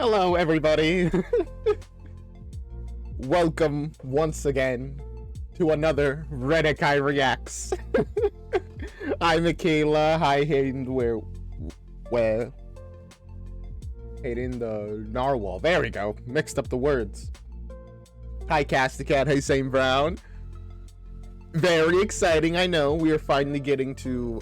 Hello, everybody. Welcome once again to another Redekai Reacts. Hi, Michaela. Hi, Hayden. Where? Hayden the Narwhal. There we go. Mixed up the words. Hi, Casticat. Hi, St. Brown. Very exciting. I know we are finally getting to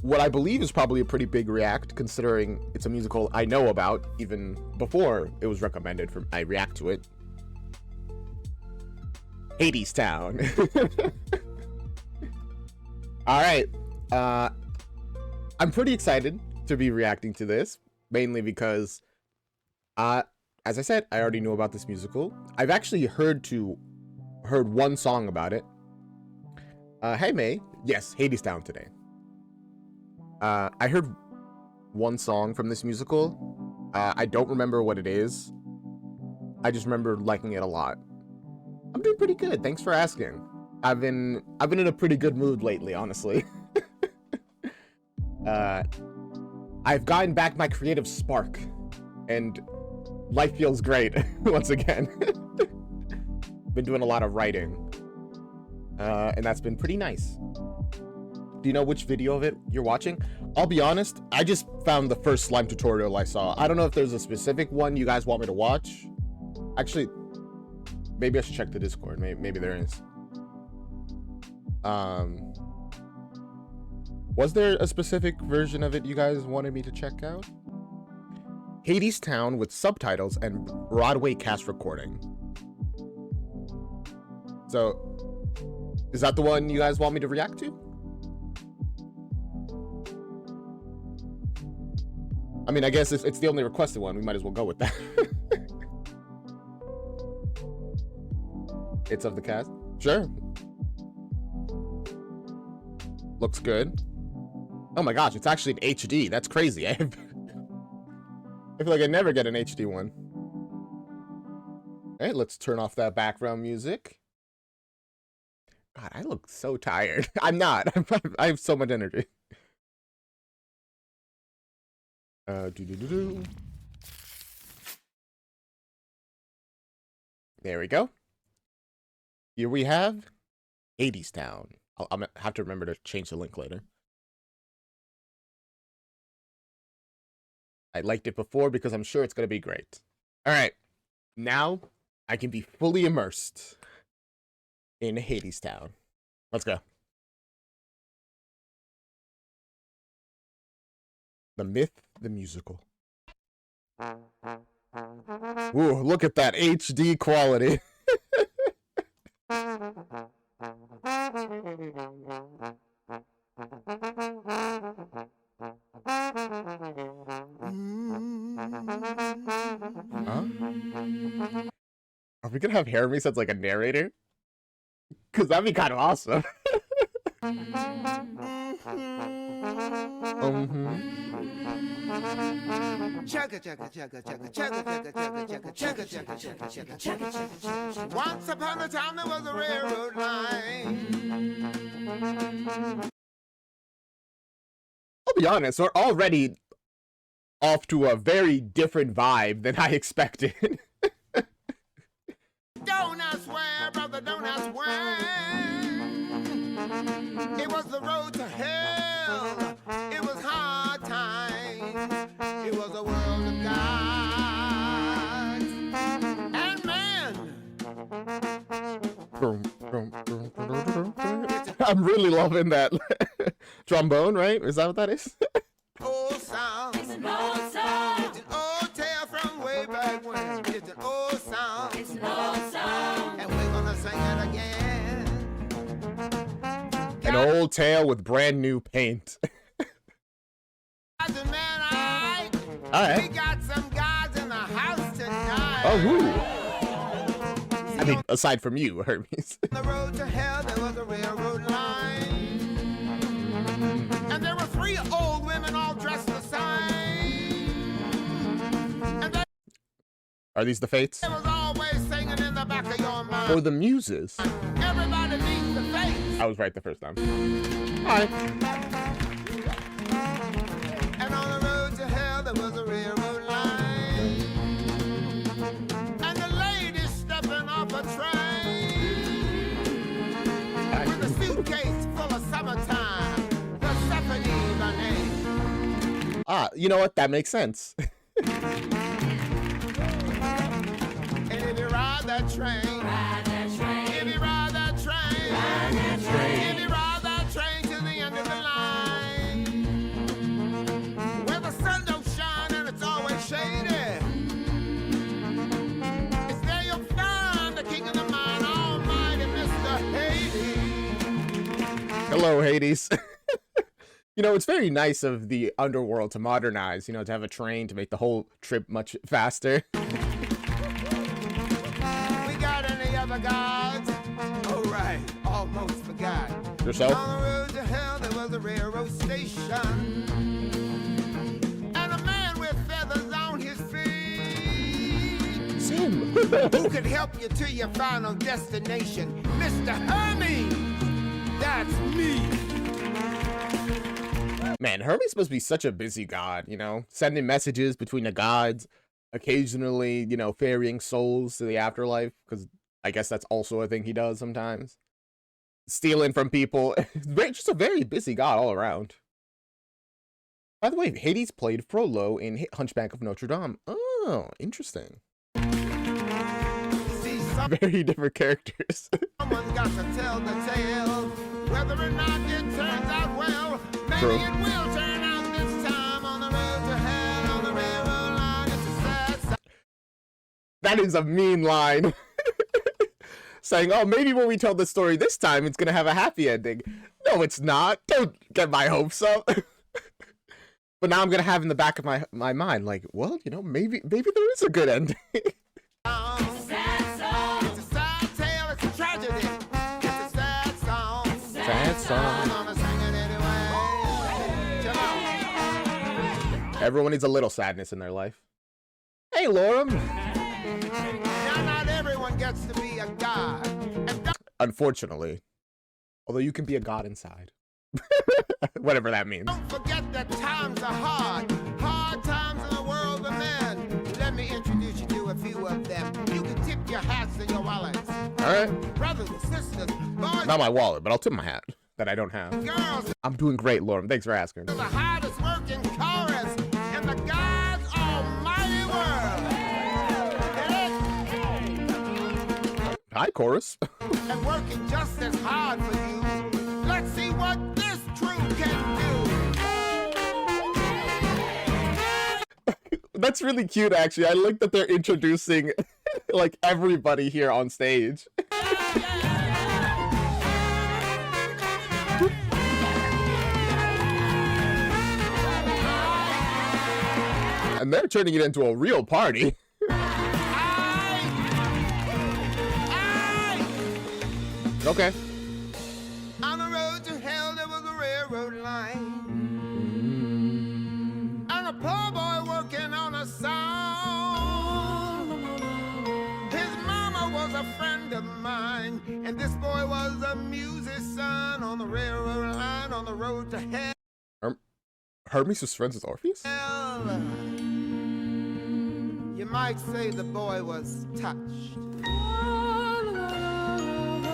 what I believe is probably a pretty big react, considering it's a musical I know about even before it was recommended for I react to it. Hadestown. All right, I'm pretty excited to be reacting to this, mainly because, as I said, I already knew about this musical. I've actually heard one song about it. Hey May, yes, Hadestown today. I heard one song from this musical. I don't remember what it is. I just remember liking it a lot. I'm doing pretty good. Thanks for asking. I've been in a pretty good mood lately, honestly. I've gotten back my creative spark, and life feels great once again. Been doing a lot of writing, and that's been pretty nice. Do you know which video of it you're watching? I'll be honest, I just found the first slime tutorial I saw. I don't know if there's a specific one you guys want me to watch. Actually, maybe I should check the Discord. Maybe there is. Was there a specific version of it you guys wanted me to check out? Hadestown with subtitles and Broadway cast recording. So, is that the one you guys want me to react to? I mean, I guess it's the only requested one. We might as well go with that. It's of the cast? Sure. Looks good. Oh my gosh, it's actually an HD. That's crazy. I feel like I never get an HD one. All right, let's turn off that background music. God, I look so tired. I'm not. I have so much energy. There we go. Here we have Hadestown. I'm gonna have to remember to change the link later. I liked it before because I'm sure it's gonna be great. All right, now I can be fully immersed in Hadestown. Let's go. The Myth, the Musical. Ooh, look at that HD quality. Huh? Are we gonna have Haremy as like a narrator? Cause that'd be kind of awesome. Once upon a time there was a railroad line. I'll be honest, we're already off to a very different vibe than I expected. Don't I swear, brother, don't I swear. It was the road to hell. It was hard times. It was a world of gods and man. I'm really loving that trombone, right? Is that what that is? Old song. It's an old song. It's an old tale from way back when. It's an old song. It's an old song. And we're gonna sing it again. An old tale with brand new paint. All right. We got some guys in the house tonight. Oh, who? I mean, aside from you, Hermes. On the road to hell, there was a railroad line. And there were 3 old women all dressed the same. And Are these the fates? there was always singing in the back of your mind. Or the muses? Everybody needs the face. I was right the first time. Hi. And on the road to hell, there was a railroad line. Ah, you know what? That makes sense. And if you ride that train, if you ride that train, if you ride that train to the end of the line, where the sun don't shine and it's always shady, it's there you'll find the king of the mine, almighty Mr. Hades. Hello, Hades. You know, it's very nice of the underworld to modernize, you know, to have a train to make the whole trip much faster. We got any other gods? Oh, right, almost forgot. Yourself? On the road to hell, there was a railroad station. And a man with feathers on his feet. Sim. Who could help you to your final destination? Mr. Hermes! That's me! Man, Hermes must be such a busy god, you know, sending messages between the gods, occasionally, you know, ferrying souls to the afterlife, because I guess that's also a thing he does sometimes. Stealing from people. Just a very busy god all around. By the way, Hades played Frollo in Hunchback of Notre Dame. Oh, interesting. See, Very different characters. someone's got to tell the tale. Whether or not it turns out well, maybe True. it will turn out this time on the road to hell, on the railroad line. It's a sad sight. That is a mean line. Saying, oh, maybe when we tell the story this time, it's going to have a happy ending. No, it's not. Don't get my hopes up. But now I'm going to have in the back of my mind, like, well, you know, maybe there is a good ending. It's a sad tale, it's a tragedy. It's a sad song. Sad song. I'm gonna sing it anyway. Come on. Everyone needs a little sadness in their life. Hey, Lorem. Now, not everyone gets to be a god. And Unfortunately. Although you can be a god inside. Whatever that means. don't forget that times are hard. Hard times in the world of men. Let me introduce you to a few of them. You can tip your hats and your wallets. Alright. Brothers and sisters, boys Not my wallet, but I'll tip my hat that I don't have. and girls, I'm doing great, Lorem. Thanks for asking. the hardest working chorus in the God's almighty world. Hi, chorus. And working just as hard for you. Let's see what this crew can do. That's really cute, actually. I like that they're introducing, like, everybody here on stage. And they're turning it into a real party. Okay. On the road to hell, there was a railroad line. And a poor boy working on a song. His mama was a friend of mine. And this boy was a musician on the railroad line, on the road to hell. Hermes was friends with Orpheus? You might say the boy was touched.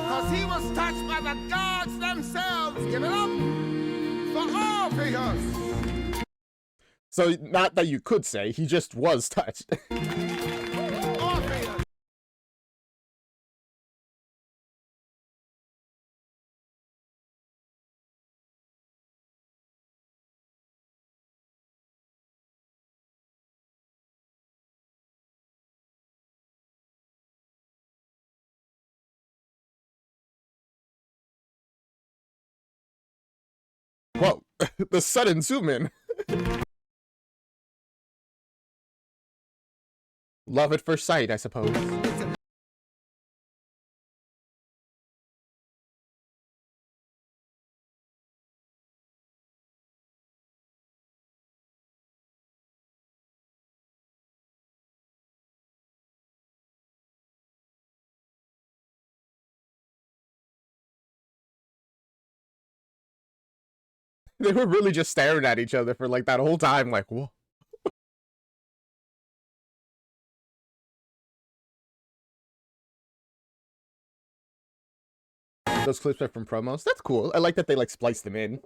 Cause he was touched by the gods themselves. Give it up for Orpheus. So, not that you could say, he just was touched. Orpheus. Whoa, the sudden zoom in. Love at first sight, I suppose. They were really just staring at each other for like that whole time, like, whoa. Those clips are from promos. That's cool. I like that they like spliced them in.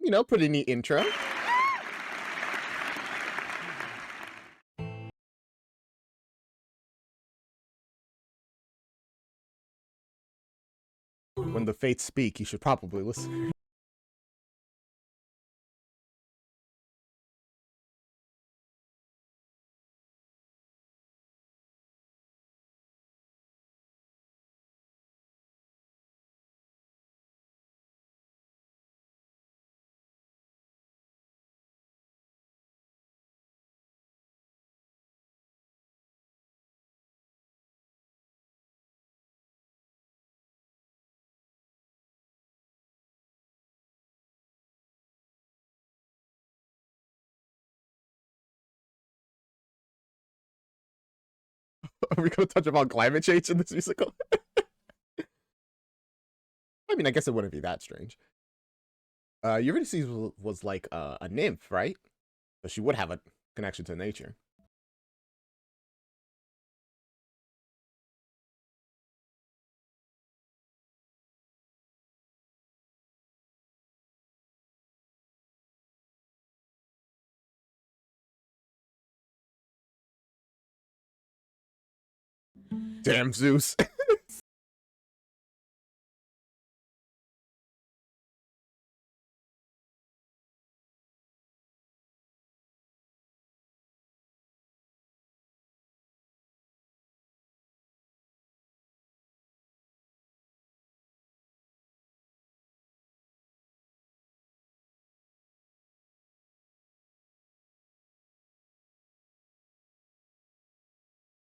you know, pretty neat intro. When the fates speak, you should probably listen. Are we gonna touch upon climate change in this musical? I mean, I guess it wouldn't be that strange. Eurydice was like a nymph, right? So she would have a connection to nature. Damn Zeus.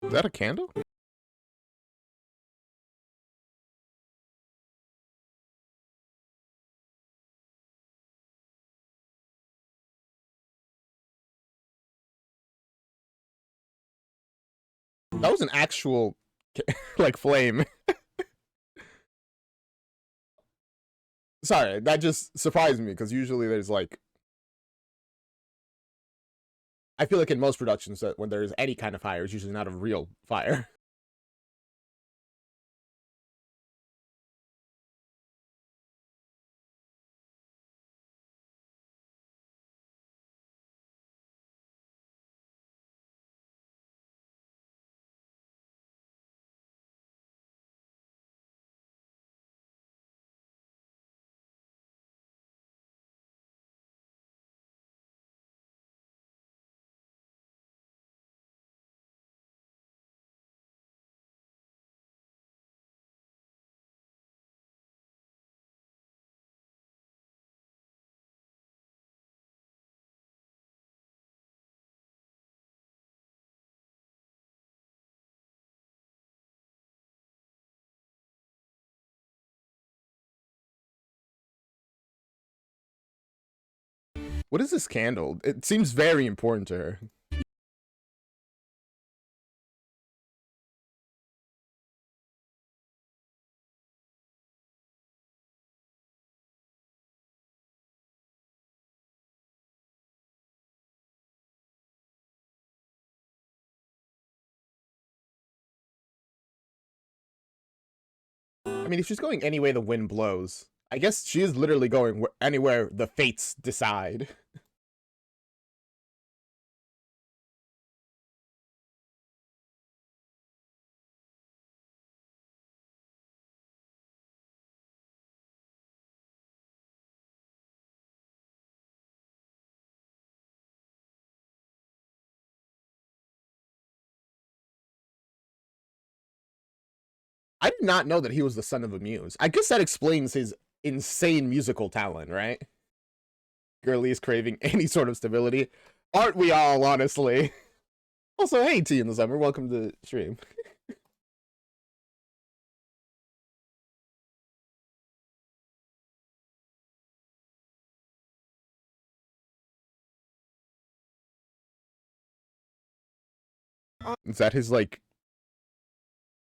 Is that a candle? That was an actual, like, flame. Sorry, that just surprised me, because usually there's, like... I feel like in most productions that when there's any kind of fire, it's usually not a real fire. What is this candle? It seems very important to her. I mean, if she's going any way the wind blows, I guess she is literally going anywhere the fates decide. I did not know that he was the son of a muse. I guess that explains his insane musical talent, right? Girly is craving any sort of stability. Aren't we all, honestly? Also, hey, T in the summer, welcome to the stream. Is that his, like,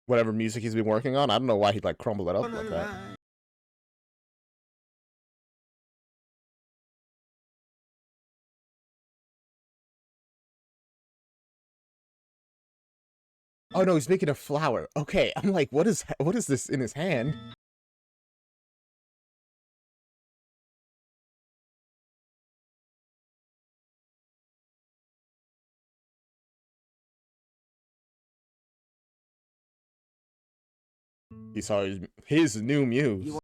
whatever music he's been working on? I don't know why he'd, like, crumble it up like that. Oh no, he's making a flower. Okay, I'm like, what is this in his hand? He saw his new muse.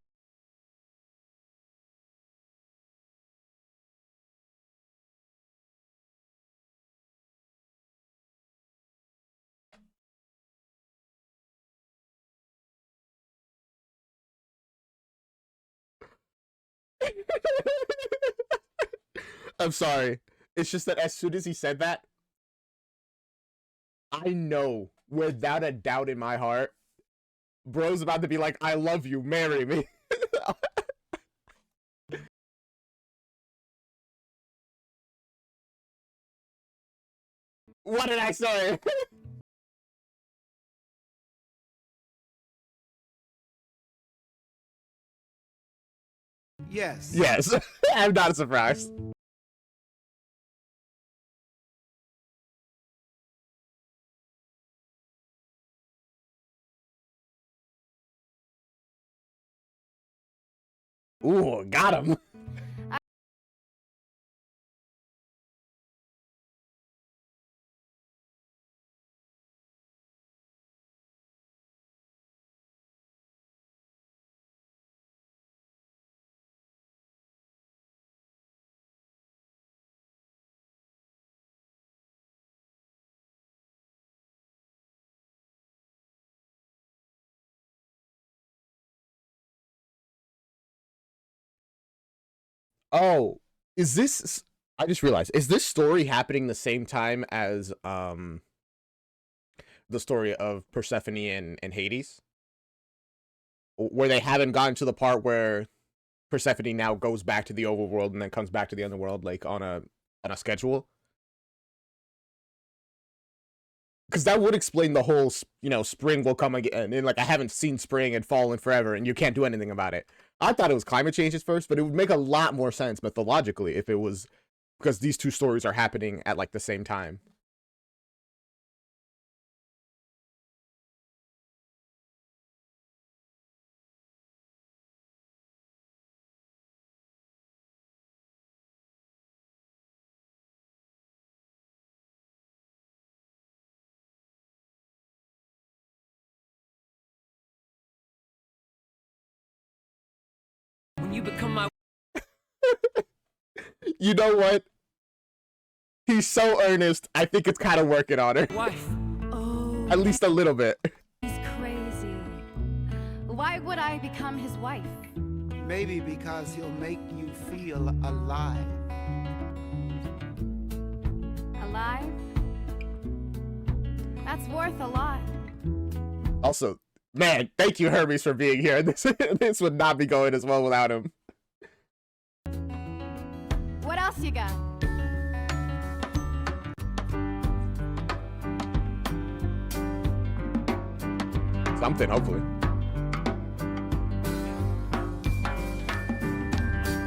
I'm sorry. It's just that as soon as he said that, I know without a doubt in my heart, bro's about to be like, I love you, marry me. What did I say? Yes. Yes, I'm not surprised. Ooh, got him. Oh, is this? I just realized. Is this story happening the same time as the story of Persephone and Hades, where they haven't gotten to the part where Persephone now goes back to the overworld and then comes back to the underworld like on a schedule? Because that would explain the whole, you know, spring will come again, and like I haven't seen spring and fall in forever, and you can't do anything about it. I thought it was climate change at first, but it would make a lot more sense methodologically if it was because these two stories are happening at like the same time. When you become my You know what? He's so earnest. I think it's kind of working on her. wife. Oh, At least a little bit. he's crazy. Why would I become his wife? Maybe because he'll make you feel alive. Alive? That's worth a lot. Also, man, thank you, Hermes, for being here. This would not be going as well without him. What else you got? Something, hopefully.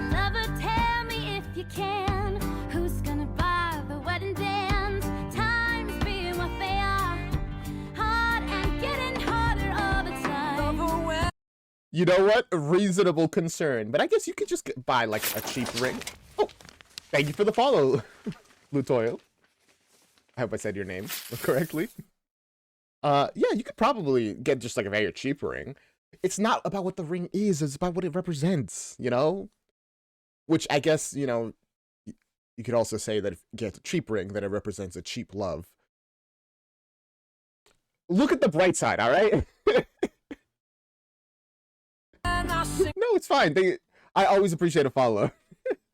Lover, tell me if you can. Who's gonna buy the wedding dance? Times being what they are. Hard and getting harder all the time. You know what? Reasonable concern. But I guess you could just buy, like, a cheap ring. Oh, thank you for the follow, Lutoyo. I hope I said your name correctly. Yeah, you could probably get just, like, a very cheap ring. It's not about what the ring is. It's about what it represents, you know? Which I guess, you know, you could also say that if you get a cheap ring, then it represents a cheap love. Look at the bright side, all right? No, it's fine. I always appreciate a follow.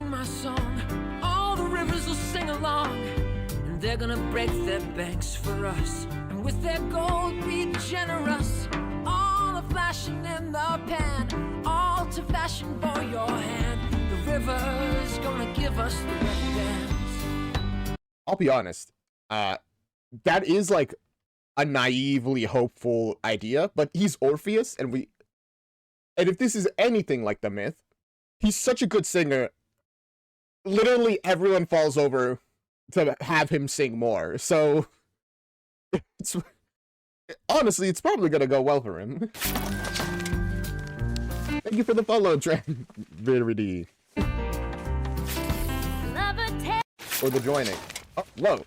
My song, all the rivers will sing along, and they're gonna break their banks for us, and with their gold be generous. All the flashing in the pan, all to fashion for your hand. The river's gonna give us the wedding dance. I'll be honest. That is like a naively hopeful idea, but he's Orpheus, and if this is anything like the myth, he's such a good singer. Literally everyone falls over to have him sing more. So, honestly, it's probably gonna go well for him. Thank you for the follow, Eurydice. Lover, Or the joining. Oh, whoa.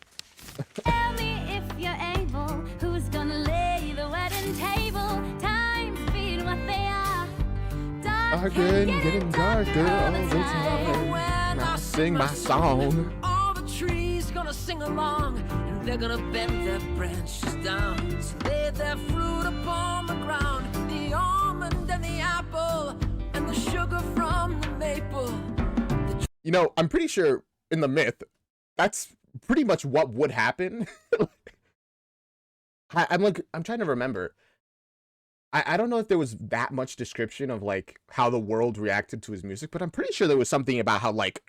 tell me if you're able. Who's gonna lay the wedding table? Times being getting darker all the time. When I sing my song. all the trees gonna sing along, and they're gonna bend their branches down to lay their fruit upon the ground. The almond and the apple, and the sugar from the maple. You know, I'm pretty sure in the myth, that's pretty much what would happen. I'm trying to remember. I don't know if there was that much description of like how the world reacted to his music, but I'm pretty sure there was something about how like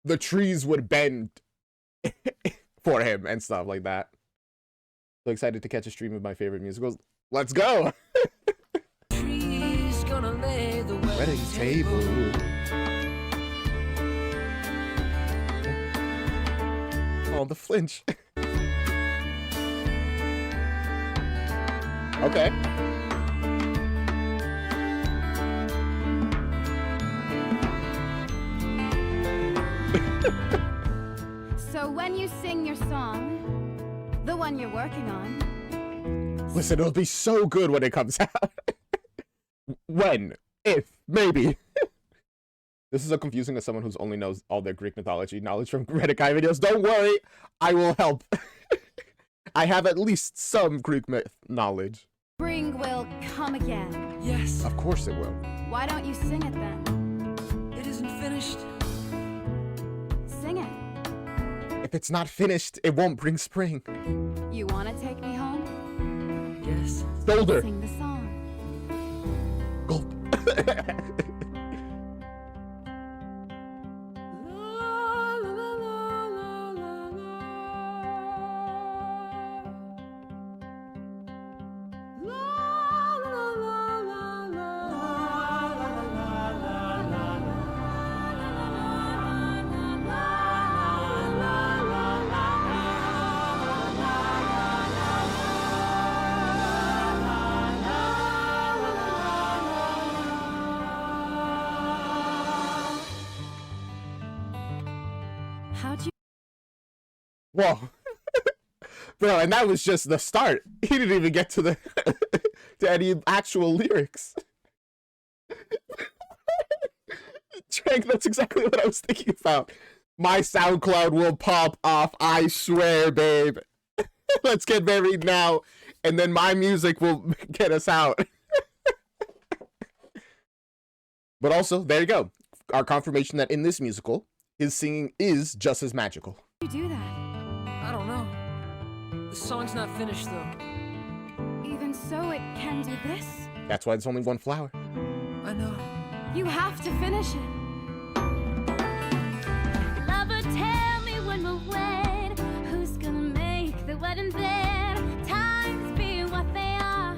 the trees would bend for him and stuff like that. So excited to catch a stream of my favorite musicals. Let's go! Trees gonna lay the Wedding table. Oh, the flinch. Okay. So when you sing your song, the one you're working on, Listen, it'll be so good when it comes out. When? If? Maybe. This is so confusing as someone who's only knows all their Greek mythology knowledge from Reddit Guy videos. Don't worry, I will help. I have at least some Greek myth knowledge. spring will come again. Yes, Of course it will. Why don't you sing it then? it isn't finished. Sing it. If it's not finished, it won't bring spring. You want to take me home? Yes. Shoulder. Sing the song. Gulp. How'd you? Whoa. Bro, and that was just the start. He didn't even get to the to any actual lyrics. Trank, that's exactly what I was thinking about. My SoundCloud will pop off, I swear, babe. Let's get married now, and then my music will get us out. But also, there you go. Our confirmation that in this musical, his singing is just as magical. How'd you do that? I don't know. The song's not finished though. Even so, it can do this. That's why it's only one flower. I know. You have to finish it. Lover, tell me when we'll wed. Who's gonna make the wedding bed? Times being what they are,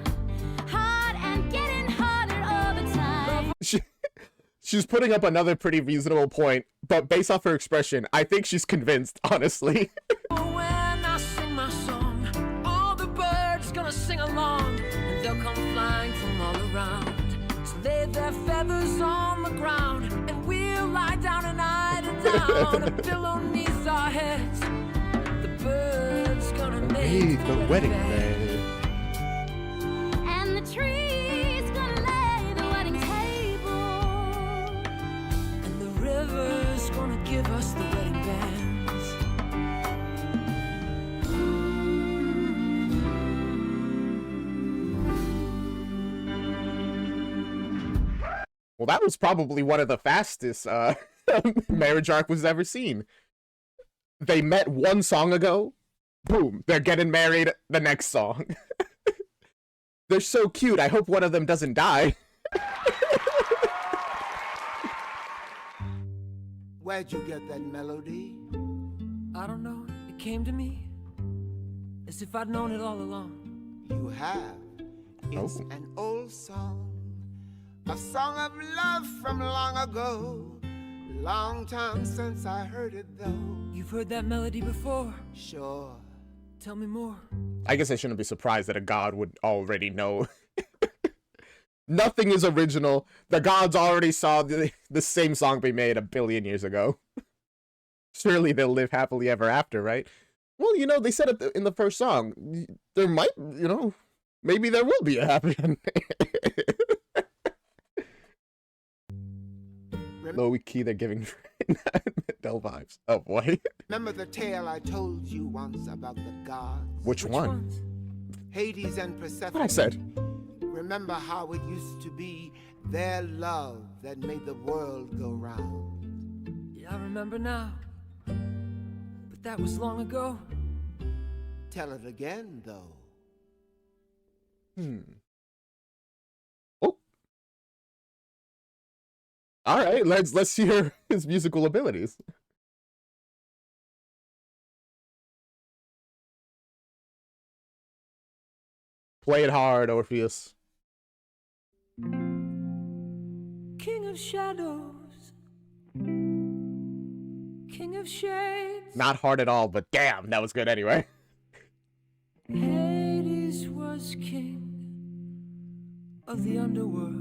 hard and getting harder all the time. She's putting up another pretty reasonable point, but based off her expression, I think she's convinced, honestly. When I sing my song, all the birds gonna sing along, and they'll come flying from all around to lay their feathers on the ground, and we'll lie down and idle down, a pillow neath our heads. The birds gonna make the wedding bed. And the tree's gonna lay the wedding table. And the river's gonna give us the wedding bands. Well, that was probably one of the fastest marriage arc was ever seen. They met one song ago, boom, they're getting married the next song. They're so cute, I hope one of them doesn't die. Where'd you get that melody? I don't know, it came to me as if I'd known it all along. You have. It's Oh. an old song. A song of love from long ago. Long time since I heard it though. You've heard that melody before. Sure. Tell me more. I guess I shouldn't be surprised that a god would already know. Nothing is original. The gods already saw the same song be made 1 billion years ago. Surely they'll live happily ever after, right? Well, you know, they said it in the first song. There might, you know, maybe there will be a happy ending. low key, they're giving Del vibes. Oh boy. Remember the tale I told you once about the gods? Which one? Hades and Persephone. What I said. Remember how it used to be their love that made the world go round? Yeah, I remember now. But that was long ago. Tell it again, though. Oh. All right, let's hear his musical abilities. Play it hard, Orpheus. King of shadows, king of shades. Not hard at all, but damn, that was good anyway. Hades was king of the underworld,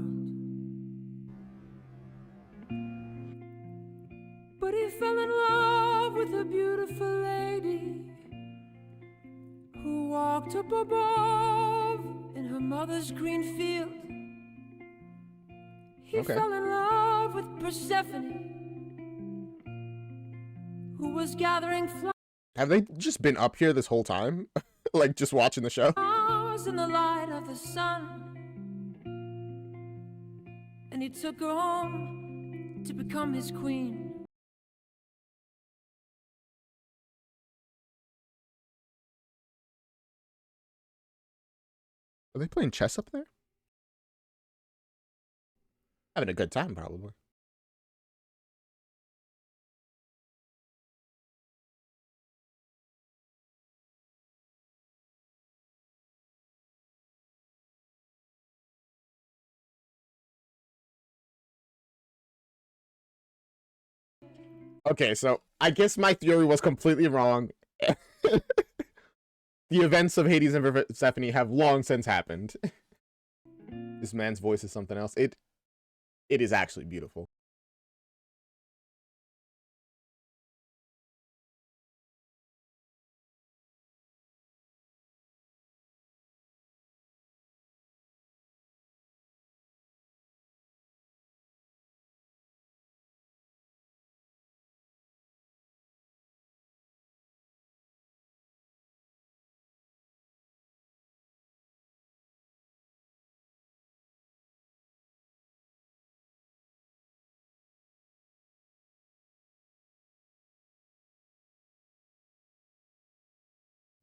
but he fell in love with a beautiful lady who walked up above in her mother's green field. He fell in love with Persephone, who was gathering flowers. Have they just been up here this whole time? Like, just watching the show? In the light of the sun, and he took her home to become his queen. Are they playing chess up there? Having a good time, probably. Okay, so I guess my theory was completely wrong. The events of Hades and Persephone have long since happened. This man's voice is something else. It is actually beautiful.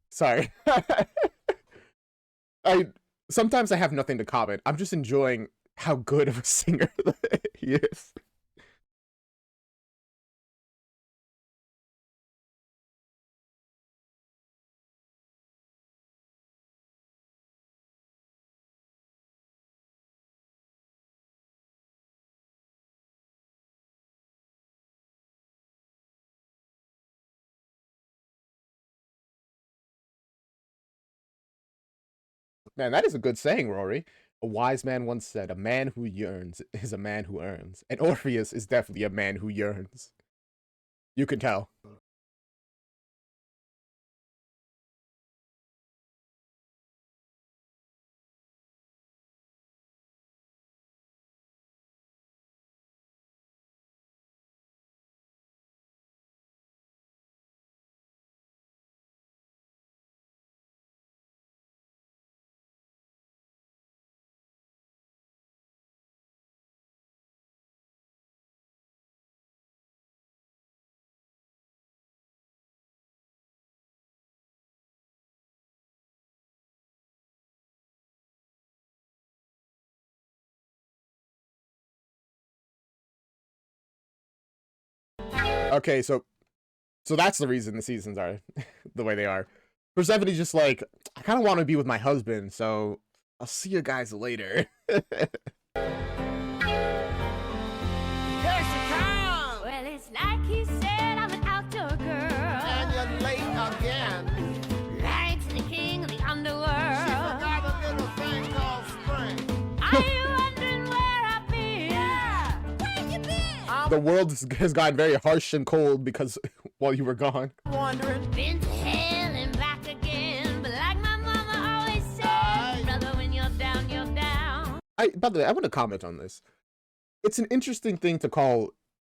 Sorry. Sometimes I have nothing to comment. I'm just enjoying how good of a singer he is. Man, that is a good saying, Rory. A wise man once said, a man who yearns is a man who earns. And Orpheus is definitely a man who yearns. You can tell. Okay, so that's the reason the seasons are the way they are. Persephone's just like, I kind of want to be with my husband, so I'll see you guys later. Here she comes! Well, it's like he said, I'm an outdoor girl. And you're late again. Married to the king of the underworld. She forgot a little thing called spring. Are you wondering where I've been? Yeah. Where you been? The world has gotten very harsh and cold because while you were gone. Wondering. Been to hell and back again, but like my mama always said, brother, when you're down, you're down. By the way, I want to comment on this. It's an interesting thing to call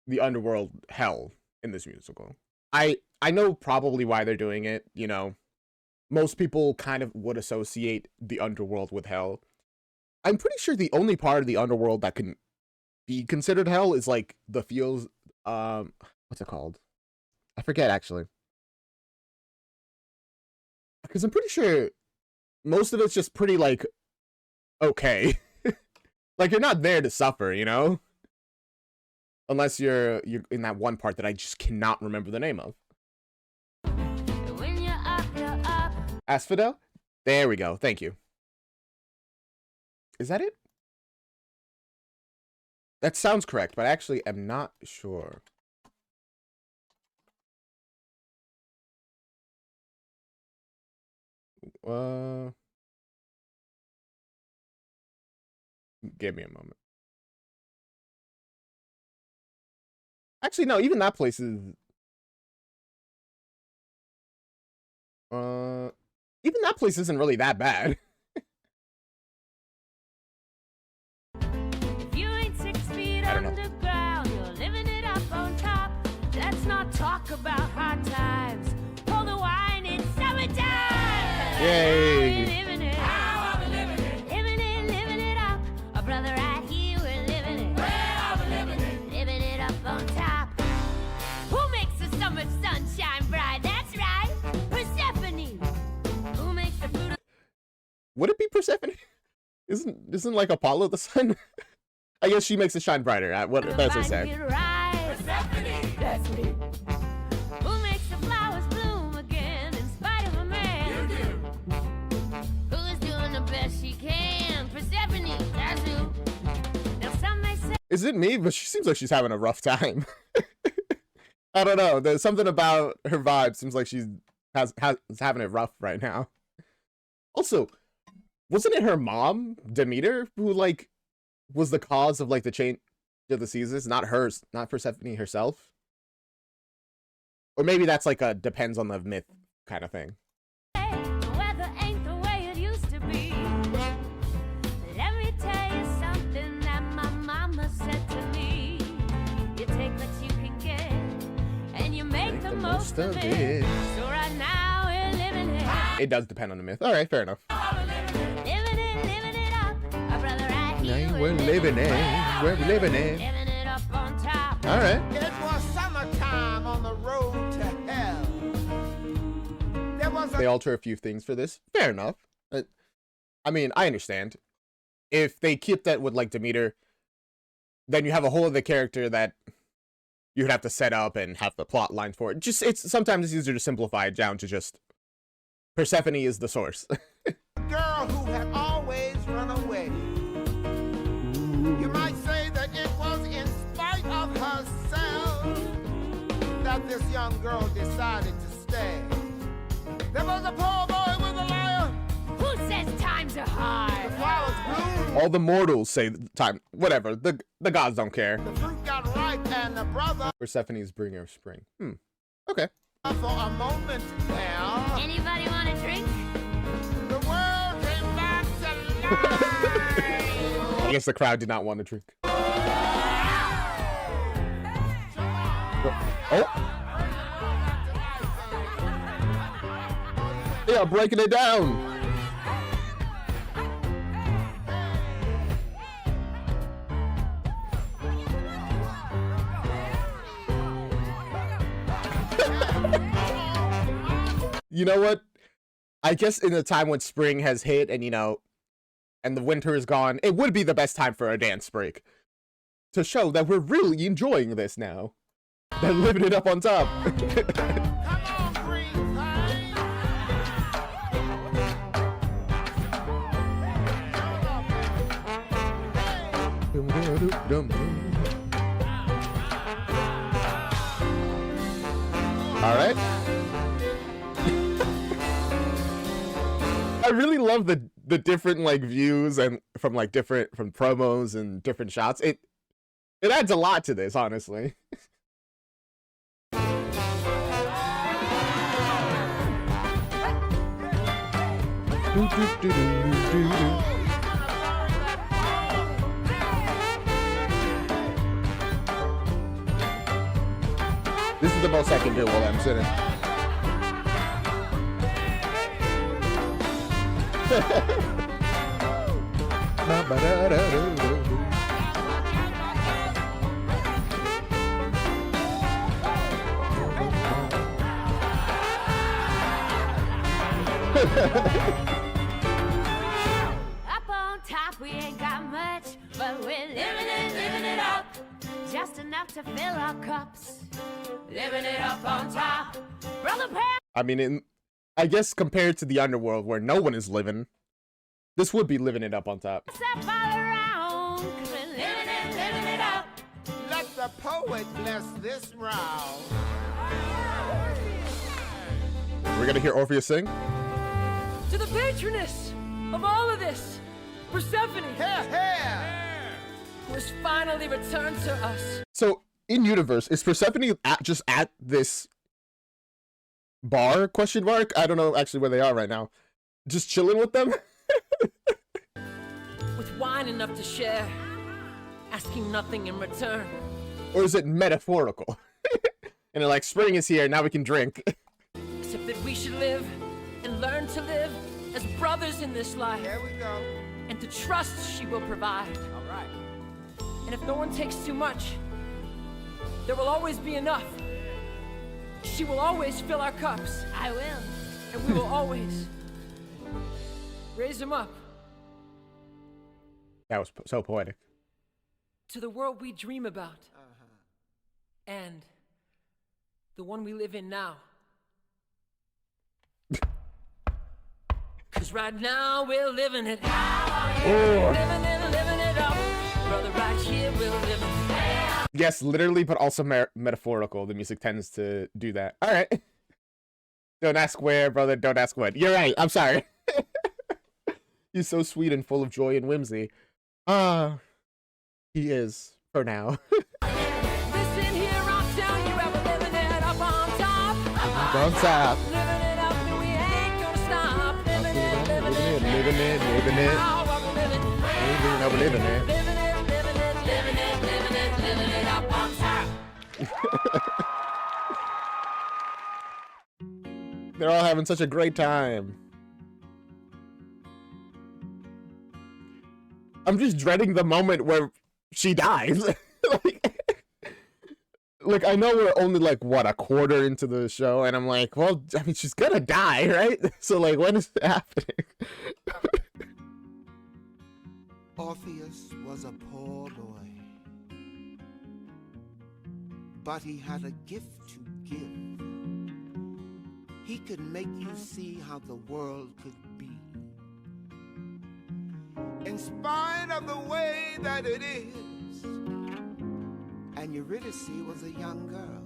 the underworld hell in this musical. I know probably why they're doing it. You know, most people kind of would associate the underworld with hell. I'm pretty sure the only part of the underworld that can be considered hell is like the feels. What's it called? I forget actually. Because I'm pretty sure most of it's just pretty like okay. Like you're not there to suffer, you know? Unless you're in that one part that I just cannot remember the name of. When you're up. Asphodel? There we go. Thank you. Is that it? That sounds correct, but I actually am not sure. Give me a moment. Actually, no, even that place is... even that place isn't really that bad. If you ain't 6 feet I don't know. underground, you're living it up on top. Let's not talk about hard times. Pour the wine, it's summertime. Yay. We're living it. How are we living it? Living it up. A brother right here, we're living it. Where are we living it? Living it up on top. Who makes the summer sun shine bright? That's right, Persephone. Who makes the fruit of... Would it be Persephone? Isn't like Apollo the sun? I guess she makes it shine brighter. What that's what I said. Persephone, that's me. Who makes the flowers bloom again in spite of a man? You do. Who is doing the best she can? Persephone, that's who. Now some may say Is it me? But she seems like she's having a rough time. I don't know. There's something about her vibe. Seems like she's having it rough right now. Also, wasn't it her mom, Demeter, who like was the cause of like the change of the seasons? Not hers, not Persephone herself. Or maybe that's like a depends on the myth kind of thing. the weather ain't the way it used to be. Let me tell you something that my mama said to me. You take what you can get, and you make the most of it. So right now we're living it. It does depend on the myth. All right, fair enough. Living it up. A brother right here. We're living it. We're living it. Living it up on top. All right. It was summertime on the road to hell. There was They alter a few things for this. Fair enough. I mean, I understand. If they keep that with like Demeter, then you have a whole other character that you would have to set up and have the plot lines for it. Just it's sometimes it's easier to simplify it down to just Persephone is the source. girl who had always run away. You might say that it was in spite of herself that this young girl decided to stay. There was a poor boy with a lyre. Who says times are The hard? flowers bloomed. All the mortals say time. Whatever. The gods don't care. The fruit got ripe and the brother Persephone's bringer of spring. Okay. for a moment there. Anybody want a drink? The world came back to life. I guess the crowd did not want to drink. Oh. They are breaking it down. You know what? I guess in the time when spring has hit and, you know, and the winter is gone, it would be the best time for a dance break. To show that we're really enjoying this now. They're living it up on top. Come on, green thing. Alright. I really love the different like views and from promos and different shots. It adds a lot to this, honestly. This is the most I can do while I'm sitting. Up on top, we ain't got much, but we're living it up. Just enough to fill our cups. Living it up on top. Brother Pat. I mean, I guess compared to the underworld where no one is living, this would be living it up on top. Step all around, 'cause we're living it up. Let the poet bless this round. We're gonna hear Orpheus sing. To the patroness of all of this, Persephone, Here, here. who has finally returned to us. So in universe, is Persephone just at this bar? Question mark. I don't know actually where they are right now. Just chilling with them. With wine enough to share, asking nothing in return. Or is it metaphorical? And they're like, spring is here, now we can drink. Except that we should live and learn to live as brothers in this life. Here we go. And to trust she will provide. All right. And if no one takes too much, there will always be enough. She will always fill our cups. I will. And we will always raise them up That was so poetic. to the world we dream about. And the one we live in now. Cause right now we're living it. Living it up. Brother, right here we're living it. Yes, literally, but also metaphorical. The music tends to do that. All right. Don't ask where, brother. Don't ask when. You're right. I'm sorry. He's so sweet and full of joy and whimsy. He is for now. Listen here, I'll tell you how we're living it up on top. On top. Living it up and we ain't gonna stop. Living it, living it, Living it, living it. How we're living it. Living it. Living it, living it, living it, living it, living it up on top. They're all having such a great time. I'm just dreading the moment where she dies. like, I know we're only like, what, a quarter into the show, and I'm like, well, I mean, she's gonna die, right? So, like, when is it happening? Orpheus was a poor boy, but he had a gift to give. He could make you see how the world could be. In spite of the way that it is. And Eurydice was a young girl,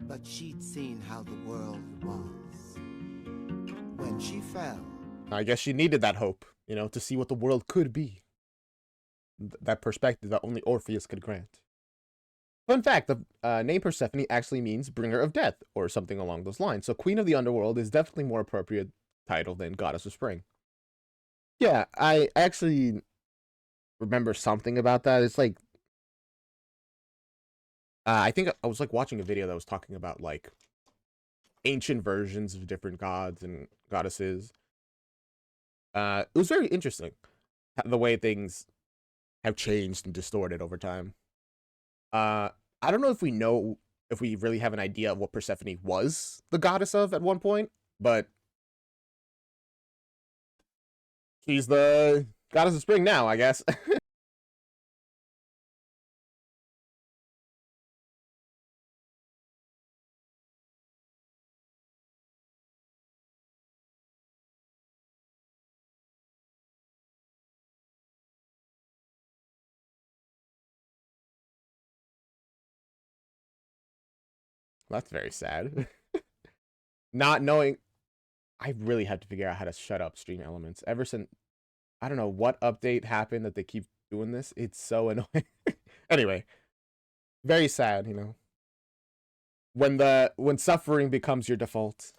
but she'd seen how the world was. When she fell, I guess she needed that hope, you know, to see what the world could be. That perspective that only Orpheus could grant. Fun fact, the name Persephone actually means bringer of death, or something along those lines. So Queen of the Underworld is definitely more appropriate title than Goddess of Spring. Yeah, I actually remember something about that. It's like, I think I was like watching a video that was talking about like ancient versions of different gods and goddesses. It was very interesting, the way things have changed and distorted over time. I don't know if we really have an idea of what Persephone was the goddess of at one point, but she's the goddess of spring now, I guess. That's very sad. Not knowing, I really had to figure out how to shut up stream elements. Ever since, I don't know what update happened that they keep doing this. It's so annoying. Anyway, very sad, you know. When suffering becomes your default.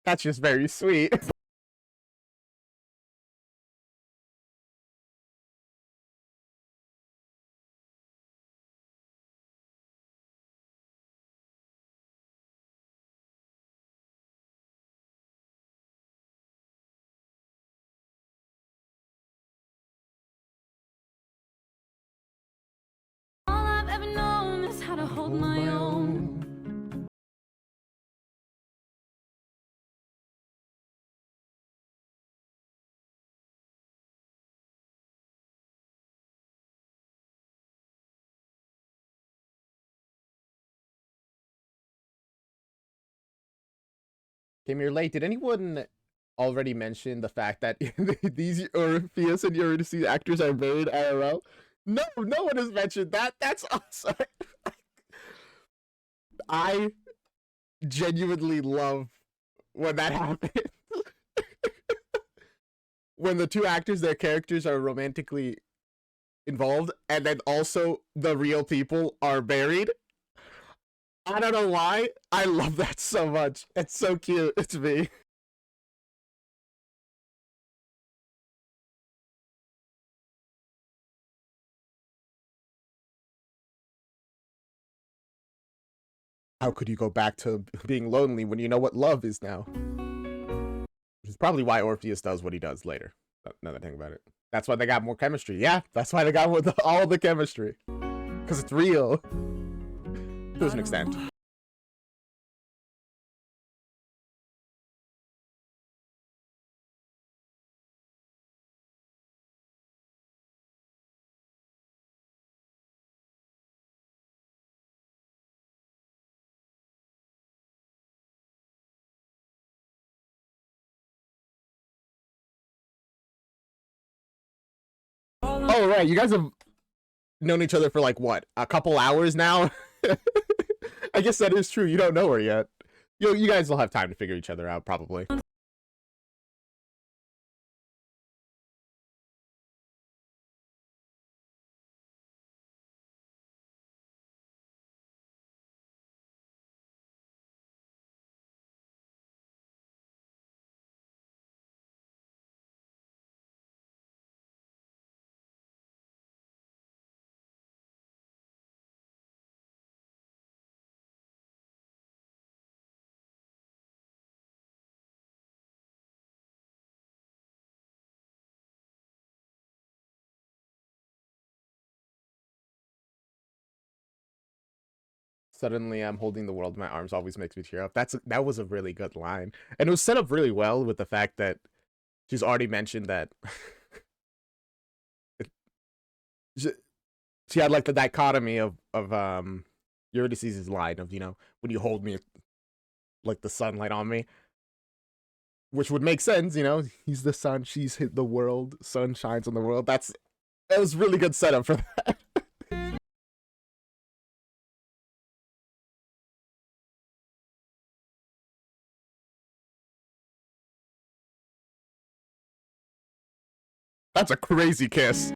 That's just very sweet. All I've ever known is how to hold my own. Came here late. Did anyone already mention the fact that these Orpheus and Eurydice actors are married IRL? No, no one has mentioned that. That's awesome. I genuinely love when that happens. When the two actors, their characters are romantically involved, and then also the real people are married. I don't know why. I love that so much. It's so cute. It's me. How could you go back to being lonely when you know what love is now? Which is probably why Orpheus does what he does later. Now that I think about it. That's why they got more chemistry. Yeah, that's why they got all the chemistry. Because it's real. To an extent. Oh, right. You guys have known each other for like, what? A couple hours now? I guess that is true. You don't know her yet. You guys will have time to figure each other out, probably. Suddenly, I'm holding the world in my arms always makes me tear up. That was a really good line. And it was set up really well with the fact that she's already mentioned that she had like the dichotomy of Eurydice's line of, when you hold me like the sunlight on me. Which would make sense, he's the sun, she's the world, sun shines on the world. That was really good setup for that. That's a crazy kiss.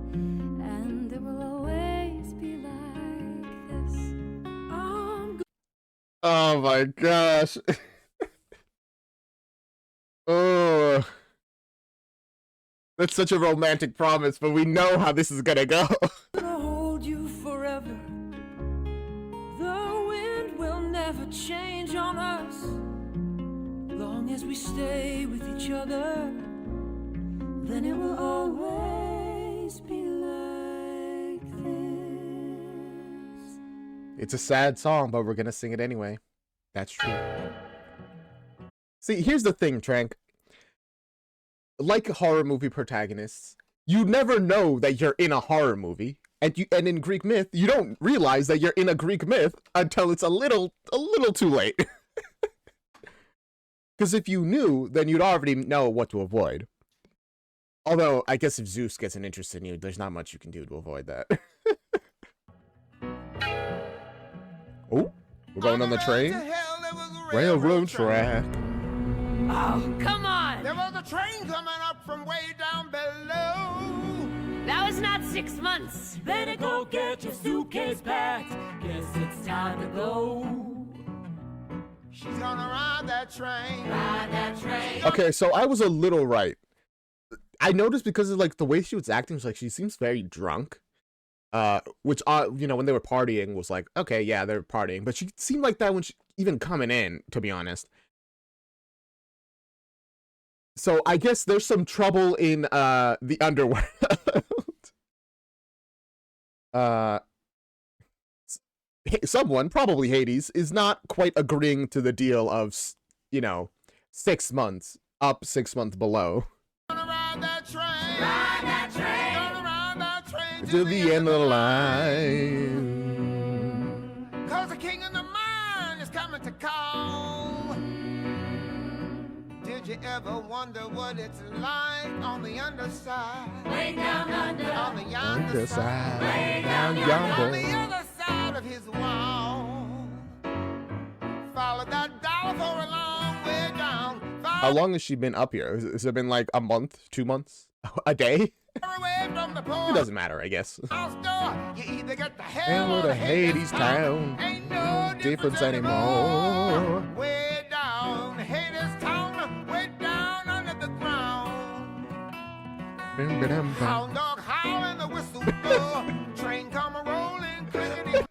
And it will always be like this. Oh my gosh. Oh. That's such a romantic promise, but we know how this is gonna go. Gonna hold you forever. The wind will never change on us. Long as we stay with each other, then it will always be like this. It's a sad song, but we're gonna sing it anyway. That's true. See, here's the thing, Trank. Like horror movie protagonists, you never know that you're in a horror movie, and in Greek myth, you don't realize that you're in a Greek myth until it's a little too late. Because if you knew, then you'd already know what to avoid. Although, I guess if Zeus gets an interest in you, there's not much you can do to avoid that. Oh, we're going on the train? Railroad track. Oh, come on! There was a train coming up from way down below. That was not 6 months. Better go get your suitcase packed. Guess it's time to go. She's gonna ride that train. Ride that train. Okay, so I was a little right. I noticed because of like the way she was acting, was like she seems very drunk. Which you know, when they were partying was like, okay, yeah, they're partying, but she seemed like that when she even coming in, to be honest. So I guess there's some trouble in the underworld. Someone, probably Hades, is not quite agreeing to the deal of, you know, 6 months up, 6 months below. Ride that train. Ride that train. Gonna ride that train To the end of the line. 'Cause the king of the mine is coming to call. Did you ever wonder what it's like on the underside? Way down under. On the yonder side. Way down On the yonder. other side of his wall. Follow that dollar for a long way down. How long has she been up here? Has it been like a month, 2 months, a day? Away from the poor It doesn't matter, I guess. house door. You either get the Hell hell or the Hades town. Ain't no Difference anymore. Way down Hades town, way down under the ground. Hound dog howling, the whistle blow. Train come a rolling, clickety.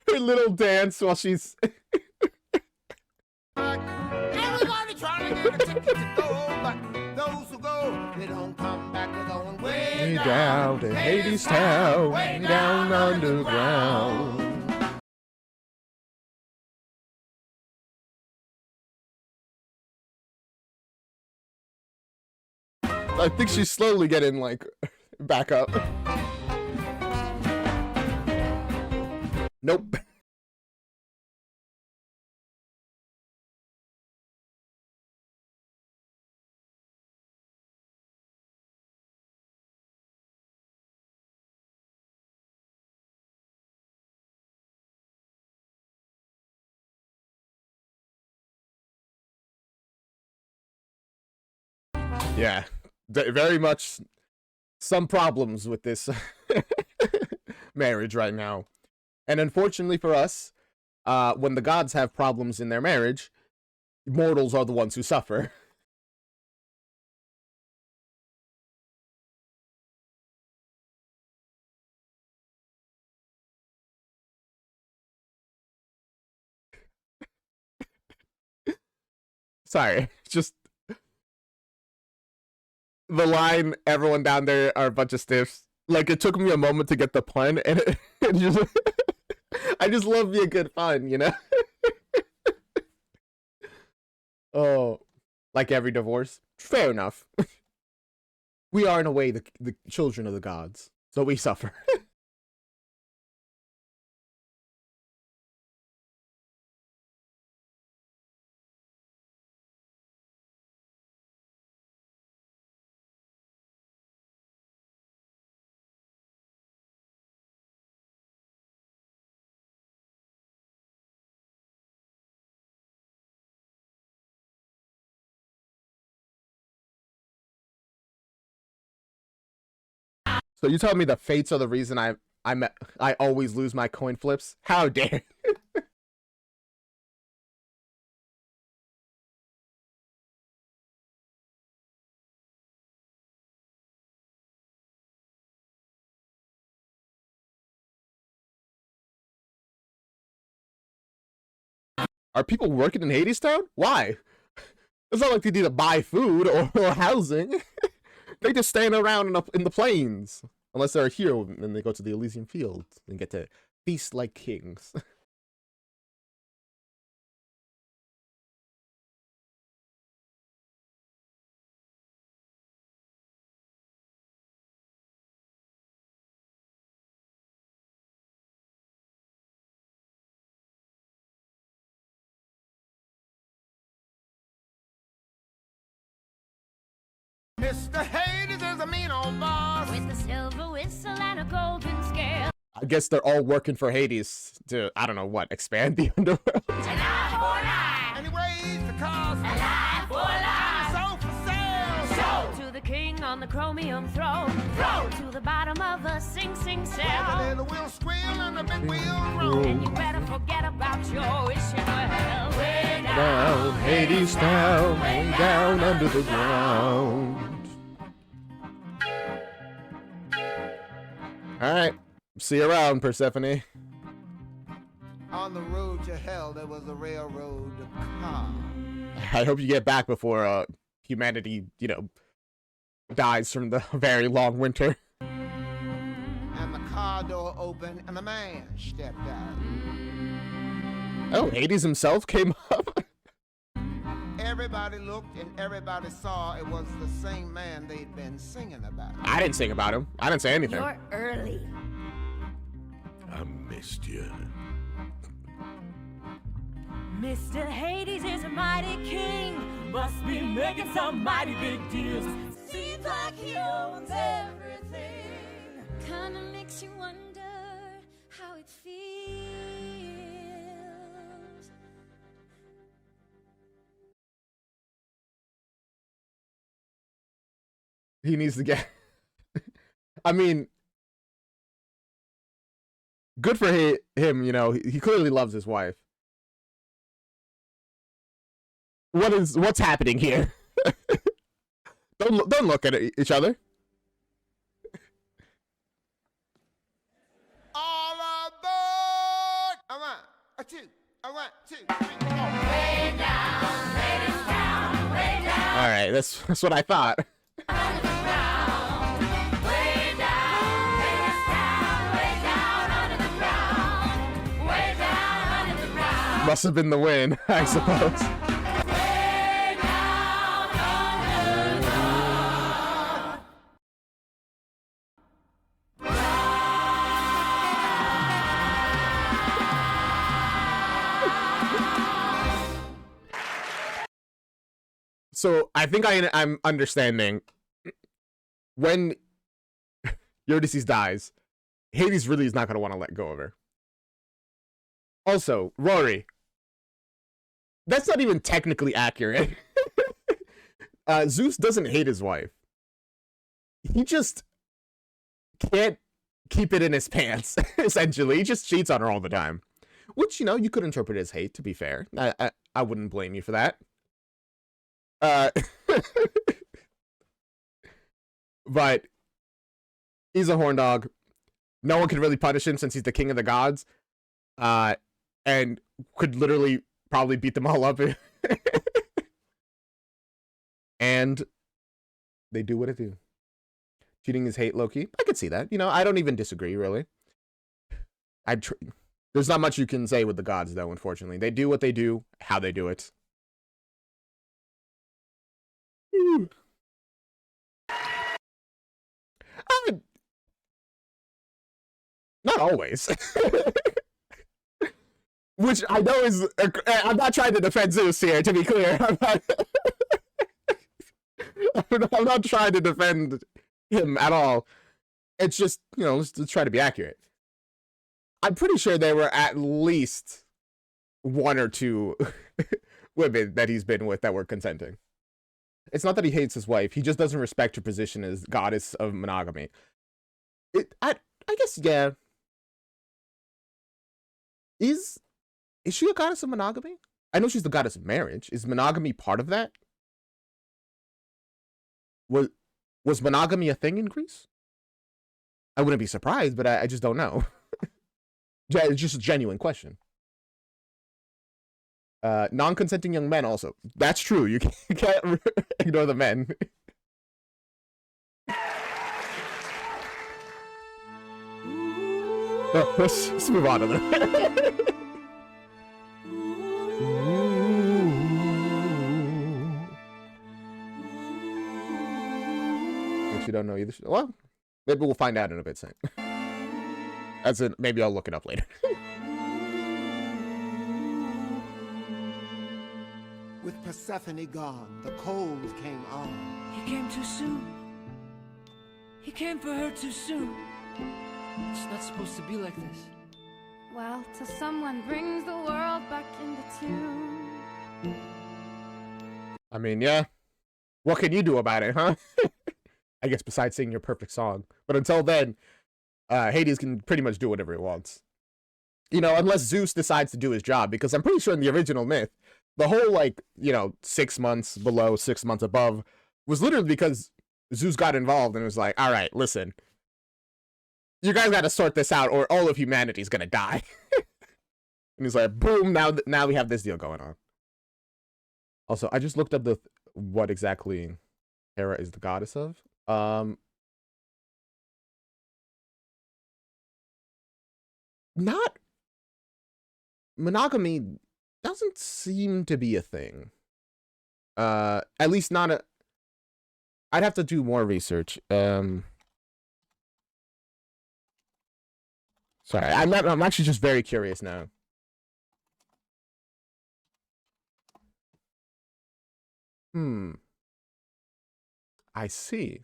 Her little dance while she's Everybody trying to get a ticket to go, but those who go, they don't come back. They're going way down to Hades town, way down underground. I think she's slowly getting like back up. Nope. Yeah, very much some problems with this marriage right now. And unfortunately for us, when the gods have problems in their marriage, mortals are the ones who suffer. Sorry, just the line, everyone down there are a bunch of stiffs. Like, it took me a moment to get the pun, and it just, I just love being good fun, you know? Oh, like every divorce? Fair enough. We are, in a way, the children of the gods, so we suffer. So you tell me the fates are the reason I always lose my coin flips? How dare you? Are people working in Hadestown? Why? It's not like they need to buy food or housing. They just stand around in the plains. Unless they're a hero and they go to the Elysian Fields and get to feast like kings. Mr. Hades is a mean old boss. With a silver whistle and a golden scale. I guess they're all working for Hades to, I don't know what, expand the underworld. An eye for an eye. And he raised the cost. An eye for an eye. Sold for sale. To the king on the chromium throne. Throw to the bottom of the Sing Sing The cell. little wheel squeal and the big wheel roll. And you better forget about your wishing well. Way Down, Hades down, way down under the ground. Alright, see you around, Persephone. On the road to hell, there was a railroad car. I hope you get back before humanity, you know, dies from the very long winter. And the car door opened and a man stepped out. Oh, Hades himself came up? Everybody looked and everybody saw it was the same man they'd been singing about. I didn't sing about him. I didn't say anything. You're early. I missed you. Mr. Hades is a mighty king. Must be making some mighty big deals. Seems like he owns everything. Kinda makes you wonder how it feels. He needs to get... I mean... Good for him, you know. He clearly loves his wife. What's happening here? Don't look at each other. All aboard! A one, a two, a one, two, three, four. Way down, Hadestown, way down. All right, that's what I thought. Way down, Hadestown, way down under the ground. Way down under the ground. Must have been the win, I suppose. Way down under the ground. So I think I'm understanding. When Eurydice dies, Hades really is not going to want to let go of her. Also, Rory, that's not even technically accurate. Zeus doesn't hate his wife. He just can't keep it in his pants, essentially. He just cheats on her all the time. Which, you know, you could interpret as hate, to be fair. I wouldn't blame you for that. But he's a horn dog. No one can really punish him since he's the king of the gods. And could literally probably beat them all up. And they do what it do. Cheating is hate, Loki. I could see that. You know, I don't even disagree, really. There's not much you can say with the gods, though, unfortunately. They do what they do, how they do it. Not always. Which I know is... I'm not trying to defend Zeus here, to be clear. I'm not trying to defend him at all. It's just, you know, let's try to be accurate. I'm pretty sure there were at least one or two women that he's been with that were consenting. It's not that he hates his wife. He just doesn't respect her position as goddess of monogamy. I guess, yeah. Is she a goddess of monogamy? I know she's the goddess of marriage. Is monogamy part of that? Was monogamy a thing in Greece? I wouldn't be surprised, but I just don't know. It's just a genuine question. Non-consenting young men also. That's true. You can't ignore the men. Let's move on to that. Which you don't know either. Well, maybe we'll find out in a bit soon. As in, maybe I'll look it up later. With Persephone gone, the cold came on. He came too soon. He came for her too soon. It's not supposed to be like this. Well, till someone brings the world back into tune. I mean, yeah. What can you do about it, huh? I guess besides singing your perfect song. But until then, Hades can pretty much do whatever he wants. You know, unless Zeus decides to do his job. Because I'm pretty sure in the original myth, the whole, like, 6 months below, 6 months above, was literally because Zeus got involved and was like, all right, listen. You guys got to sort this out or all of humanity's going to die. And he's like, boom, now we have this deal going on. Also, I just looked up what exactly Hera is the goddess of. Not monogamy doesn't seem to be a thing. At least not a. I'd have to do more research. Sorry, I'm actually just very curious now. I see.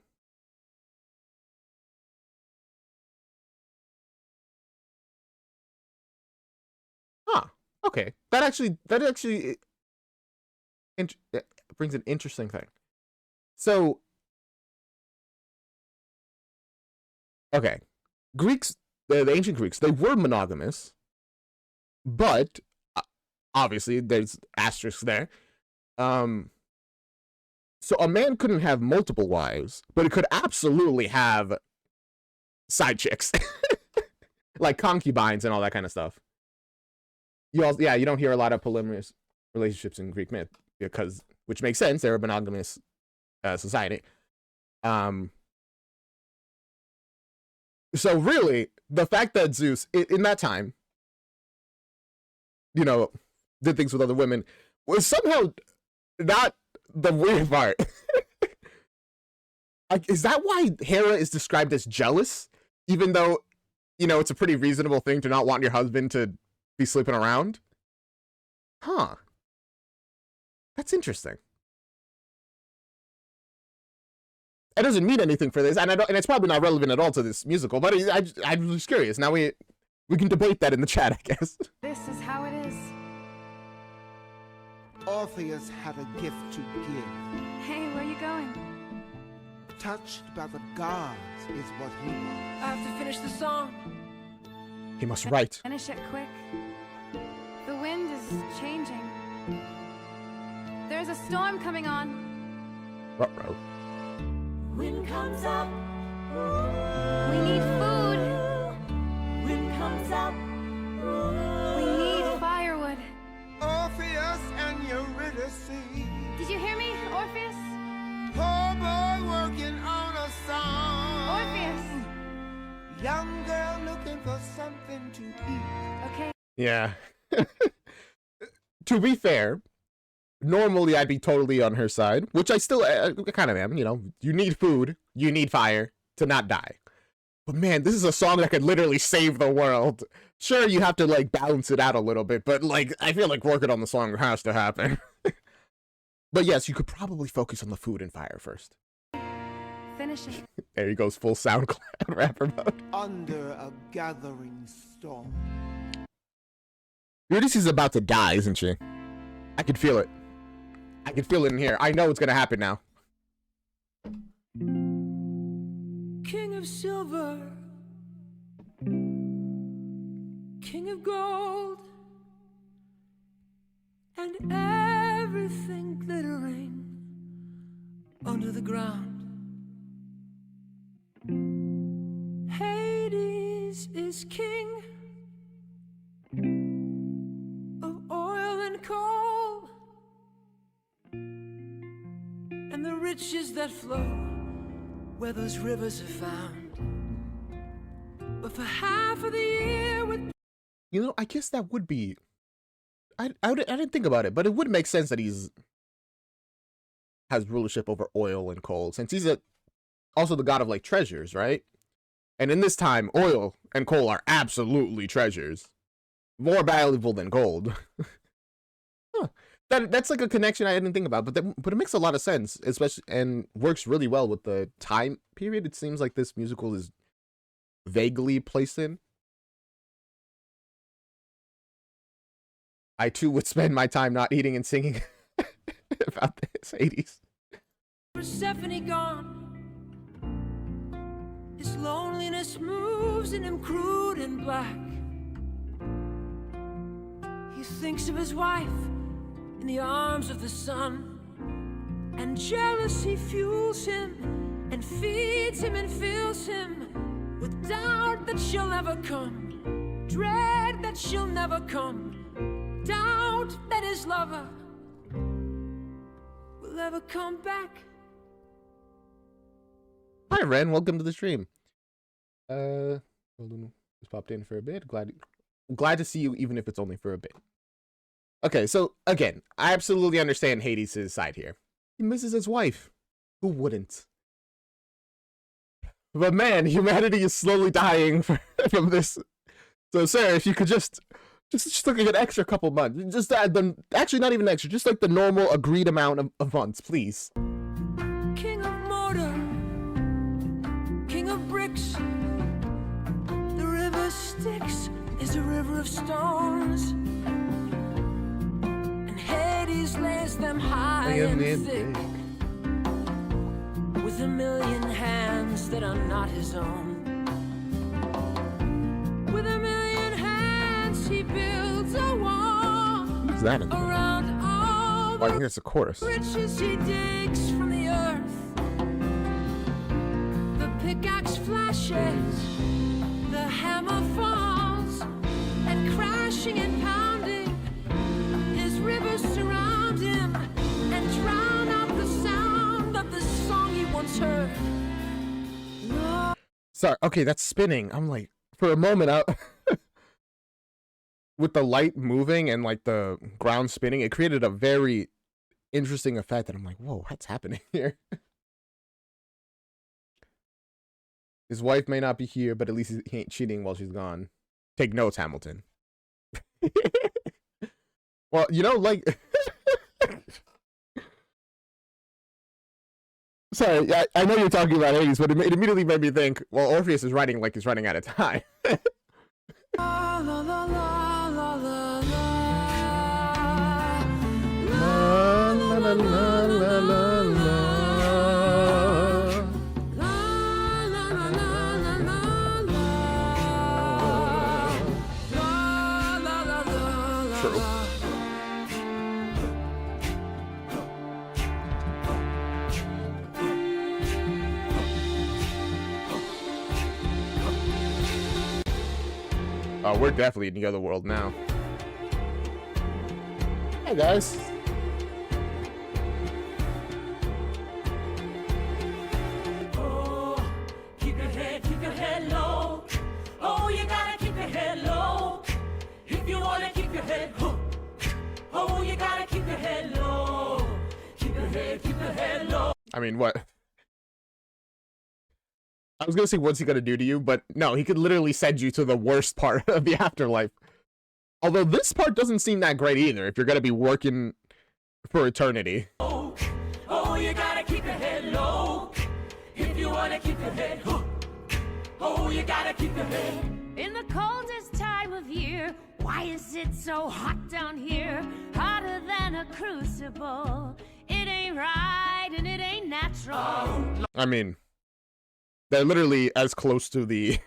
Huh. Okay. That actually brings an interesting thing. So, okay. Greeks, the ancient Greeks, they were monogamous, but obviously there's asterisks there. So a man couldn't have multiple wives, but it could absolutely have side chicks, like concubines and all that kind of stuff. You don't hear a lot of polyamorous relationships in Greek myth which makes sense. They're a monogamous society. So really, the fact that Zeus in that time, did things with other women was somehow not the weird part. Is that why Hera is described as jealous? Even though, it's a pretty reasonable thing to not want your husband to be sleeping around? Huh. That's interesting. It doesn't mean anything for this, and it's probably not relevant at all to this musical, but I'm just curious. Now we can debate that in the chat, I guess. This is how it is. Orpheus had a gift to give. Hey, where you going? Touched by the gods is what he was. I have to finish the song. He must write. Finish it quick. The wind is changing. There's a storm coming on. Ruh-roh. Wind comes up. We need food. Wind comes up. We need firewood. Orpheus and Eurydice. Did you hear me, Orpheus? Poor boy working on a song. Orpheus. Young girl looking for something to eat. Okay. Yeah. To be fair, normally I'd be totally on her side, which I still kind of am. You need food, you need fire to not die. But man, this is a song that could literally save the world. Sure, you have to balance it out a little bit, but I feel like working on the song has to happen. But yes, you could probably focus on the food and fire first. Finish it. There he goes, full SoundCloud rapper mode. Under a gathering storm. Eurydice is about to die, isn't she? I can feel it. I can feel it in here. I know it's gonna happen now. King of silver, king of gold, and everything glittering under the ground. Hades is king of oil and coal, and the riches that flow where those rivers are found. But for half of the year with I guess that would be... I didn't think about it, but it would make sense that has rulership over oil and coal, since he's also the god of treasures, right? And in this time, oil and coal are absolutely treasures. More valuable than gold. Huh. that's like a connection I didn't think about, but it makes a lot of sense, especially, and works really well with the time period. It seems like this musical is vaguely placed in. I too would spend my time not eating and singing about this. Hades. Persephone gone. His loneliness moves in him crude and black. He thinks of his wife in the arms of the sun, and jealousy fuels him and feeds him and fills him with doubt that she'll never come, dread that she'll never come, doubt that his lover will ever come back. Hi Ren, welcome to the stream. Just popped in for a bit. Glad to see you, even if it's only for a bit. Okay, so again, I absolutely understand Hades' side here. He misses his wife. Who wouldn't? But man, humanity is slowly dying from this. So sir, if you could just look at an extra couple months, just add them. Actually, not even extra, just like the normal agreed amount of months, please. King of mortar, king of bricks, the river Styx is a river of stones, and Hades lays them high and thick, with a million hands that are not his own. With a million hands he builds a wall. Who's that in around all I think it's a chorus. riches he digs from the earth. The pickaxe flashes, the hammer falls, and crashing and pounding, his rivers surround him and drown out the sound of the song he once heard. Sorry, okay, that's spinning. I'm like, for a moment, with the light moving and like the ground spinning, it created a very interesting effect. And I'm like, whoa, what's happening here? His wife may not be here, but at least he ain't cheating while she's gone. Take notes, Hamilton. Well, you know, like... Sorry, I know you're talking about Hades, but it immediately made me think, well, Orpheus is writing like he's running out of time. La, la, la, la, la, la, La, la, la, la, la, la, la. True. Oh, we're definitely in the other world now. Hey guys. Oh, keep your head low. Oh, you gotta keep your head low. If you wanna keep your head hooked. Oh, you gotta keep your head low. Keep your head low. I mean, what? I was gonna say, what's he gonna do to you? But no, he could literally send you to the worst part of the afterlife. Although this part doesn't seem that great either, if you're gonna be working for eternity. Oh, you gotta keep your head low. If you wanna keep your head hooked. Oh, you gotta keep your head. In the coldest time of year, why is it so hot down here? Hotter than a crucible. It ain't right and it ain't natural. I mean, they're literally as close to the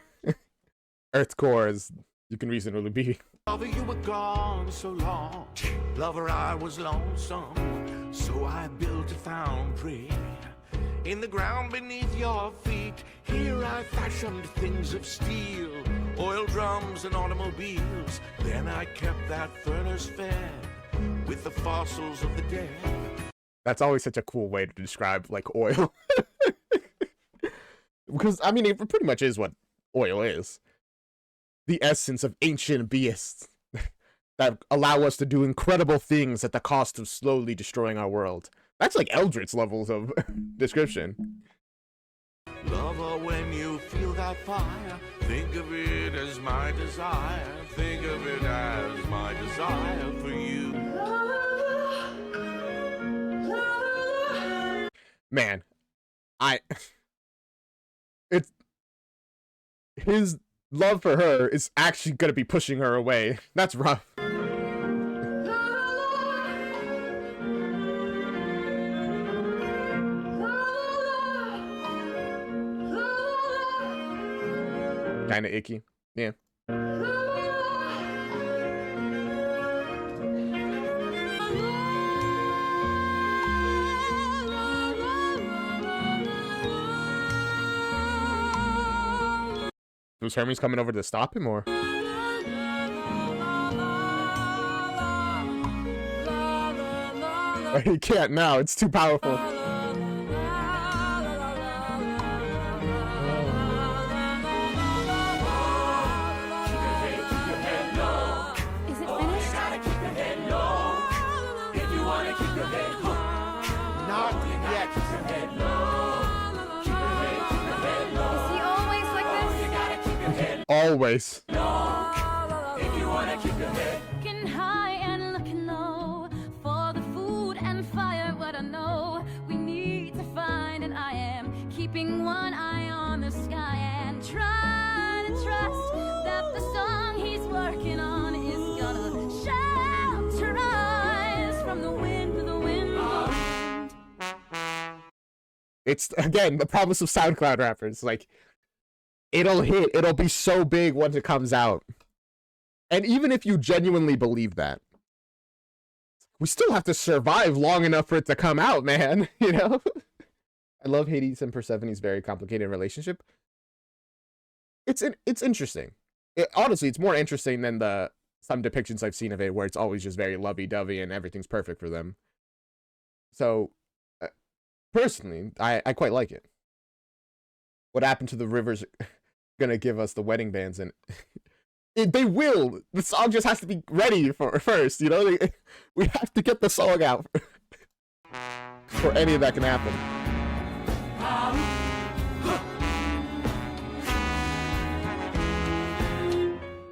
Earth's core as you can reasonably be. Lover, you were gone so long. Lover, I was lonesome. So I built a foundry in the ground beneath your feet. Here I fashioned things of steel, oil drums and automobiles. Then I kept that furnace fed with the fossils of the dead. That's always such a cool way to describe, like, oil. Because, I mean, it pretty much is what oil is. The essence of ancient beasts that allow us to do incredible things at the cost of slowly destroying our world. That's like Eldritch levels of description. Lover, when you feel that fire, think of it as my desire. Think of it as my desire for you. man, it's his love for her is actually gonna be pushing her away. That's rough. Kinda icky. Yeah. Was Hermes coming over to stop him, or? He can't now. It's too powerful. Always. Looking high and looking low for the food and fire. What I know we need to find, and I am keeping one eye on the sky and trying to trust that the song he's working on is gonna shelter us from the wind to the wind. It's again the promise of SoundCloud rappers, like. It'll hit. It'll be so big once it comes out. And even if you genuinely believe that, we still have to survive long enough for it to come out, man. You know? I love Hades and Persephone's very complicated relationship. It's interesting. Honestly, it's more interesting than some depictions I've seen of it where it's always just very lovey-dovey and everything's perfect for them. So, personally, I quite like it. What happened to the rivers gonna give us the wedding bands, and they will. The song just has to be ready first, you know. We have to get the song out for any of that can happen.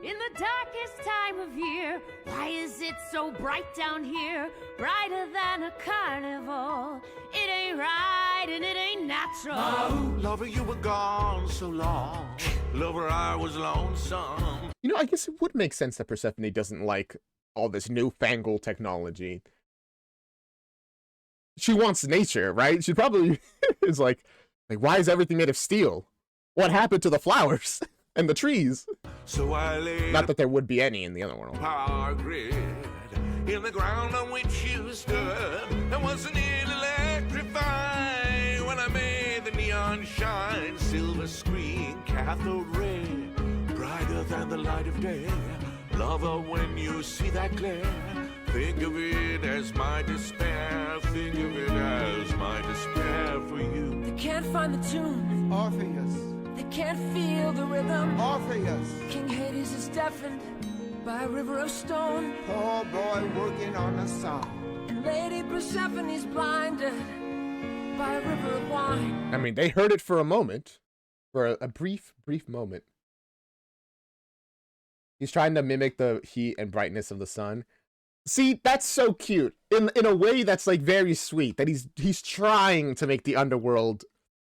In the darkest time of year, why is it so bright down here? Brighter than a carnival. It ain't right and it ain't natural. Lover, you were gone so long. Lover, I was lonesome. You know, I guess it would make sense that Persephone doesn't like all this newfangled technology. She wants nature, right? She probably is like, why is everything made of steel? What happened to the flowers and the trees? So I lay Not that there would be any in the other world. power grid in the ground on which you stood. And wasn't it electrifying when I made the neon shine? Silver screen, cathode ray, brighter than the light of day. Lover, when you see that glare, think of it as my despair. Think of it as my despair for you. They can't find the tune. Orpheus, They can't feel the rhythm. Orpheus, King Hades is deafened by a river of stone. poor boy working on a song. And Lady Persephone's blinded by a river of wine. I mean, they heard it for a moment, for a brief moment. He's trying to mimic the heat and brightness of the sun. See, that's so cute. In a way that's like very sweet, that he's trying to make the underworld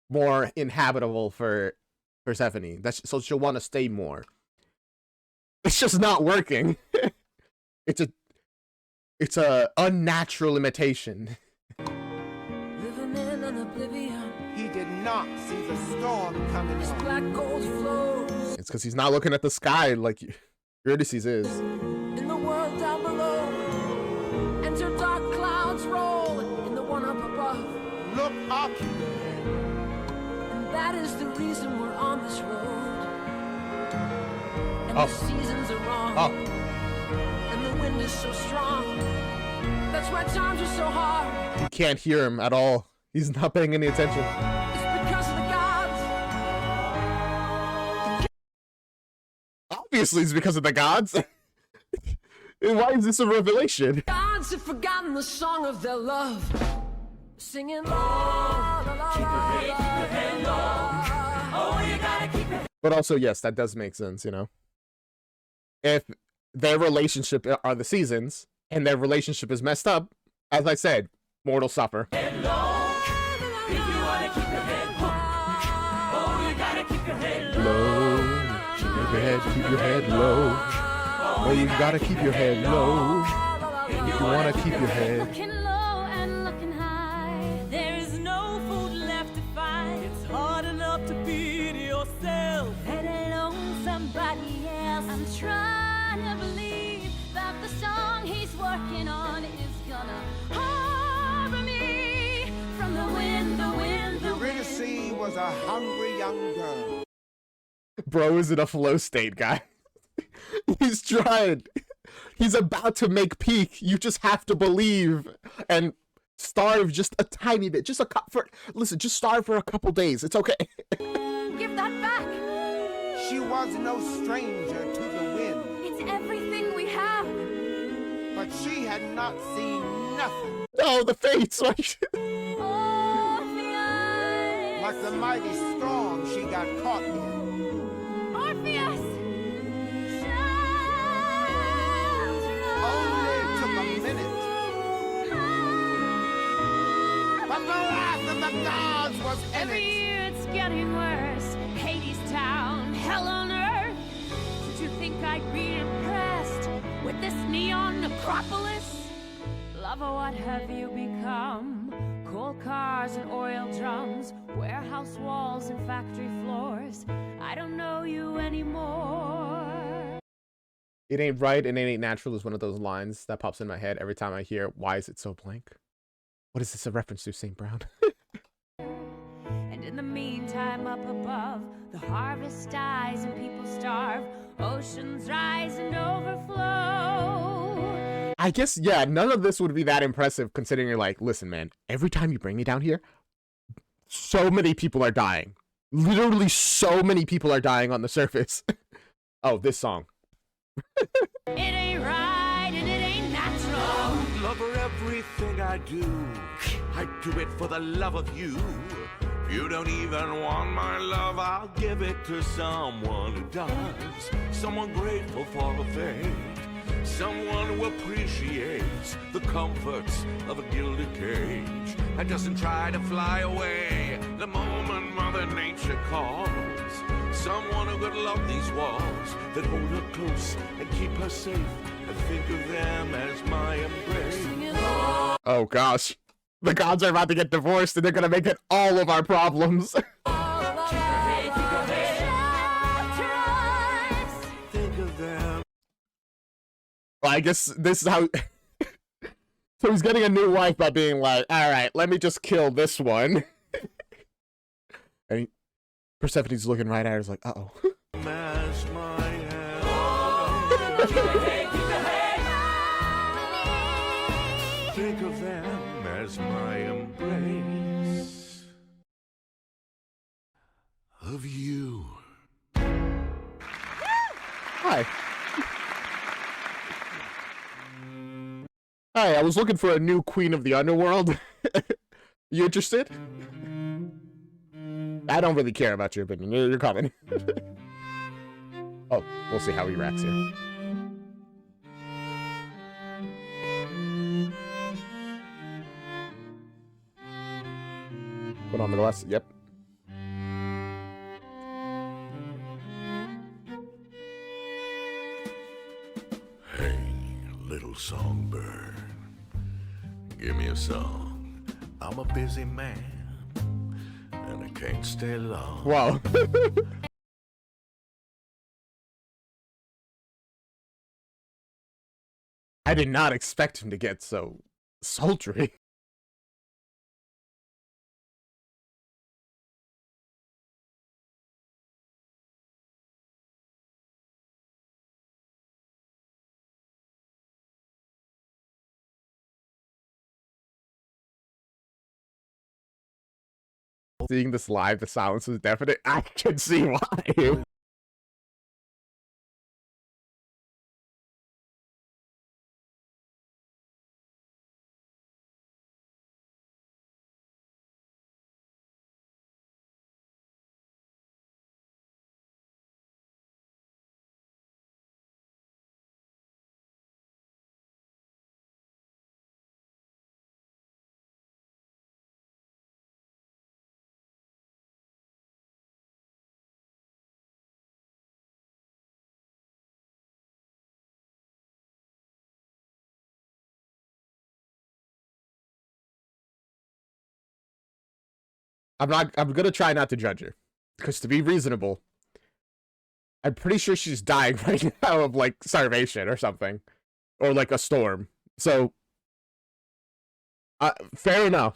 more inhabitable for Persephone. So she'll want to stay more. It's just not working. It's a unnatural imitation. Living in an oblivion. He did not see the storm coming This on. black gold flows It's because he's not looking at the sky like Eurydice is. in the world down below. Enter dark clouds roll in the one up above. Look up, And that is the reason we're on this road. And Oh. the seasons are wrong. Oh, And the wind is so strong. That's why times are so hard. you can't hear him at all. He's not paying any attention. It's because of the gods. Obviously, it's because of the gods. Why is this a revelation? Gods have forgotten the song of their love. Singing la la la la la. But also, yes, that does make sense, you know. If their relationship are the seasons, and their relationship is messed up, as I said, mortals suffer. La la la If you wanna keep your head hooked, oh, you gotta keep your head Low. Keep your head, keep your head low. Oh, you gotta keep your head low. If you wanna keep your head. Looking low and looking high. There is no food left to find. It's hard enough to feed yourself. Let alone somebody else. I'm trying to believe that the song he's working on is gonna harbor me from the wind, the wind, the wind. Eurydice was a hungry young girl. Bro is in a flow state, guy. He's trying. He's about to make peak. You just have to believe and starve just a tiny bit. Just a cup for. Listen, just starve for a couple days. It's okay. Give that back. She was no stranger to the wind, It's everything we have. but she had not seen nothing Oh, the fates. Orpheus. like the mighty storm she got caught in. Orpheus. Only took a minute, but the wrath of the gods was in Every it. year it's getting worse. Hadestown, hell on earth. Did you think I'd be impressed with this neon necropolis? Lover, what have you become? Coal cars and oil drums, warehouse walls and factory floors. I don't know you anymore. It ain't right and it ain't natural is one of those lines that pops in my head every time I hear, why is it so blank? What is this a reference to, St. Brown? And in the meantime, up above, the harvest dies and people starve. Oceans rise and overflow. I guess, yeah, none of this would be that impressive considering you're like, listen, man, every time you bring me down here, so many people are dying. Literally so many people are dying on the surface. Oh, this song. It ain't right and it ain't natural. Lover, everything I do it for the love of you. If you don't even want my love, I'll give it to someone who does. Someone grateful for a fate. Someone who appreciates the comforts of a gilded cage and doesn't try to fly away the moment Mother Nature calls. Someone who could love these walls that hold her close and keep her safe and think of them as my embrace. Oh gosh. The gods are about to get divorced and they're gonna make it all of our problems. Think of them. Well, I guess this is how... So he's getting a new wife by being like, alright, let me just kill this one. And Persephone's looking right at her, is like, uh-oh. As my hand. Think of them as my embrace of you. Hi. Hi, I was looking for a new queen of the underworld. You interested? I don't really care about your opinion. You're coming. Oh, we'll see how he reacts here. Put on the glasses. Yep. Hey, little songbird, give me a song. I'm a busy man, and I can't stay long. Wow. I did not expect him to get so sultry. Seeing this live, the silence was deafening. I can see why. I'm gonna try not to judge her, because to be reasonable, I'm pretty sure she's dying right now of like starvation or something, or like a storm. So, fair enough.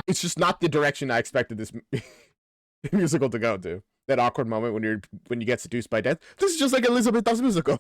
It's just not the direction I expected this musical to go to. That awkward moment when you get seduced by death. This is just like Elizabeth's musical.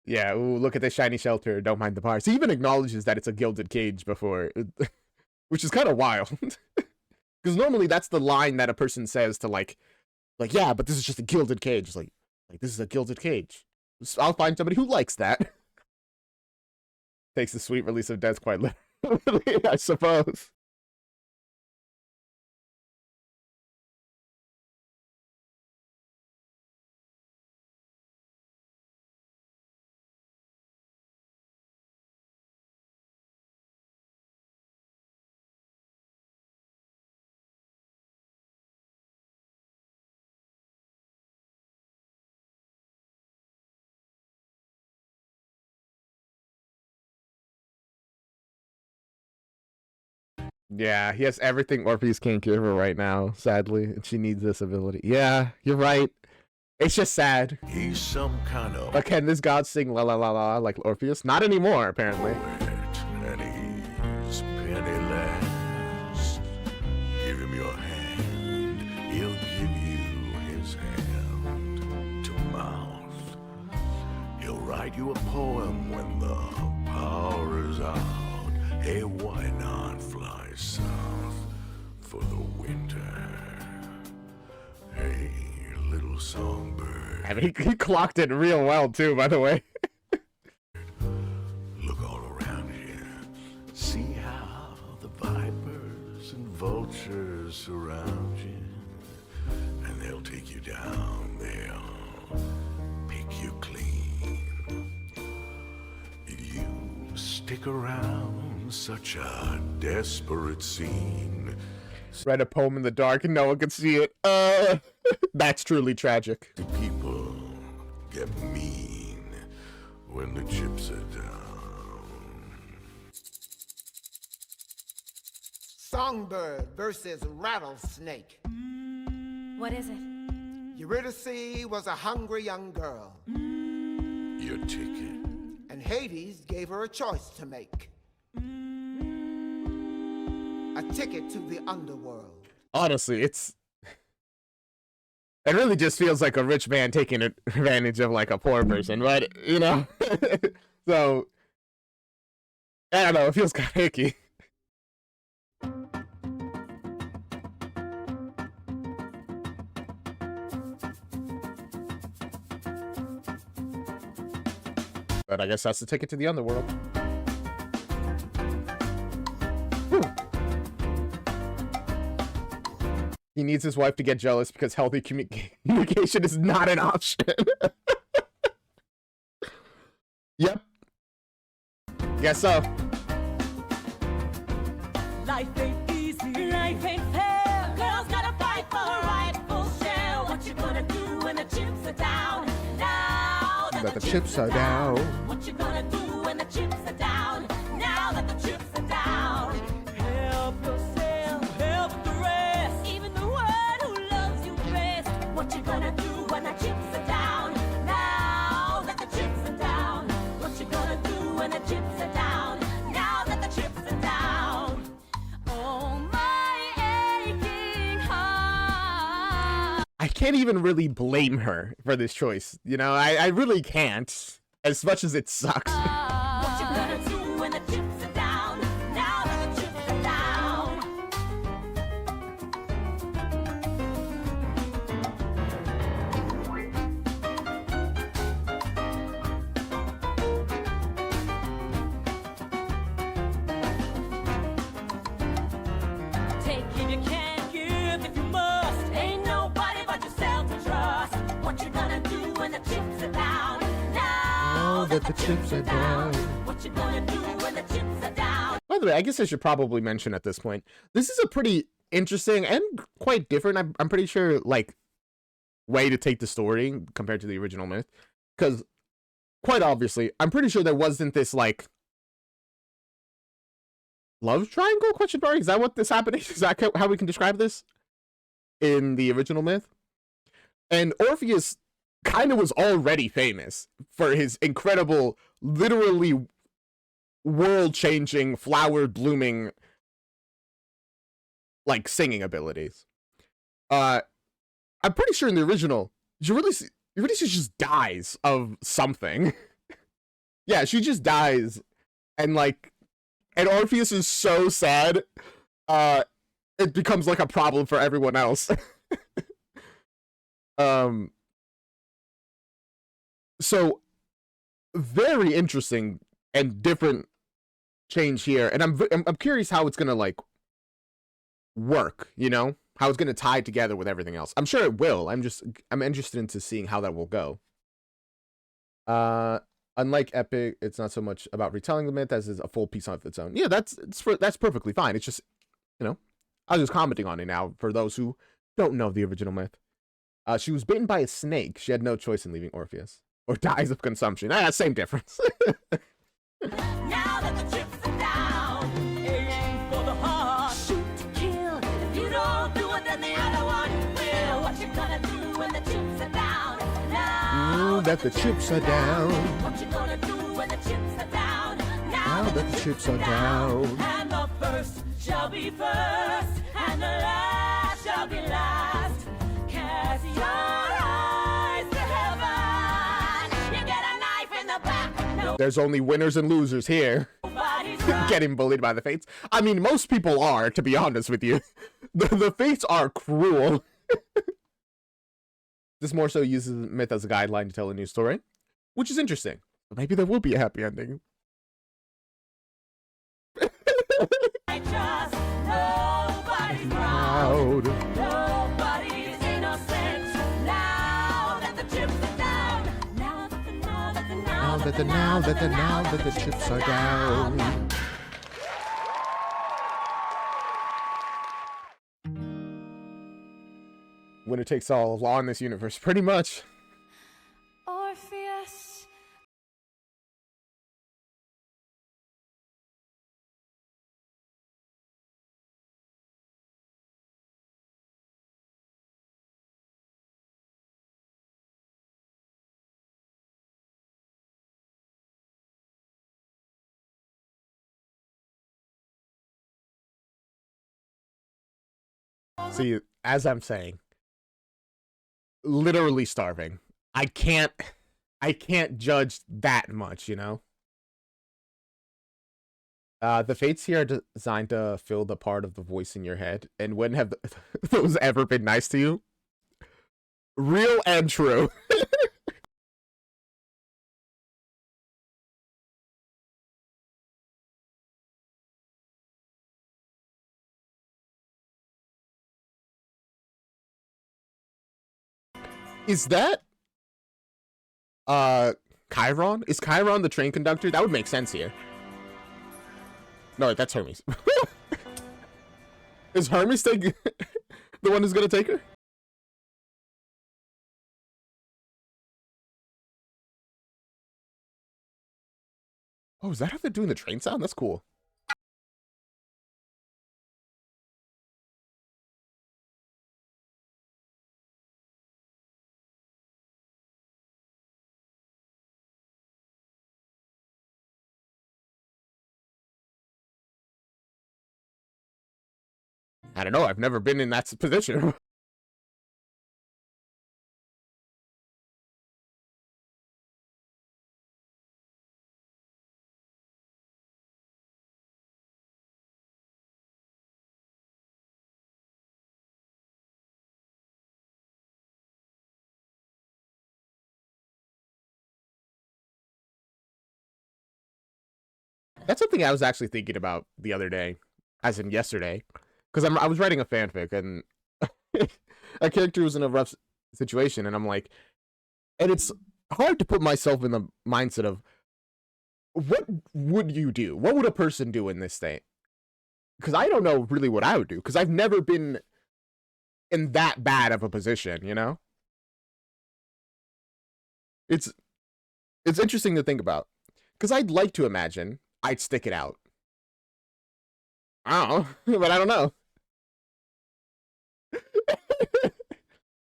Yeah, ooh, look at this shiny shelter. Don't mind the bars. He even acknowledges that it's a gilded cage before, which is kind of wild. Because normally that's the line that a person says to like, yeah, but this is just a gilded cage. It's like this is a gilded cage. I'll find somebody who likes that. Takes the sweet release of death quite literally, I suppose. Yeah, he has everything Orpheus can't give her right now, sadly, and she needs this ability. Yeah, you're right. It's just sad. He's some kind of But can this god sing la la la la like Orpheus? Not anymore, apparently. poet, and he's penniless. Give him your hand, he'll give you his hand to mouth. He'll write you a poem when the power is out. Hey, why not fly south for the winter? Hey, little songbird. I mean, he clocked it real well, too, by the way. Look all around you. See how the vipers and vultures surround you. And they'll take you down. They'll pick you clean. If you stick around such a desperate scene. Read a poem in the dark and no one could see it. That's truly tragic. People get mean when the chips are down. Songbird versus rattlesnake. What is it? Eurydice was a hungry young girl, Your ticket. and Hades gave her a choice to make. A ticket to the underworld. Honestly, it really just feels like a rich man taking advantage of like a poor person, but you know, so I don't know. It feels kind of icky. But I guess that's the ticket to the underworld. Whew. He needs his wife to get jealous because healthy communication is not an option. Yep. Guess so. Life ain't easy, life ain't fair. Girls gotta fight for a rightful share. What you gonna do when the chips are down? Now that the chips are down. What you gonna do when the chips are down? Now that the chips are down. Help yourself, help the rest. Even the one who loves you best. What you gonna do when the chips are down? Now that the chips are down. What you gonna do when the chips are down? Now that the chips are down. Oh, my aching heart. I can't even really blame her for this choice. You know, I really can't. As much as it sucks. What you gonna do when the chips are down? Now that the chips are down. Take if you can, give if you must. Ain't nobody but yourself to trust. What that the chips are down. What you gonna do when the chips are down? By the way, I guess I should probably mention at this point, this is a pretty interesting and quite different, I'm pretty sure, like, way to take the story compared to the original myth. Because, quite obviously, I'm pretty sure there wasn't this, like, love triangle, question mark? Is that what this happening? Is that how we can describe this in the original myth? And Orpheus kind of was already famous for his incredible, literally world-changing, flower-blooming, like, singing abilities. I'm pretty sure in the original, Eurydice just dies of something. Yeah, she just dies, and like, and Orpheus is so sad, it becomes like a problem for everyone else. So very interesting and different change here, and I'm curious how it's gonna like work, you know, how it's gonna tie together with everything else. I'm sure it will. I'm interested into seeing how that will go. Unlike Epic, it's not so much about retelling the myth as is a full piece of its own. Yeah, that's perfectly fine. It's just, you know, I was just commenting on it now for those who don't know the original myth. She was bitten by a snake. She had no choice in leaving Orpheus, or dies of consumption. Same difference. Now that the chips are down, aim for the heart. Shoot to kill. If you don't do it, then the other one will. What you gonna do when the chips are down? Now that the chips are down. What you gonna do when the chips are down? Now that the chips are down. And the first shall be first, and the last shall be last. Cast your eyes to heaven. You get a knife in the back. No. There's only winners and losers here. Getting bullied by the fates. I mean, most people are, to be honest with you. The fates are cruel. This more so uses myth as a guideline to tell a new story, which is interesting. But maybe there will be a happy ending. Nobody's proud. Nobody's innocent. Now that the chips are down. Now that the chips are down. Winner takes all law in this universe, pretty much. Orpheus. See, as I'm saying, literally starving. I can't judge that much, you know? The fates here are designed to fill the part of the voice in your head. And when have those ever been nice to you? Real and true. Is that Chiron? Is Chiron the train conductor? That would make sense here. No, that's Hermes. Is Hermes the one who's gonna take her? Oh, is that how they're doing the train sound? That's cool. I don't know. I've never been in that position. That's something I was actually thinking about the other day, as in yesterday. Because I was writing a fanfic, and a character was in a rough situation, and I'm like, and it's hard to put myself in the mindset of, what would you do? What would a person do in this state? Because I don't know really what I would do, because I've never been in that bad of a position, you know? It's interesting to think about, because I'd like to imagine I'd stick it out. I don't know, but I don't know.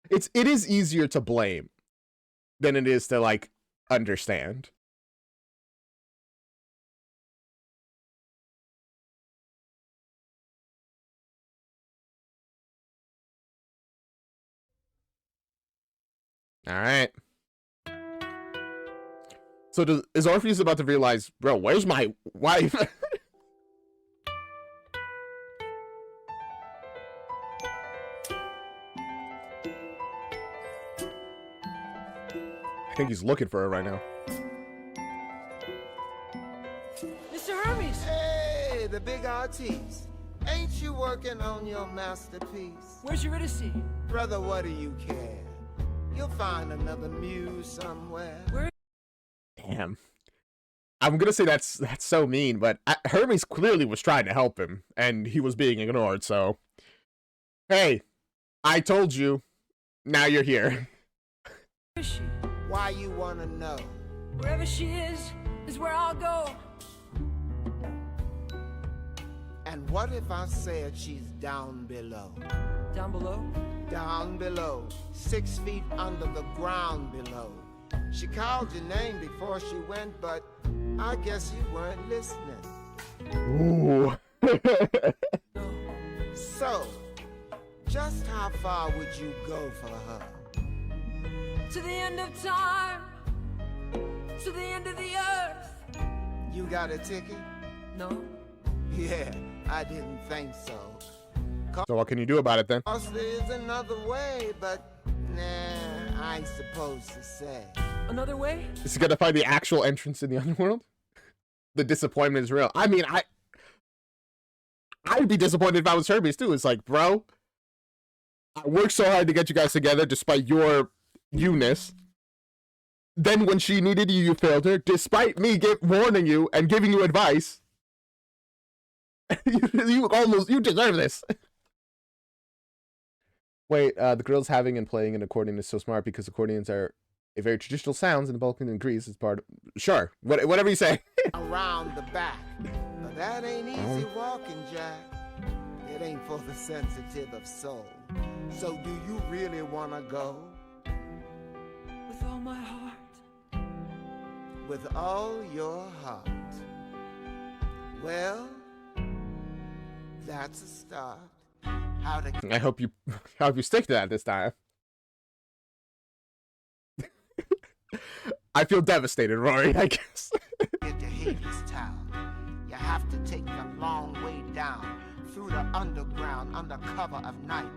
It is easier to blame than it is to, like, understand. All right. So is Orpheus about to realize, bro, where's my wife? I think he's looking for her right now. Mr. Hermes! Hey, the big artiste. Ain't you working on your masterpiece? Where's Eurydice? Brother, what do you care? You'll find another muse somewhere. Where? Damn. I'm gonna say that's so mean, but Hermes clearly was trying to help him, and he was being ignored, so... Hey, I told you. Now you're here. Where is she? Why you wanna know? Wherever she is where I'll go. And what if I said she's down below? Down below? Down below, 6 feet under the ground below. She called your name before she went, but I guess you weren't listening. Ooh. So, just how far would you go for her? To the end of time. To the end of the earth. You got a ticket? No. Yeah, I didn't think so. So what can you do about it then? Cause there's another way, but nah, I ain't supposed to say. Another way? Is he gonna find the actual entrance in the underworld? The disappointment is real. I mean, I'd be disappointed if I was Hermes too. It's like, bro, I worked so hard to get you guys together despite your you-ness. Then when she needed you, you failed her. Despite me warning you and giving you advice, you deserve this. Wait, the girls having and playing an accordion is so smart because accordions are a very traditional sounds in the Balkan and Greece is part of... Sure, whatever you say. Around the back. But that ain't easy walking, Jack. It ain't for the sensitive of soul. So do you really want to go? With all my heart. With all your heart. Well, that's a start. How to... I hope you stick to that this time. I feel devastated, Rory, I guess. Get to Hadestown. You have to take the long way down through the underground under cover of night.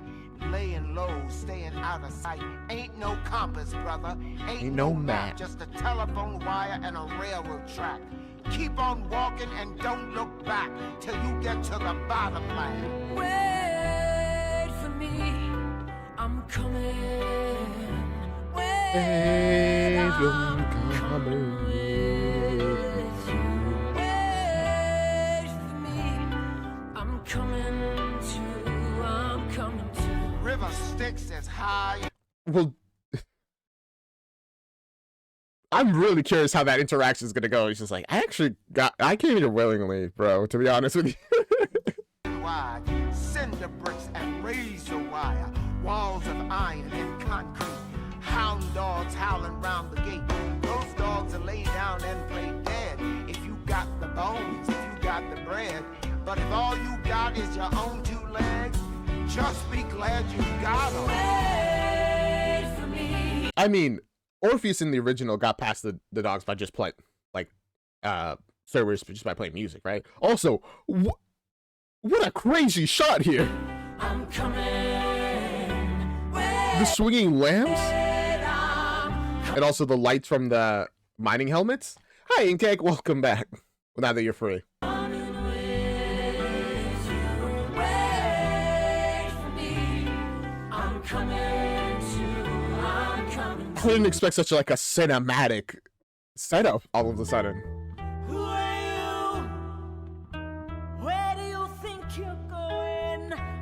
Laying low, staying out of sight. Ain't no compass, brother. Ain't no map. Just a telephone wire and a railroad track. Keep on walking and don't look back till you get to the bottom line. Wait for me, I'm coming. Wait, I'm coming with you. Wait for me, I'm coming to. River Styx is high. Well, I'm really curious how that interaction is gonna go. He's just like, I came here willingly, bro, to be honest with you. Wide, cinder bricks and razor wire, walls of iron and concrete, hound dogs howling round the gate. Those dogs will lay down and play dead if you got the bones, if you got the bread. But if all you got is your own 2 legs, just be glad you got them. Wait for me. I mean, Orpheus in the original got past the dogs by just playing, like, servers just by playing music, right? Also, what a crazy shot here! I'm coming. The swinging lamps? And also the lights from the mining helmets? Hi, Inkeg, welcome back. Well, now that you're free. I didn't expect such like a cinematic setup all of a sudden. Who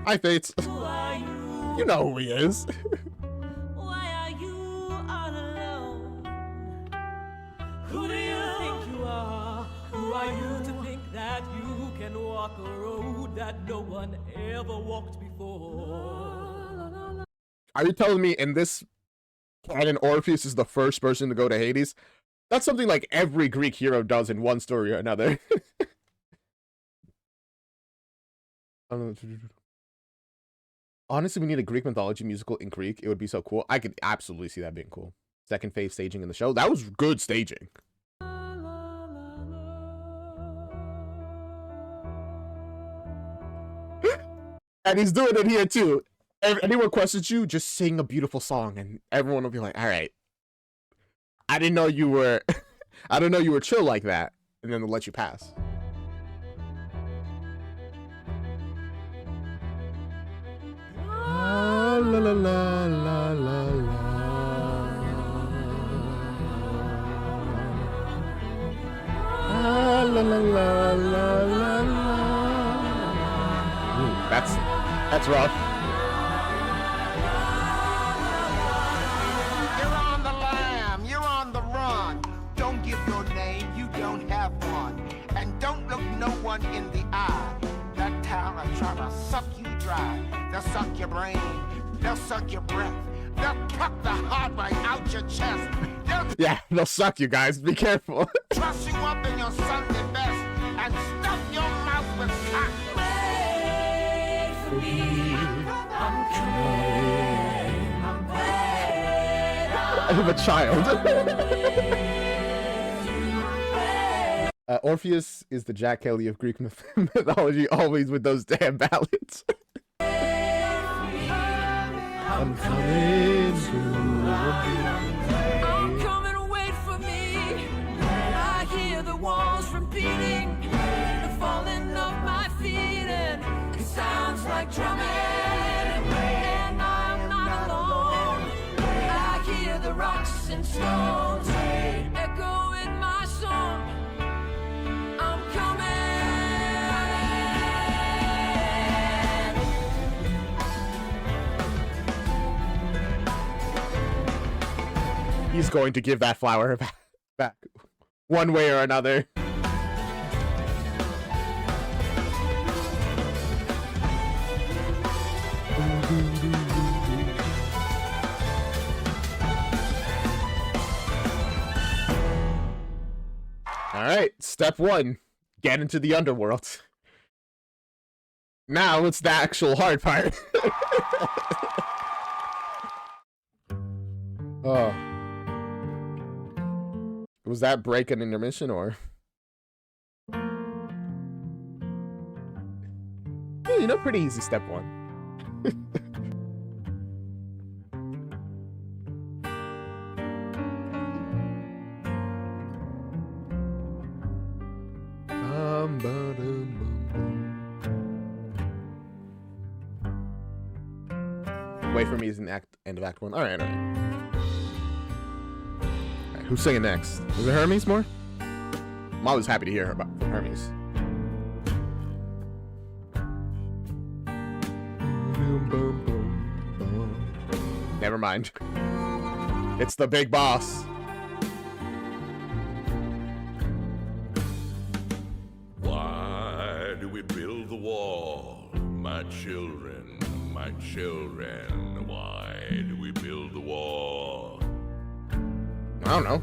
Hi, Fates. Who are you? You know who he is. Why are you all alone? Who do you think you are? Who are you to think that you can walk a road that no one ever walked before? Are you telling me in this canon Orpheus is the first person to go to Hades? That's something like every Greek hero does in one story or another. Honestly, we need a Greek mythology musical in Greek. It would be so cool. I could absolutely see that being cool. Second phase staging in the show. That was good staging. And he's doing it here too. If anyone questions you, just sing a beautiful song and everyone will be like, all right. I didn't know you were I didn't know you were chill like that. And then they'll let you pass. La la la la la la. La la la la la la. Ooh, that's rough. You're on the lam, you're on the run. Don't give your name, you don't have one. And don't look no one in the eye. That town will try to suck you dry. They'll suck your brain, they'll suck your breath. They'll pluck the heart right out your chest. Yeah, they'll suck you guys. Be careful. Truss you up in your Sunday best and stuff your mouth with cotton. Wait for me, I'm coming. I'm a child. Orpheus is the Jack Kelly of Greek mythology, always with those damn ballads. I'm coming I'm coming, wait for me. I hear the walls repeating, the falling of my feet, and it sounds like drumming. And I'm not alone. I hear the rocks and stones echo in my song. I'm coming. He's going to give that flower back one way or another. All right, step one, get into the underworld. Now it's the actual hard part. Oh. Was that break an intermission or? Yeah, you know, pretty easy step one. Wait for me is an end of act one. All right, all right. Who's singing next? Is it Hermes more? I'm always happy to hear about Hermes. Never mind. It's the big boss. Why do we build the wall, my children, my children? Why do we build the wall? I don't know.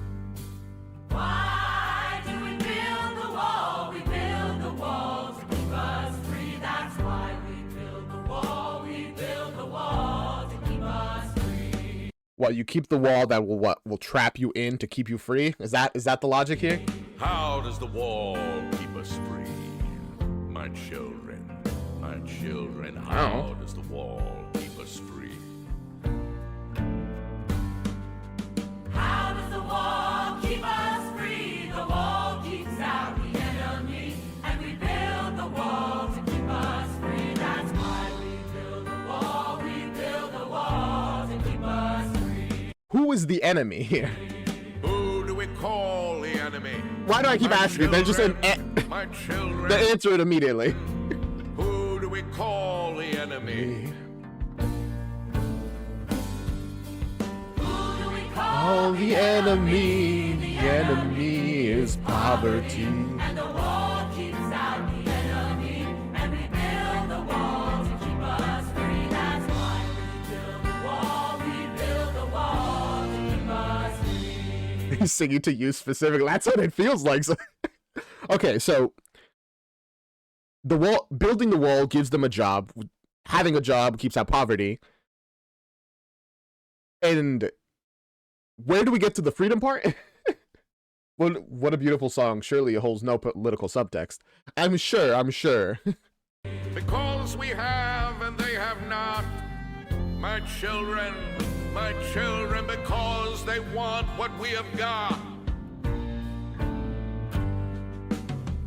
Why do we build the wall? We build the wall to keep us free. That's why we build the wall. We build the wall to keep us free. Well, you keep the wall that will trap you in to keep you free? Is that the logic here? How does the wall keep us free? My children, how does the wall keep us free? How does the wall keep us free? The wall keeps out the enemy, and we build the wall to keep us free. That's why we build the wall. We build the wall to keep us free. Who is the enemy here? Who do we call the enemy? Why do I keep asking? They're just saying my children. they answer it immediately. Who do we call the enemy? enemy. Who do we All the enemy. The enemy is poverty. And the wall keeps out the enemy, and we build the wall to keep us free. That's why we build the wall to keep us free. He's singing to you specifically. That's what it feels like. Okay, so building the wall gives them a job. Having a job keeps out poverty. And where do we get to the freedom part? What a beautiful song. Surely it holds no political subtext. I'm sure. Because we have and they have not. My children, because they want what we have got.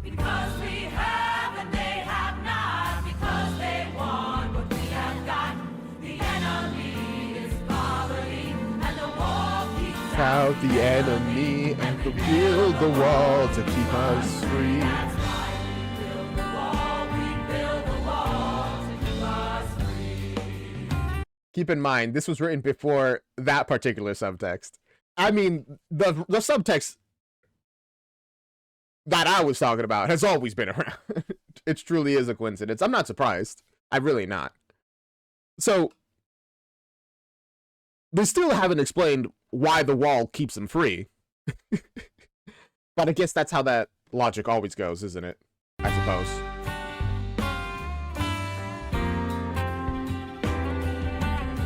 Because we have and they have not. Because they want what we have got. The enemy is poverty, and the wall keeps Out the enemy and to build the wall to keep us free. That's why we build the wall to keep us free. Keep in mind, this was written before that particular subtext. I mean, the subtext that I was talking about has always been around. It truly is a coincidence. I'm not surprised. I'm really not. So, they still haven't explained why the wall keeps them free. But I guess that's how that logic always goes, isn't it? I suppose.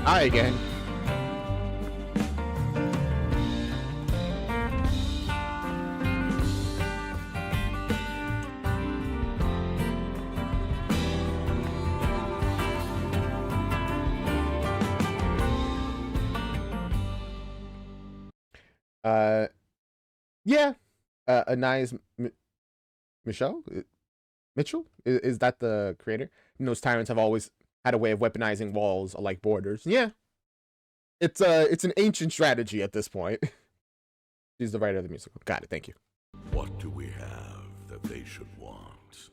Hi again. Yeah. Anais Mitchell is that the creator? And those tyrants have always had a way of weaponizing walls like borders. Yeah. It's an ancient strategy at this point. She's the writer of the musical. Got it. Thank you. What do we have that they should want?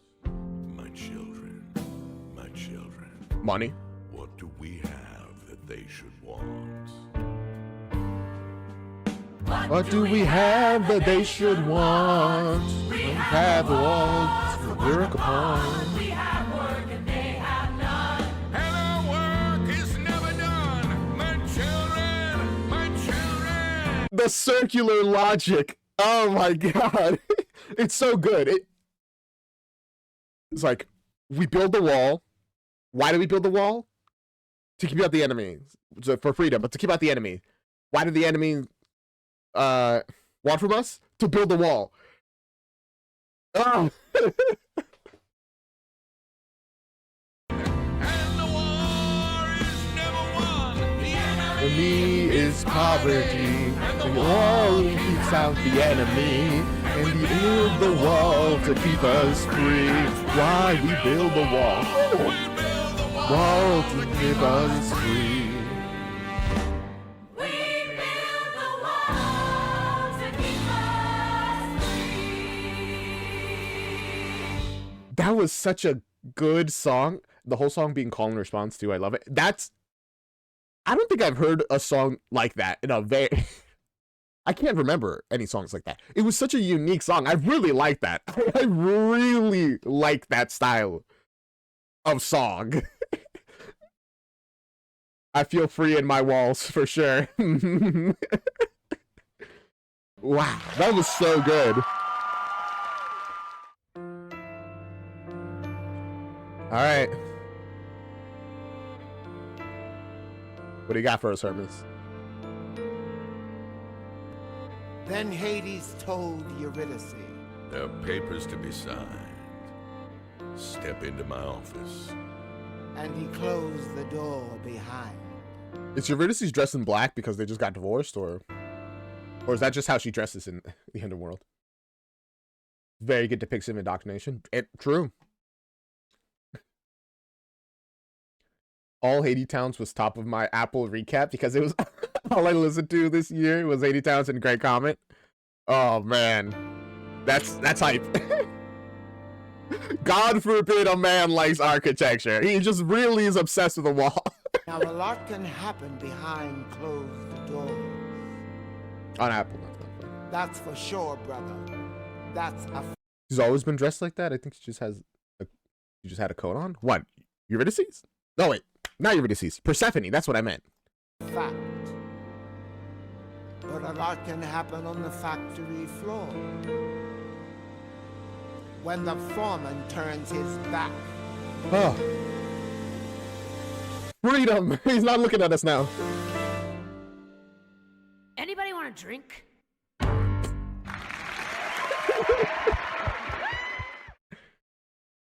My children, Money. what do we have that they should want? What do we have that they should want? We have the walls to work upon. We have work and they have none. And our work is never done. My children. The circular logic. Oh my god. It's so good. It's like, we build the wall. Why do we build the wall? To keep out the enemy. So for freedom, but to keep out the enemy. Why do the enemy want from us? To build the wall. Oh. And the war is never won. The Enemy is poverty. The wall keeps out the enemy. And we build the wall to keep us free. Why we build the wall? Wall to keep us free. We build the wall to keep us free. That was such a good song. The whole song being call and response to I love it. I don't think I've heard a song like that in a very I can't remember any songs like that. It was such a unique song. I really like that. I really like that style of song. I feel free in my walls for sure. Wow, that was so good. All right. What do you got for us, Hermes? Then Hades told Eurydice, There are papers to be signed. Step into my office. and he closed the door behind. Is Eurydice dressed in black because they just got divorced, or is that just how she dresses in the underworld? Very good depiction of indoctrination. True. All Hadestowns was top of my Apple recap because it was all I listened to this year was Hadestowns and Great Comet. Oh man, that's hype. God forbid a man likes architecture. He just really is obsessed with the wall. Now, a lot can happen behind closed doors. On Apple. That's for sure, brother. That's a She's always been dressed like that. I think she just has she just had a coat on. What? Eurydice? No, wait. Not Eurydice. Persephone. That's what I meant. fact. But a lot can happen on the factory floor. When the foreman turns his back. Oh. Freedom! He's not looking at us now. Anybody want a drink?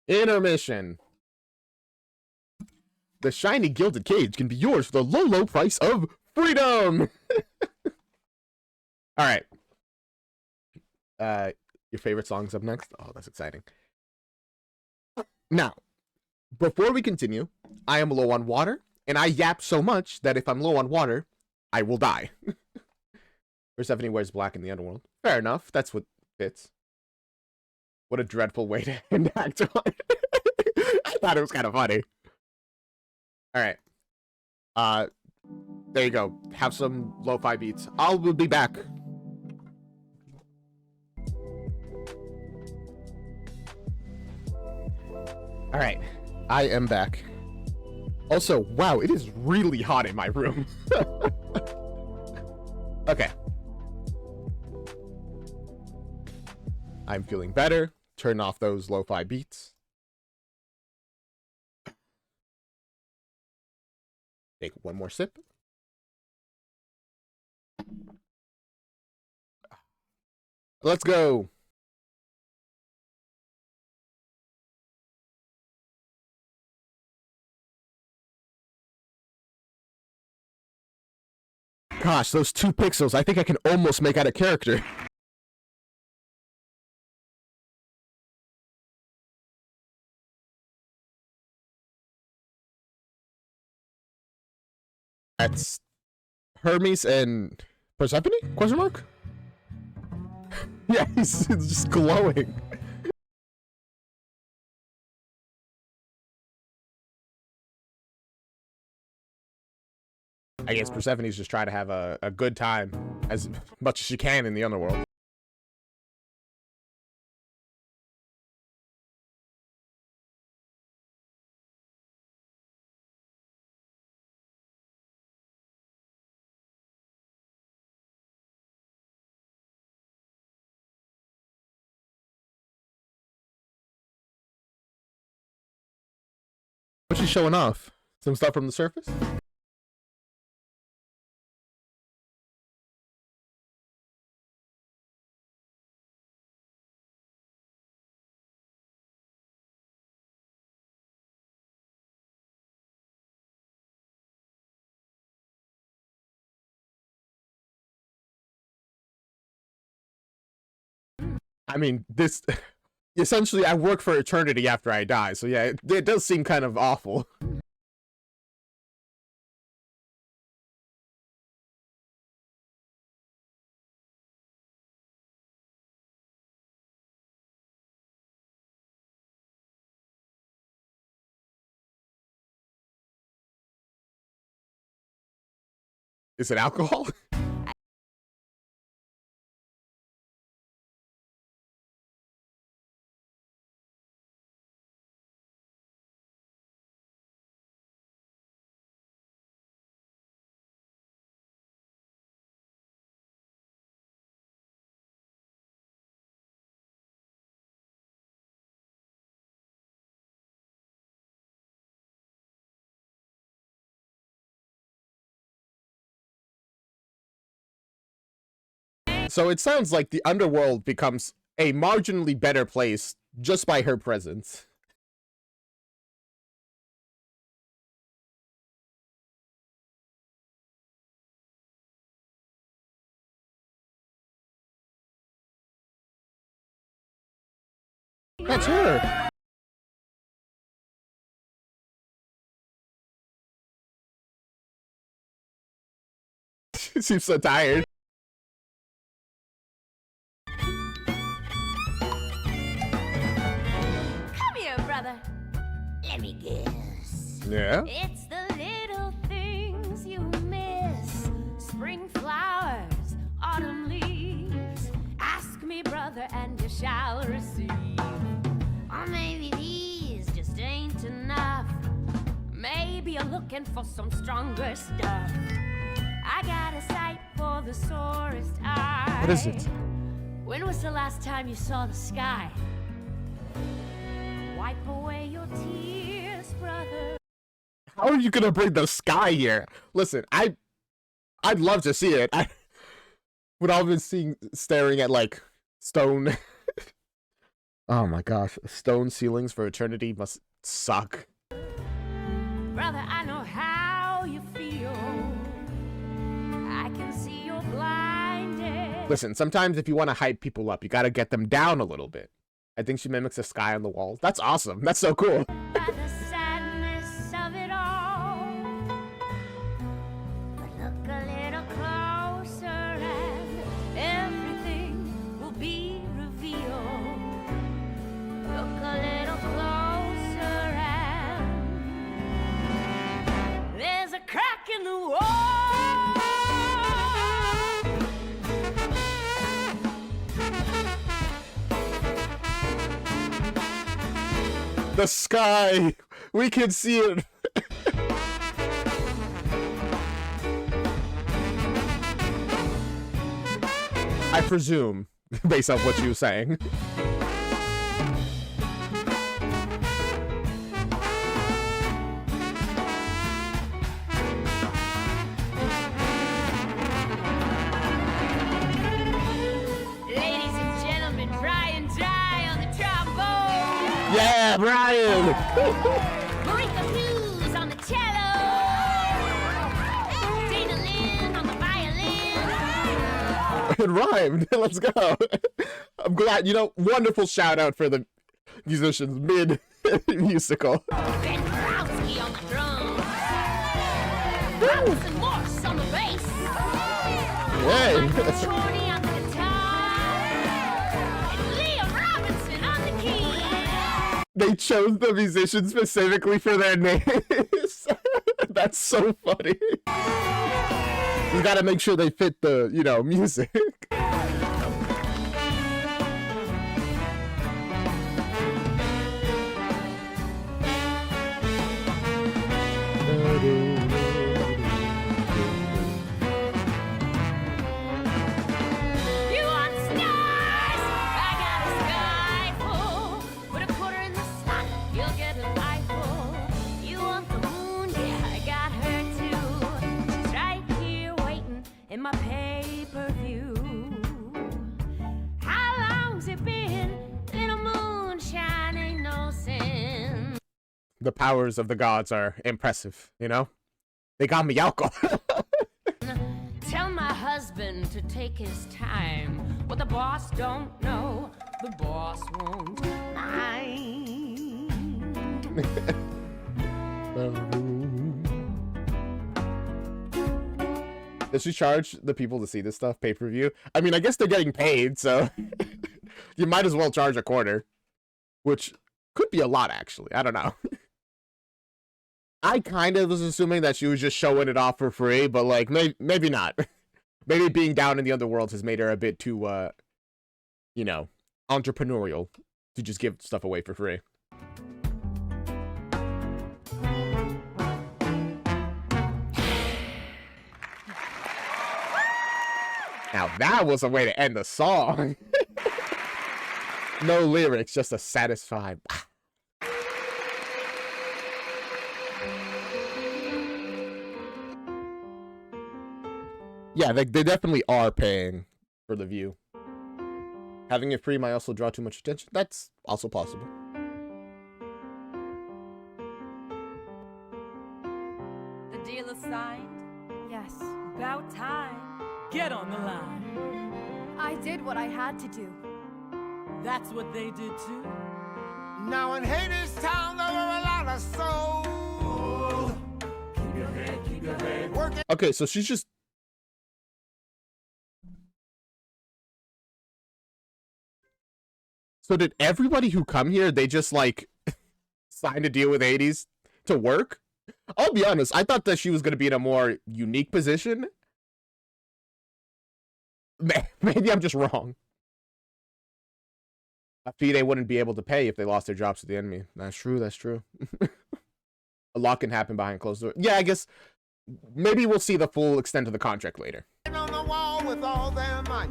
Intermission. The shiny gilded cage can be yours for the low, low price of freedom. All right. Your favorite song's up next. Oh, that's exciting. Now, before we continue, I am low on water, and I yap so much that if I'm low on water, I will die. Persephone wears black in the underworld. Fair enough. That's what fits. What a dreadful way to end Act 1. I thought it was kind of funny. All right. There you go. Have some lo-fi beats. I'll be back. All right. I am back. Also, wow, it is really hot in my room. Okay. I'm feeling better. Turn off those lo-fi beats. Take one more sip. Let's go. Gosh, those 2 pixels. I think I can almost make out a character. That's Hermes and Persephone? Question mark? Yeah, he's just glowing. I guess Persephone's just trying to have a good time as much as she can in the underworld. What's she showing off? Some stuff from the surface? I mean, this... Essentially, I work for eternity after I die, so yeah, it does seem kind of awful. Is it alcohol? So it sounds like the underworld becomes a marginally better place just by her presence. That's her. She seems so tired. Yeah? It's the little things you miss. Spring flowers, autumn leaves. Ask me, brother, and you shall receive. Or maybe these just ain't enough. Maybe you're looking for some stronger stuff. I got a sight for the sorest eye. What is it? When was the last time you saw the sky? Wipe away your tears, brother. How are you gonna bring the sky here? Listen, I'd love to see it. What I've been staring at like stone. Oh my gosh, stone ceilings for eternity must suck. Brother, I know how you feel. I can see you're blinded. Listen, sometimes if you want to hype people up, you gotta get them down a little bit. I think she mimics the sky on the walls. That's awesome. That's so cool. By the sadness of it all. But look a little closer and everything will be revealed. Look a little closer and there's a crack in the wall. The sky! We can see it! I presume, based on what you were saying. Ladies and gentlemen, Brian Dry on the trombone. Yeah, Brian! Marika Hughes on the cello. Dana Lynn on the violin. It rhymed. Let's go. I'm glad. You know, wonderful shout out for the musicians mid musical. Ben Krowski on the drums. Robinson Morse on the bass. Hey. Shorty on the guitar. And Liam Robinson on the keys. They chose the musicians specifically for their names. That's so funny. You gotta make sure they fit the, you know, music. You want stars? I got a sky full. Put a quarter in the slot, you'll get a eyeful. You want the moon? Yeah, I got her too. She's right here waiting in my pay-per-view. How long's it been? Little moonshine ain't no sin. The powers of the gods are impressive, you know? They got me alcohol. Tell my husband to take his time. What the boss don't know, the boss won't mind. Does she charge the people to see this stuff pay-per-view? I mean, I guess they're getting paid, so you might as well charge a quarter, which could be a lot, actually. I don't know. I kind of was assuming that she was just showing it off for free, but like maybe not. Maybe being down in the underworld has made her a bit too, you know, entrepreneurial to just give stuff away for free. Now that was a way to end the song. No lyrics, just a satisfied. Yeah, they definitely are paying for the view. Having it free might also draw too much attention. That's also possible. The deal is signed. Yes, About time. Get on the line. I did what I had to do. That's what they did too. Now in Hadestown there were a lot of souls. Keep your head working. Okay, so she's just... So did everybody who come here, they just like signed a deal with Hades to work? I'll be honest, I thought that she was going to be in a more unique position. Maybe I'm just wrong. Fide wouldn't be able to pay if they lost their jobs to the enemy. That's true, that's true. A lot can happen behind closed doors. Yeah, I guess maybe we'll see the full extent of the contract later. On the wall with all their might.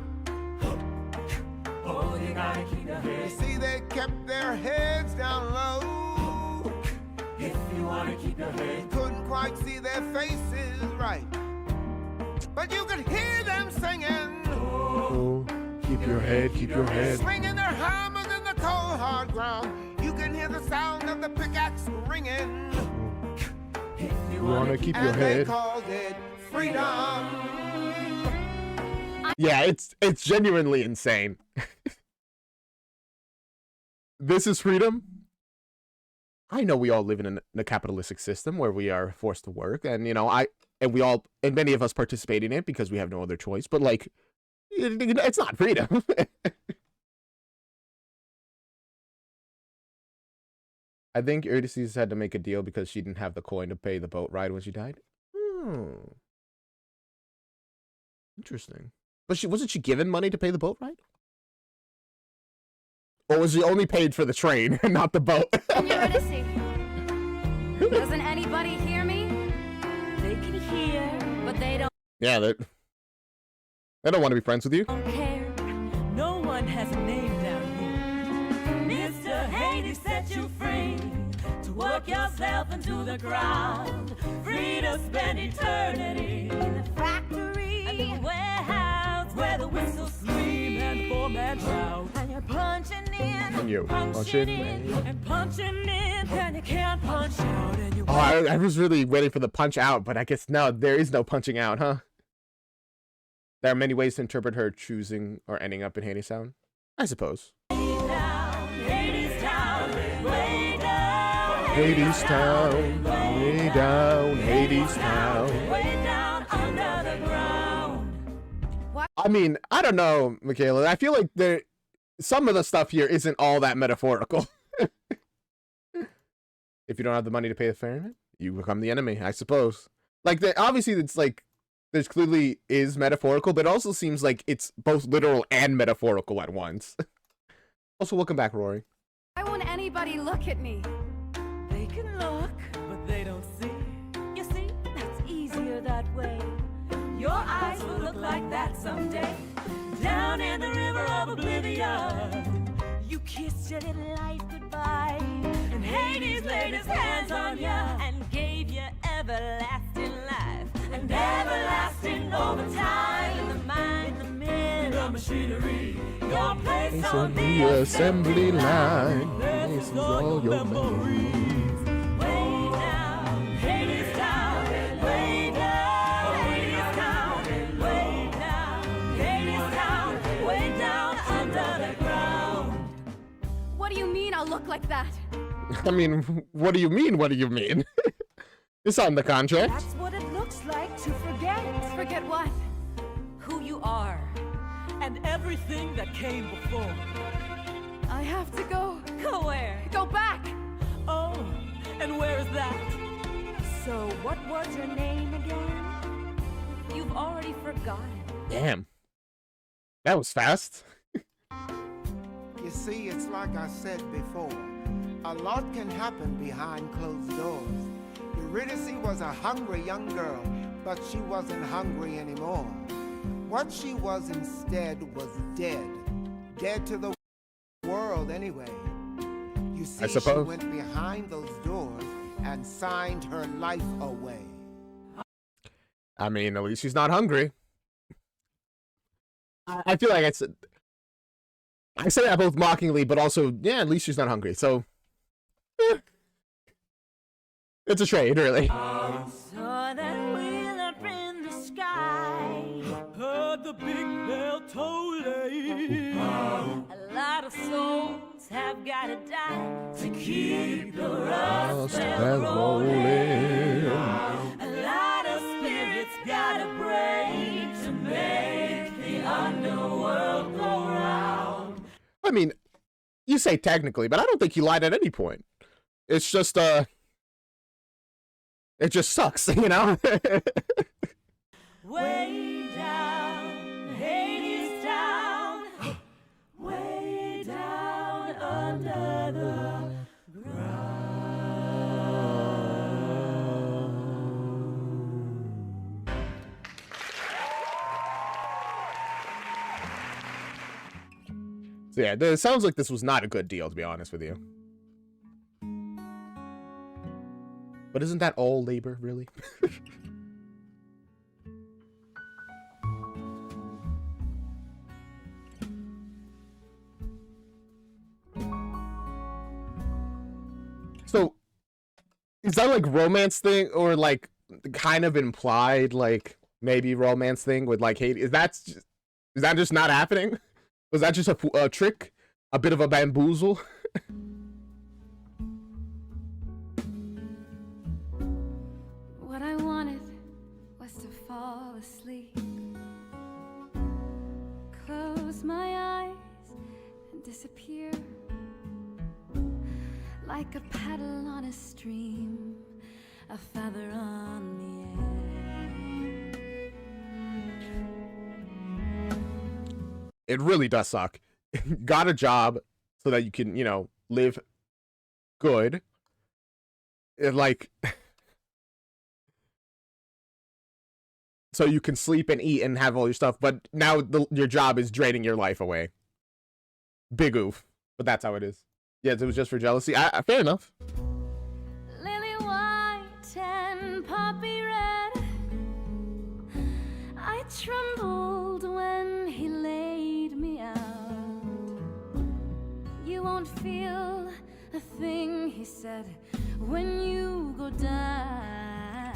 Oh, you gotta keep your You head. see, they kept their heads down low. If you wanna keep your head. Couldn't quite see their faces right, but you could hear them singing. Oh, keep your head, keep your head. Swinging their hammers in the cold hard ground. You can hear the sound of the pickaxe ringing. If You wanna keep your And they head. called it freedom. Yeah, it's genuinely insane. This is freedom. I know we all live in a capitalistic system where we are forced to work, and you know, and many of us participate in it because we have no other choice. But like, it's not freedom. I think Eurydice had to make a deal because she didn't have the coin to pay the boat ride when she died. Hmm. Interesting. But wasn't she given money to pay the boat ride? Or was she only paid for the train and not the boat? Eurydice. Doesn't anybody hear me? they can hear, But they don't Yeah, they don't want to be friends with you. care. No one has a name down here. Mr. Hades set you free to work yourself into the ground, free to spend eternity in the factory and the warehouse where the whistles scream and the foreman shouts. And you're punching in, And you punching in, and punching in, and you can't punch out, and you Oh, I was really waiting for the punch out, but I guess no, there is no punching out, huh? There are many ways to interpret her choosing or ending up in Hadestown, I suppose. down, Hadestown, way down, Hadestown, way down, Hadestown. way down under the ground. I mean, I don't know, Michaela. I feel like some of the stuff here isn't all that metaphorical. If you don't have the money to pay the ferryman, you become the enemy, I suppose. Like, obviously, it's like, there's clearly is metaphorical, but it also seems like it's both literal and metaphorical at once. Also, welcome back, Rory. Why won't anybody look at me? They can look, but they don't see. You see, that's easier that way. Your eyes will look like that someday. Down in the river of oblivion, you kissed your little life goodbye. And Hades laid his hands on you and gave you everlasting life. And everlasting overtime in the mind, the men, the machinery. Your place on the assembly line. This is all your memories. Way down, Hades down, way down, Hades down, way down, Hades down, way down under the ground. What do you mean I'll look like that? I mean, what do you mean? What do you mean? It's on the contract. That's what it looks like to forget Forget what? who you are and everything that came before. I have to go. Go where? Go back. Oh, and where is that? So, what was your name again? You've already forgotten. Damn. That was fast. You see, it's like I said before. A lot can happen behind closed doors. Eurydice was a hungry young girl, but she wasn't hungry anymore. What she was instead was dead. Dead to the world anyway. You see, I she suppose. went behind those doors and signed her life away. I mean, at least she's not hungry. I feel like I say that both mockingly, but also, yeah, at least she's not hungry. So, it's a trade, really. Saw that wheel up in the sky. Heard the big bell tolling. A lot of souls have gotta die to keep the rust bell rolling. A lot of spirits gotta break to make the underworld go round. I mean, you say technically, but I don't think he lied at any point. It's just, It just sucks, you know? Way down, Hades down, way down under the So yeah, it sounds like this was not a good deal, to be honest with you. But isn't that all labor, really? So, is that like romance thing, or like kind of implied, like maybe romance thing with like Hades? Is that just not happening? Was that just a trick? A bit of a bamboozle? What I wanted was to fall asleep, close my eyes and disappear like a paddle on a stream, a feather on the air. It really does suck. Got a job so that you can, you know, live good. It, like, so you can sleep and eat and have all your stuff, but now your job is draining your life away. Big oof. But that's how it is. Yeah, it was just for jealousy. Fair enough. Lily white and poppy red, I trembled when he laid me out. You won't feel a thing, he said, when you go down.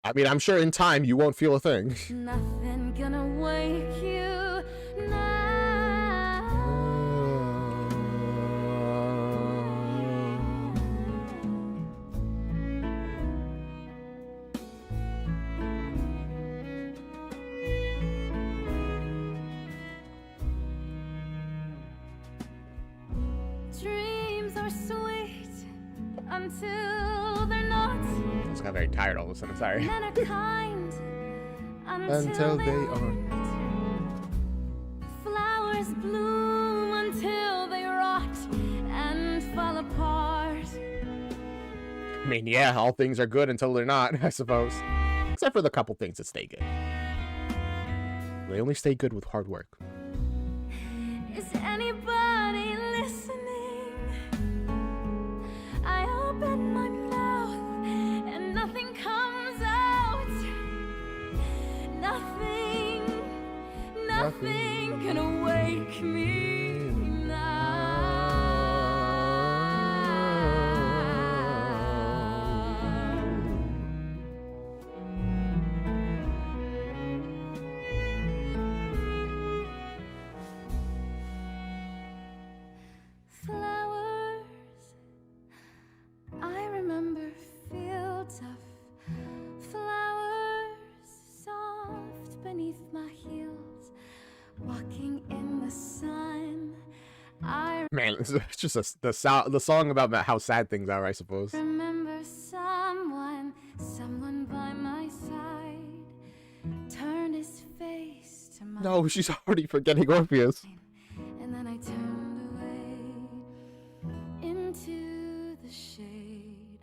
I mean, I'm sure in time you won't feel a thing. Nothing gonna wake you now. Dreams are sweet until they're not. I just got very tired all of a sudden, sorry. Men are kind Until they aren't. Flowers bloom until they rot and fall apart. I mean, yeah, all things are good until they're not, I suppose. Except for the couple things that stay good. They only stay good with hard work. Is anybody listening? I open my mouth and nothing comes out. Nothing can awake me Flowers, I remember fields of flowers, soft beneath my heels, walking in the sun. I Man, it's just the song about how sad things are, I suppose. remember someone by my side turned his face to mine. No, she's already forgetting Orpheus. And then I turned away into the shade.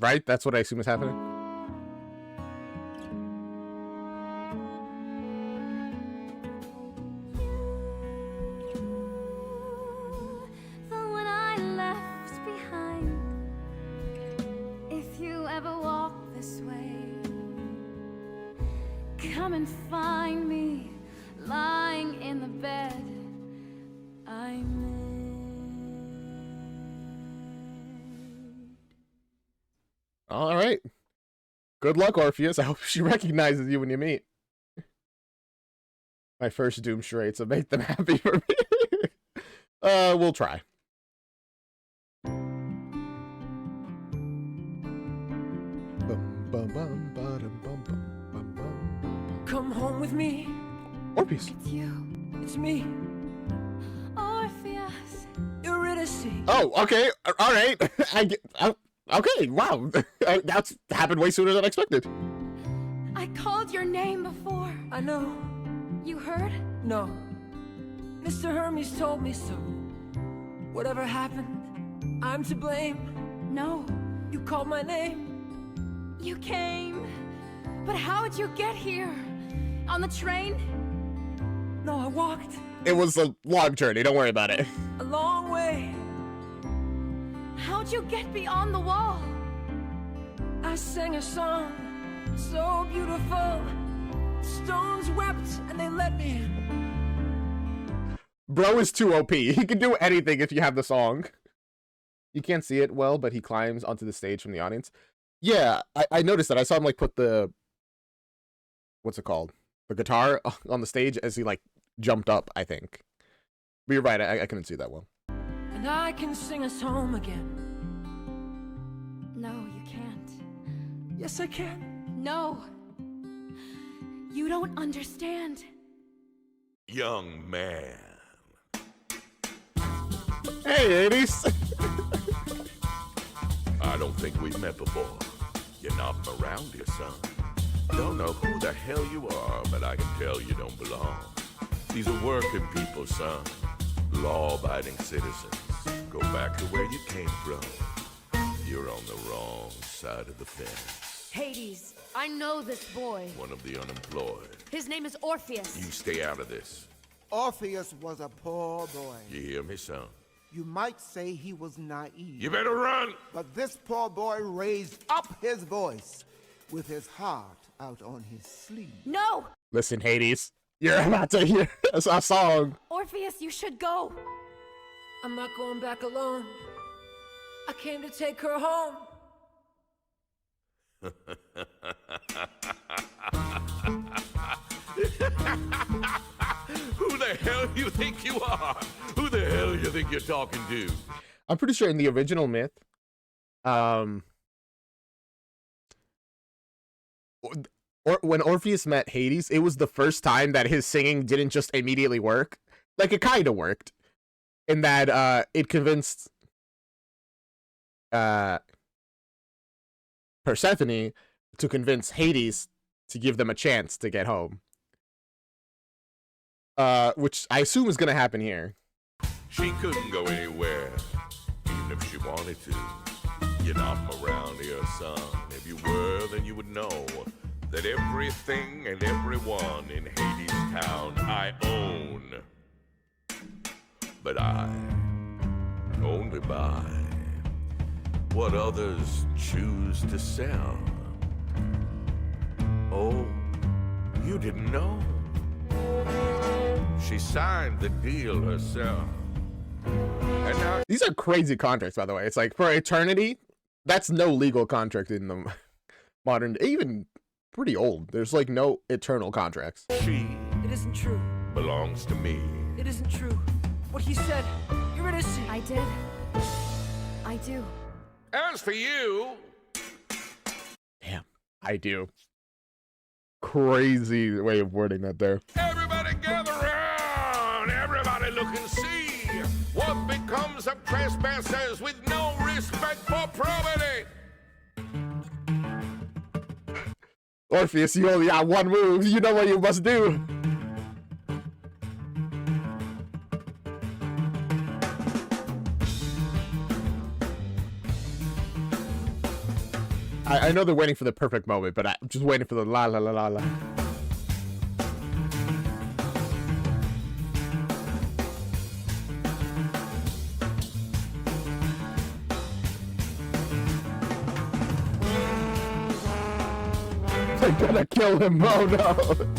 Right? That's what I assume is happening. The one I left behind. If you ever walk this way, come and find me lying in the bed I made. All right. Good luck, Orpheus. I hope she recognizes you when you meet. My first Doom charade, so make them happy for me. We'll try. Come home with me? Orpheus. It's you, It's me, Orpheus. Eurydice. Oh, okay. All right. Okay, wow. That's happened way sooner than expected. I called your name before. I know. You heard? No. Mr. Hermes told me so. Whatever happened, I'm to blame. No, You called my name. you came. But how'd you get here? On the train? No, I walked It was a long journey. Don't worry about it. a long way. How'd you get beyond the wall? I sang a song so beautiful. Stones wept and they let me in. Bro is too OP. He can do anything if you have the song. You can't see it well, but he climbs onto the stage from the audience. Yeah, I noticed that. I saw him like put the, what's it called? The guitar on the stage as he like jumped up, I think. But you're right, I couldn't see that well. And I can sing us home again. No, you can't. Yes, I can. No. You don't understand. Young man. Hey, Hades! I don't think we've met before. You're not from around here, son. Don't know who the hell you are, but I can tell you don't belong. These are working people, son. Law-abiding citizens. Go back to where you came from. You're on the wrong side of the fence. Hades, I know this boy. One of the unemployed. His name is Orpheus. You stay out of this. Orpheus was a poor boy. You hear me, son? You might say he was naive. You better run! But this poor boy raised up his voice with his heart out on his sleeve. No! Listen, Hades, you're about to hear a song. Orpheus, you should go. I'm not going back alone. I came to take her home. Who the hell you think you are? Who the hell you think you're talking to? I'm pretty sure in the original myth, when Orpheus met Hades, it was the first time that his singing didn't just immediately work. Like, it kind of worked. In that, it convinced Persephone to convince Hades to give them a chance to get home. Which I assume is going to happen here. She couldn't go anywhere, even if she wanted to. You're not from around here, son. If you were, then you would know that everything and everyone in Hadestown I own. But I only buy what others choose to sell. Oh, you didn't know? She signed the deal herself. And now These are crazy contracts, by the way. It's like, for eternity, that's no legal contract in the modern, even pretty old. There's like no eternal contracts. she It isn't true. belongs to me. It isn't true. What he said. Eurydice. I did. I do. As for you, Damn, I do. Crazy way of wording that there. everybody gather round. Everybody look and see what becomes of trespassers with no respect for probity. Orpheus, you only got one move. You know what you must do. I know they're waiting for the perfect moment, but I'm just waiting for the la la la la la. They're gonna kill him. Oh no.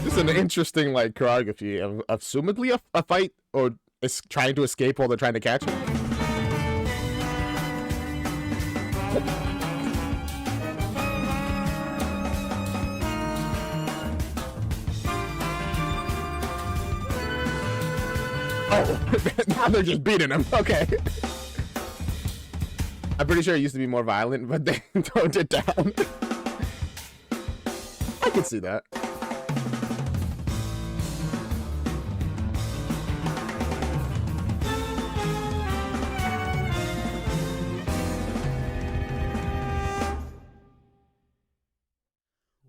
This is an interesting like choreography of assumedly a fight or is trying to escape while they're trying to catch him. Oh, now they're just beating him. Okay. I'm pretty sure it used to be more violent, but they toned it down. I can see that.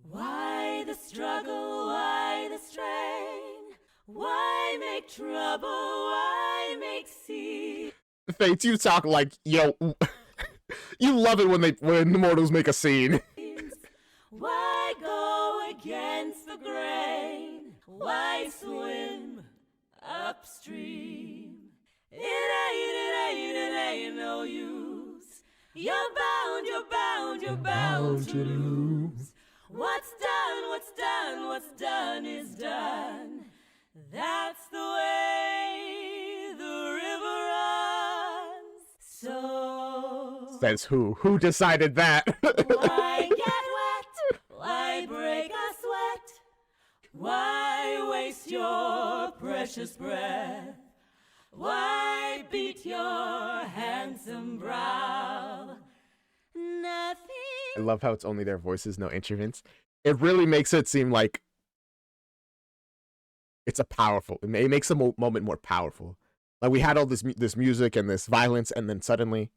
Why the struggle? Why the strain? Why make trouble? Why make see? Fates, you talk like, yo, you love it when the mortals make a scene. Why go against the grain? Why swim upstream? It ain't no use. You're bound to lose. What's done is done. That's the way the river runs. So Says who? Who decided that? why get wet? Why break a sweat? Why waste your precious breath? Why beat your handsome brow? Nothing. I love how it's only their voices, no instruments. It really makes it seem like it's a powerful. It makes the moment more powerful. Like we had all this music and this violence, and then suddenly,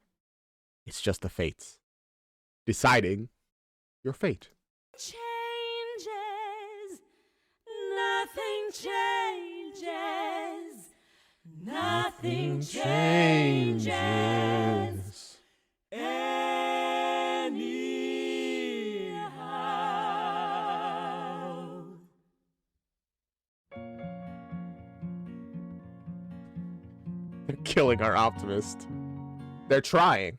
it's just the fates deciding your fate. Changes. Nothing changes. Nothing changes. Anyhow. They're killing our optimist. They're trying.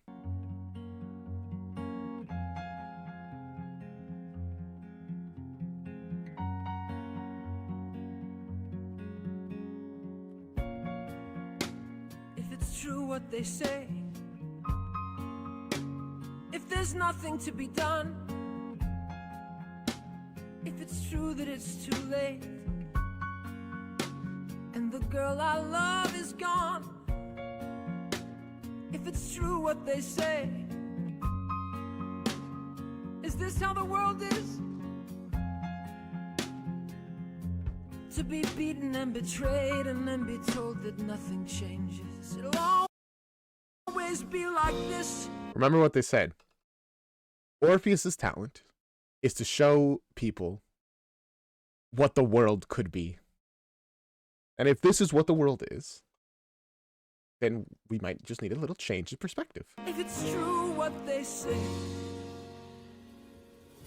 If it's true what they say, if there's nothing to be done, if it's true that it's too late, and the girl I love is gone, if it's true what they say, is this how the world is? To be beaten and betrayed and then be told that nothing changes. It'll always be like this. Remember what they said. Orpheus's talent is to show people what the world could be. And if this is what the world is, then we might just need a little change of perspective. If it's true what they say,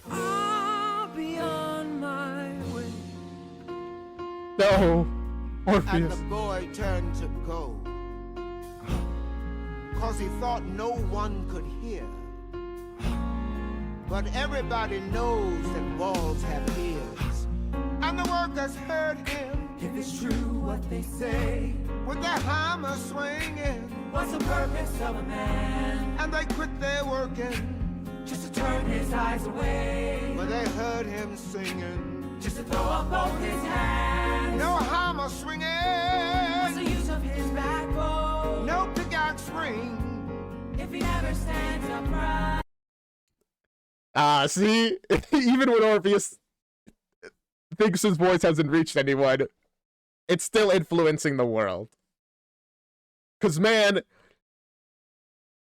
I'll be on my way. No, And Orpheus. the boy turned to go, 'cause he thought no one could hear. But everybody knows that walls have ears, and the workers heard him If it's true what they say, with their hammer swinging, what's the purpose of a man? and they quit their working, Just to turn his eyes away, but they heard him singing. just to throw up both his hands. No hammer What's the swinging, use of his backbone no pickaxe ring. if he never stands upright? See? Even when Orpheus thinks his voice hasn't reached anyone, it's still influencing the world. 'Cause man,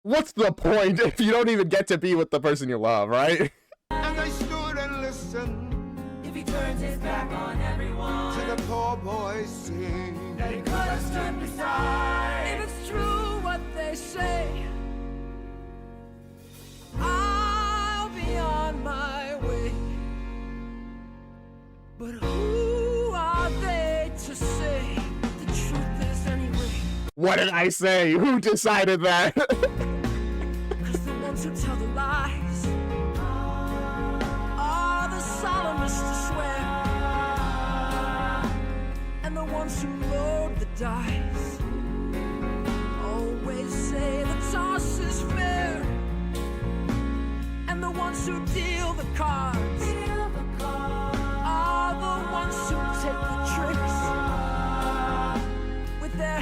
what's the point if you don't even get to be with the person you love, right? And they stood and listened If he turns his back on everyone to the poor boy sing. that he could have stood beside. If it's true what they say, I'll be on my way. But who are they to say the truth is anyway? What did I say? Who decided that? 'Cause the ones who tell the lies are the solemnest to swear, and the ones who load the dice always say the toss is fair, and the ones who deal the cards are the ones who take the tricks with their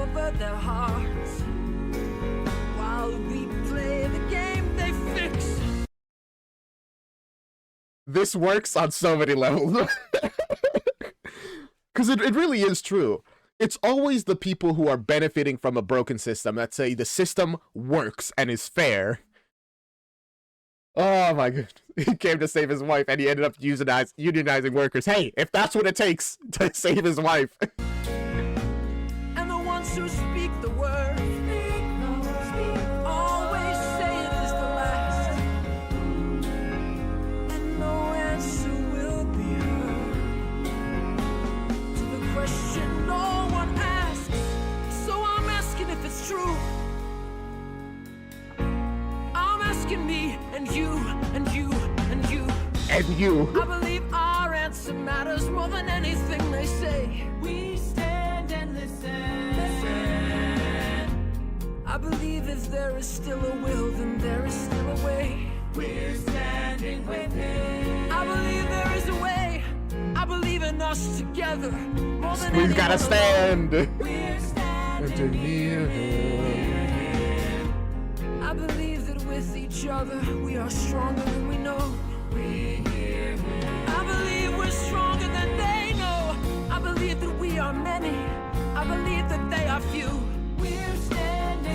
over their hearts while we play the game they fix. This works on so many levels. Because it really is true. It's always the people who are benefiting from a broken system that say the system works and is fair. Oh my god. He came to save his wife and he ended up unionizing workers. Hey, if that's what it takes to save his wife. And the ones who speak the word always say it is the last. And no answer will be heard to the question no one asks. So I'm asking if it's true. I'm asking me and you and you and you. And you. I believe our answer matters more than anything they say. We stand and listen. I believe if there is still a will, then there is still a way. We're standing with him. I believe there is a way. I believe in us together more than We've gotta anyone stand. We're standing Near him. alone. I believe that with each other we are stronger than we know. I believe we're stronger than they know. I believe that we are many. I believe that they are few. We're standing.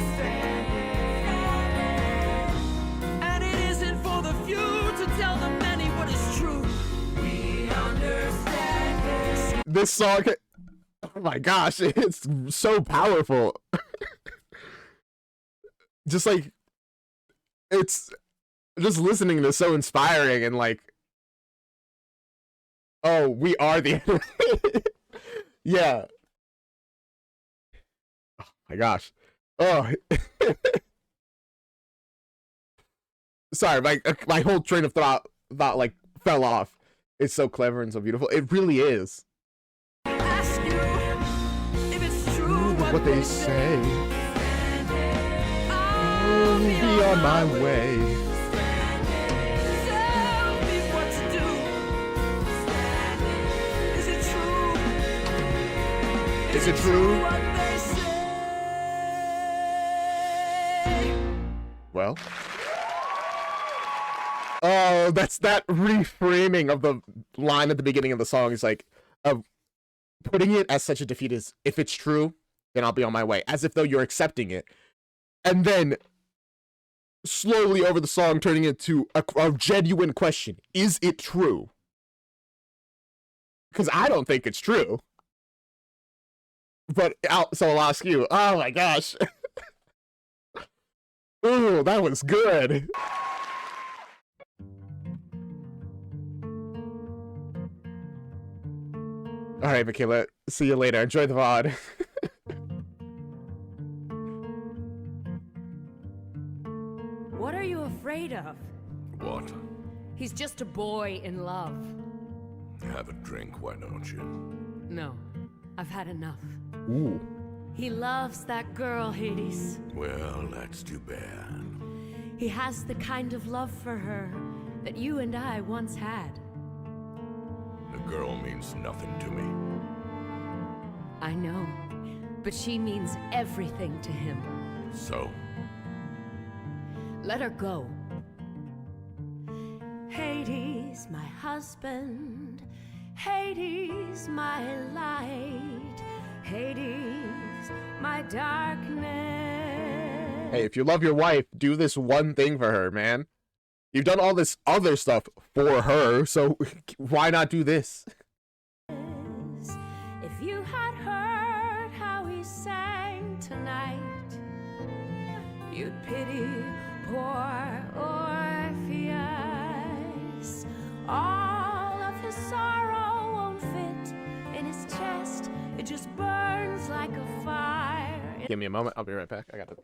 And it isn't for the few to tell the many what is true. We understand. This song, oh my gosh, it's so powerful. Just like, it's just listening to this so inspiring and like, oh, we are the enemy. Yeah. Oh my gosh. Oh. Sorry, my whole train of thought like fell off. It's so clever and so beautiful. It really is. Ask you if it's true What they say. I'll Be on my way. Tell me what to do. Is it true? Is it true? What they say? Well. Oh, that's that reframing of the line at the beginning of the song is like, putting it as such a defeat is, if it's true, then I'll be on my way. As if though you're accepting it. And then slowly over the song turning it to a genuine question. Is it true? Because I don't think it's true. But so I'll ask you. Oh my gosh. Ooh, that was good. All right, Michaela. See you later. Enjoy the VOD. What are you afraid of? What? He's just a boy in love. Have a drink, why don't you? No, I've had enough. Ooh. He loves that girl, Hades. Well, that's too bad. He has the kind of love for her that you and I once had. The girl means nothing to me. I know, but she means everything to him. So? Let her go. Hades, my husband. Hades, my light. Hades, my darkness. Hey, if you love your wife, do this one thing for her, man. You've done all this other stuff for her, so why not do this? If you had heard how he sang tonight, You'd pity poor Orpheus. all of his sorrow won't fit in his chest. It just burns like a fire. Give me a moment. I'll be right back. I got it.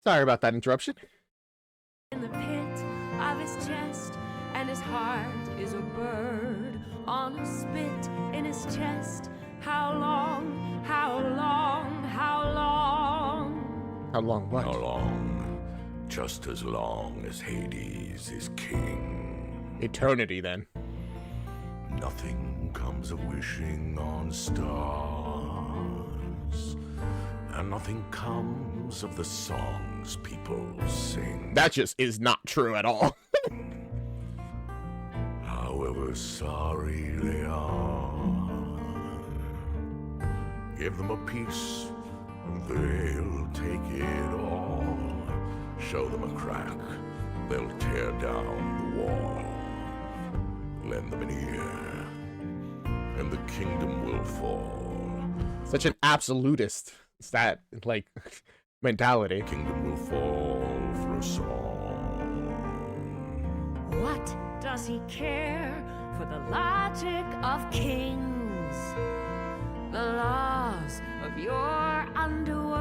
Sorry about that interruption. In the pit of his chest, and his heart is a bird on a spit in his chest. How long, how long, how long? How long? What? How long? Just as long as Hades is king. Eternity, then. Nothing comes of wishing on stars, and nothing comes of the songs people sing. That just is not true at all. However sorry they are, give them a piece and they'll take it all. Show them a crack, they'll tear down the wall. Lend them an ear, and the kingdom will fall. Such an absolutist like mentality. Kingdom will fall for a song. What does he care for the logic of kings? The laws of your underworld.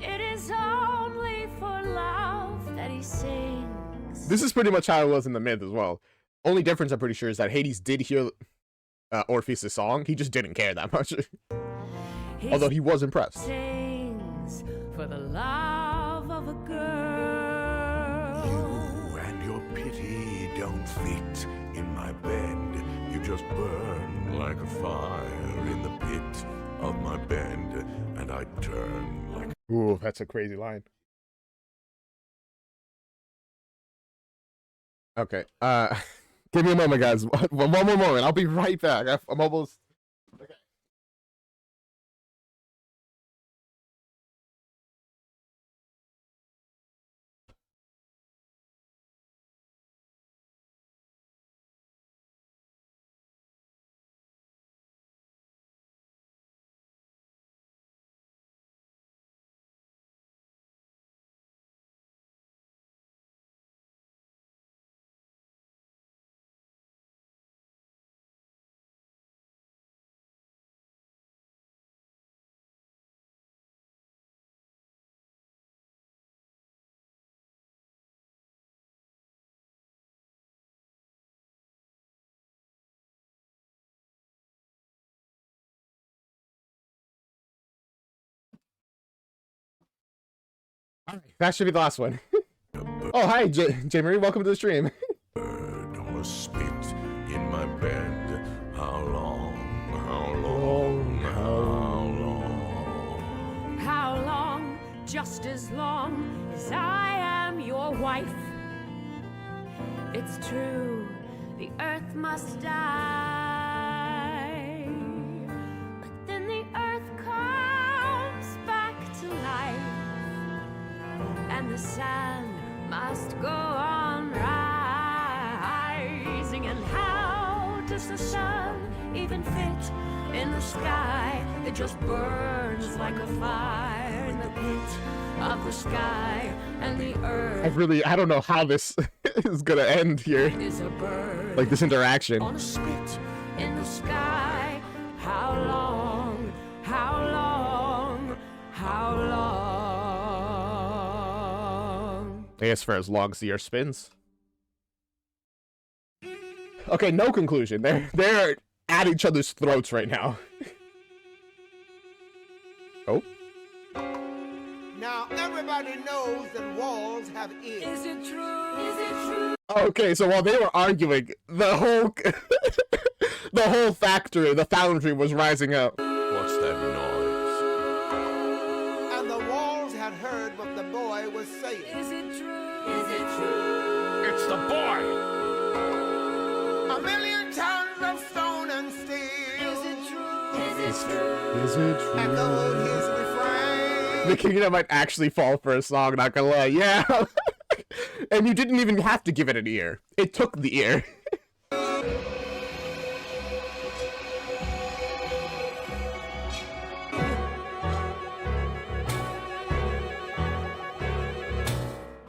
It is only for love that he sings. This is pretty much how it was in the myth as well. Only difference, I'm pretty sure, is that Hades did hear Orpheus' song. He just didn't care that much. Although he was impressed. Sings for the love of a girl. You and your pity don't fit in my bed. You just burn like a fire in the pit of my bed, and I turn like... Ooh, that's a crazy line. Okay, give me a moment, guys. One more moment. I'll be right back. I'm almost... Okay. That should be the last one. Oh, hi, J. Marie. Welcome to the stream. Bird on a spit in my bed. How long? How long? How long? How long? Just as long as I am your wife. It's true, the earth must die. But then the earth comes back to life. And the sun must go on rising. And how does the sun even fit in the sky? It just burns like a fire in the pit of the sky. And the earth I don't know how this is gonna end here. is a bird Like this interaction. on a spit in the sky. How long? How long? How long? I guess for as long as the earth spins. Okay, no conclusion. They're at each other's throats right now. Oh. Now everybody knows that walls have ears. Is it true? Is it true? Okay, so while they were arguing, the whole the whole factory, the foundry was rising up. What's that noise? And the walls had heard what the boy was saying. Is it true? Is it true? It's the boy! A million tons of stone and steel. Is it true? Is it true? Is it true? Echoed his refrain. The kingdom might actually fall for a song, not gonna lie. Yeah. And you didn't even have to give it an ear. It took the ear.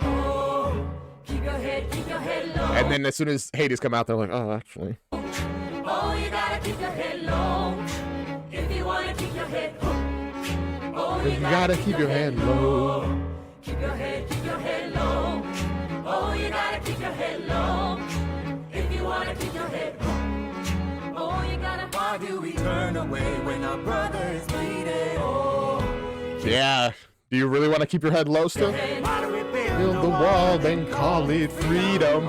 Oh, keep your head low. And then as soon as Hades come out, they're like, oh, actually. Oh, you gotta keep your head low. If you wanna keep your head hooked. Oh, You gotta keep your head low. Keep your head low. Oh, you gotta keep your head low. If you wanna keep your head low. Oh, you gotta. Why do we turn away when our brother is bleeding? Oh, Yeah. Do you really want to keep your head low still? why do we Build the wall, then call it freedom.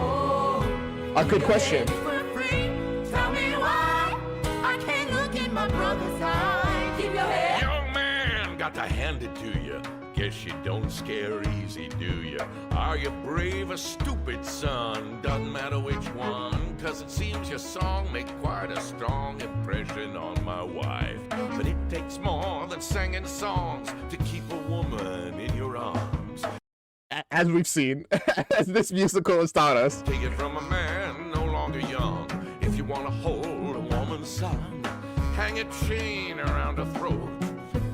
A good question. We're free. Tell me why I can't look in my brother's eye. Keep your head. Young man, got to hand it to you. Guess you don't scare easy, do you? Are you brave or stupid, son? Doesn't matter which one, 'cause it seems your song made quite a strong impression on my wife. But it takes more than singing songs to keep a woman in your arms. As we've seen, as this musical has taught us. Take it from a man no longer young. If you want to hold a woman's son, hang a chain around her throat,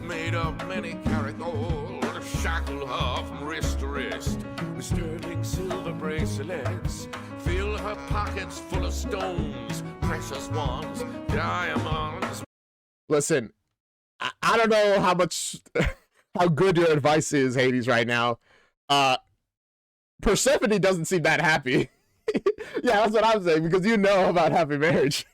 made of many karat gold. Shackle her from wrist to wrist with sterling silver bracelets. Fill her pockets full of stones, precious ones, diamonds. Listen, I don't know how much, how good your advice is, Hades, right now. Persephone doesn't seem that happy. Yeah, that's what I'm saying, because you know about happy marriage.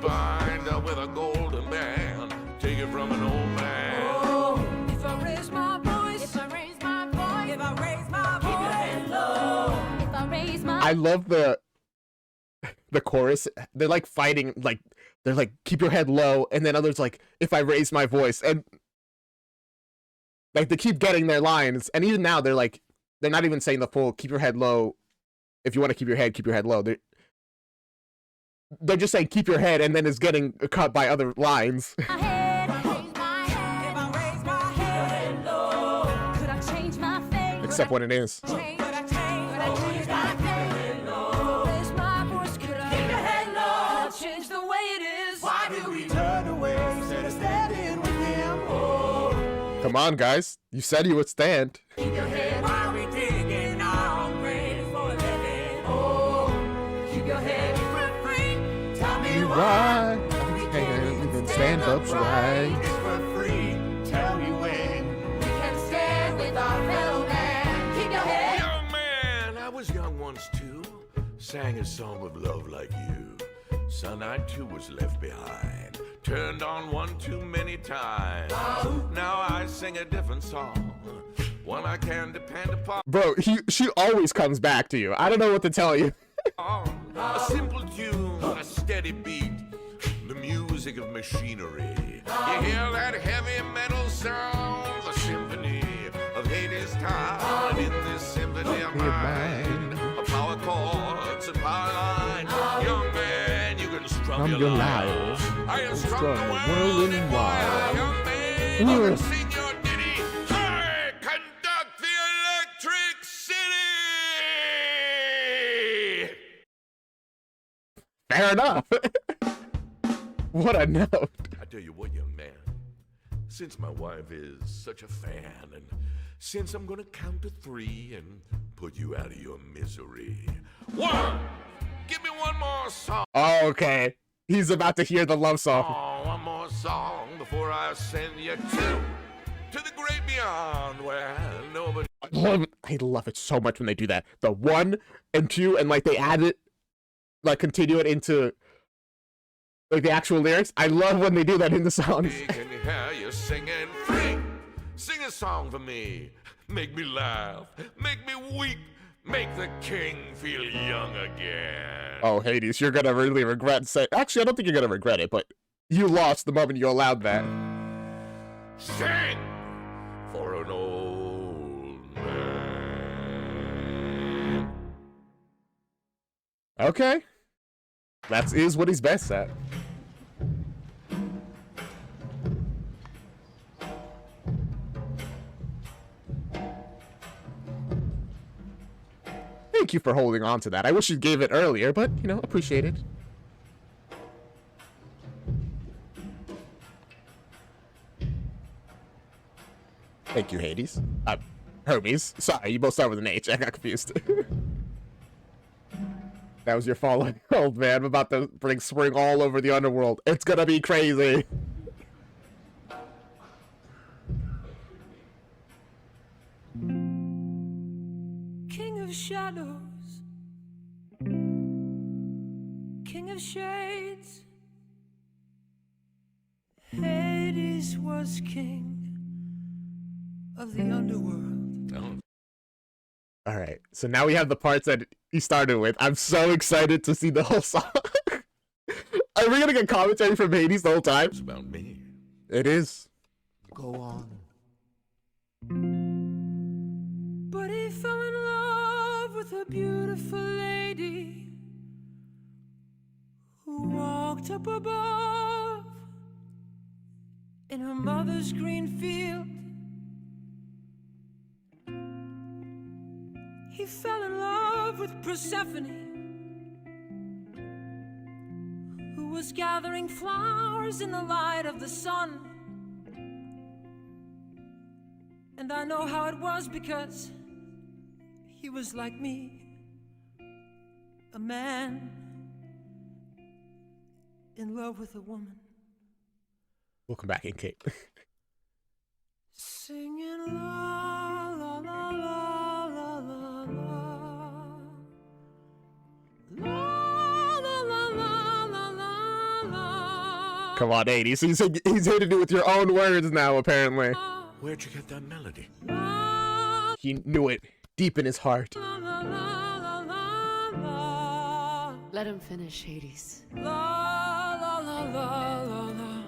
Bind her with a golden band. Take it from an old man. Oh, if I raise my voice, If I raise my voice, If I raise my voice, keep your head low. If I raise my I love the chorus. They're like fighting, like they're like keep your head low, and then others like if I raise my voice, and like they keep getting their lines, and even now they're like they're not even saying the full keep your head low. If you want to keep your head low. They're just saying keep your head, and then it's getting cut by other lines. head, raise my head. If I raise my head low. Could I change my face? Except when it is. Change, Could I change my head? raise my voice, could I? Keep your head Could low. I change the way it is? Why do we turn away instead of standing with him? Oh, Come on, guys. You said you would stand. keep your head. Why are we digging our own grave for a living? Oh, keep your head. If we're free, tell me why. I can't even stand upright. If we're free, tell me when. We can stand with our fellow man. Keep your head. Young man, I was young once too. Sang a song of love like you. Son, I too was left behind. Turned on one too many times. Now I sing a different song. One I can depend upon. Bro, she always comes back to you. I don't know what to tell you. A simple tune, a steady beat. The music of machinery. You hear that heavy metal sound? The symphony of Hadestown. And in this symphony of mine, a power chords and power lines. Young man, you can strum your lyre. I can strum the whirling wire. Young man, you can sing your ditty. I conduct the electric city. Fair enough. What a note. I tell you what, young man, since my wife is such a fan, and since I'm gonna count to 3 and put you out of your misery. 1! Give me one more song. Okay. He's about to hear the love song. Oh, one more song before I send you to the great beyond where nobody. I love it so much when they do that. The 1 and 2, and like they add it, like continue it into like the actual lyrics. I love when they do that in the songs. Can hear you singing free. Sing a song for me. Make me laugh. Make me weep. Make the king feel young again. Oh, Hades, you're gonna really regret saying. Actually, I don't think you're gonna regret it, but you lost the moment you allowed that. Sing for an old man. Okay. That is what he's best at. Thank you for holding on to that. I wish you gave it earlier, but, you know, appreciate it. Thank you, Hades. Hermes. Sorry, you both start with an H. I got confused. That was your fallen old man. I'm about to bring spring all over the underworld. It's gonna be crazy. of shadows, king of shades. Hades was king of the underworld. Oh. All right, so now we have the parts that he started with. I'm so excited to see the whole song. Are we gonna get commentary from Hades the whole time? It's about me. It is. Go on. But he fell in love with a beautiful lady who walked up above in her mother's green field. He fell in love with Persephone, who was gathering flowers in the light of the sun. And I know how it was because he was like me, a man in love with a woman. Welcome back, in Kate. Singing la la la la la la la la la la la la la. Come on, Hades. He's hitting it with your own words now, apparently. Where'd you get that melody? He knew it deep in his heart. Let him finish, Hades. La la la la la la.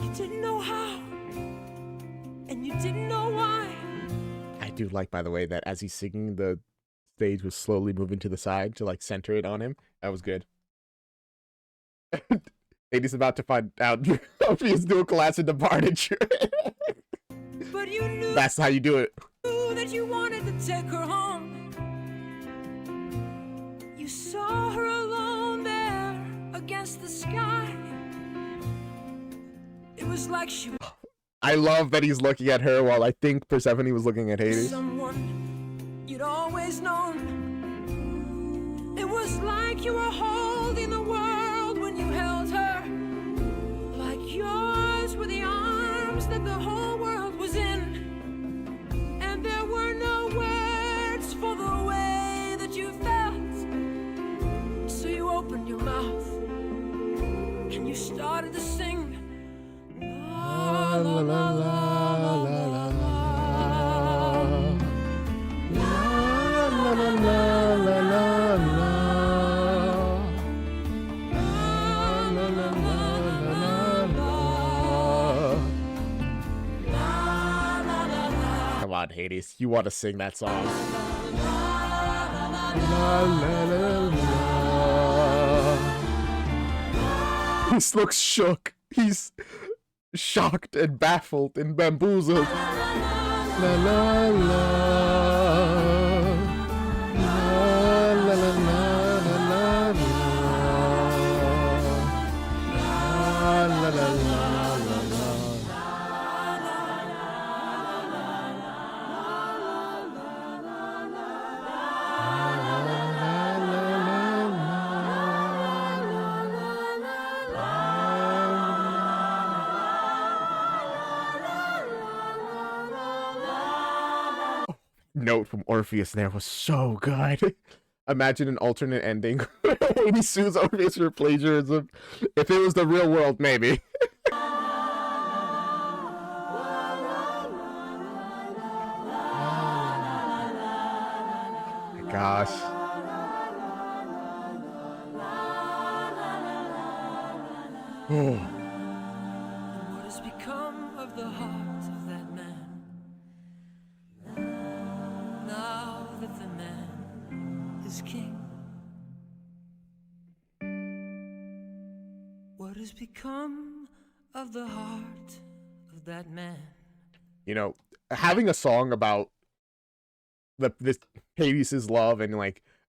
You didn't know how, and you didn't know why. I do like, by the way, that as he's singing, the stage was slowly moving to the side to like center it on him. That was good. Hades about to find out Orpheus dual class in the partiture. But you knew That's how you do it. that you wanted to take her home. You saw her alone there against the sky. It was like she was I love that he's looking at her while I think Persephone was looking at Hades. someone you'd always known. It was like you were holding the world when you held her. Like yours were the arms that the whole world was in. And there were no words for the way that you felt. So you opened your mouth and you started to sing. La la la la la la la. Come on, Hades. You want to sing that song. He looks shook. He's shocked and baffled and bamboozled. La la la. Note from Orpheus there was so good. Imagine an alternate ending. He sues Orpheus for plagiarism. If it was the real world, maybe. Gosh. What has become of the heart of that man? Now that the man is king. What has become of the heart of that man? You know, having a song about this Hades' love and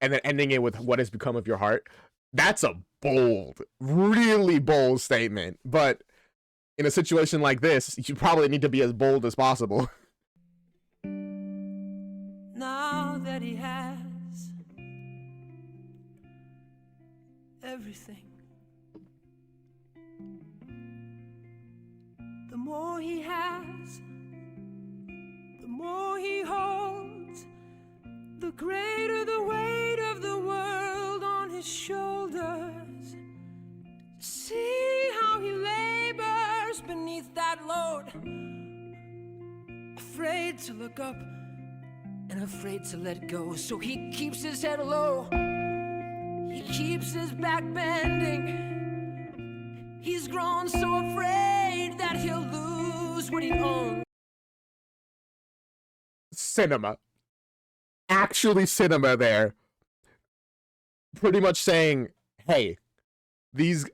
then ending it with what has become of your heart, that's a bold, really bold statement. But in a situation like this, you probably need to be as bold as possible. Now that he has everything, the more he has, the more he holds, the greater the weight of the world on his shoulders. See how he labors beneath that load, afraid to look up and afraid to let go. So he keeps his head low, he keeps his back bending. He's grown so afraid that he'll lose what he owns. Cinema. Actually cinema there. Pretty much saying, hey,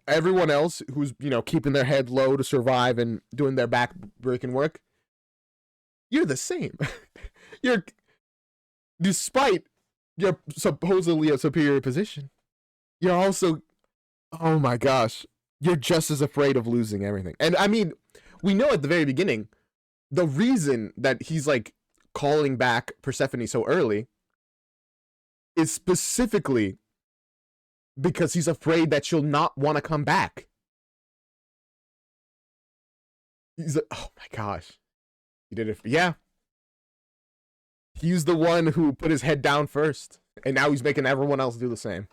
everyone else who's, you know, keeping their head low to survive and doing their back-breaking work, you're the same. You're, despite your supposedly a superior position, you're also, oh my gosh, you're just as afraid of losing everything. And I mean, we know at the very beginning, the reason that he's like calling back Persephone so early is specifically because he's afraid that she'll not want to come back. He's like, oh my gosh. He did it. Yeah. He's the one who put his head down first. And now he's making everyone else do the same.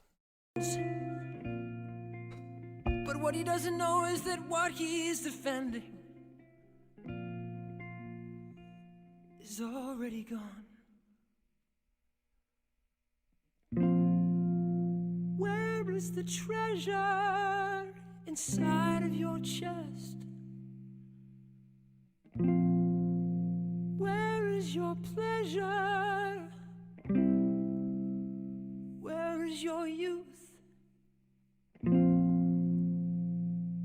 But what he doesn't know is that what he's defending is already gone. Where is the treasure inside of your chest? Where is your pleasure? Where is your youth?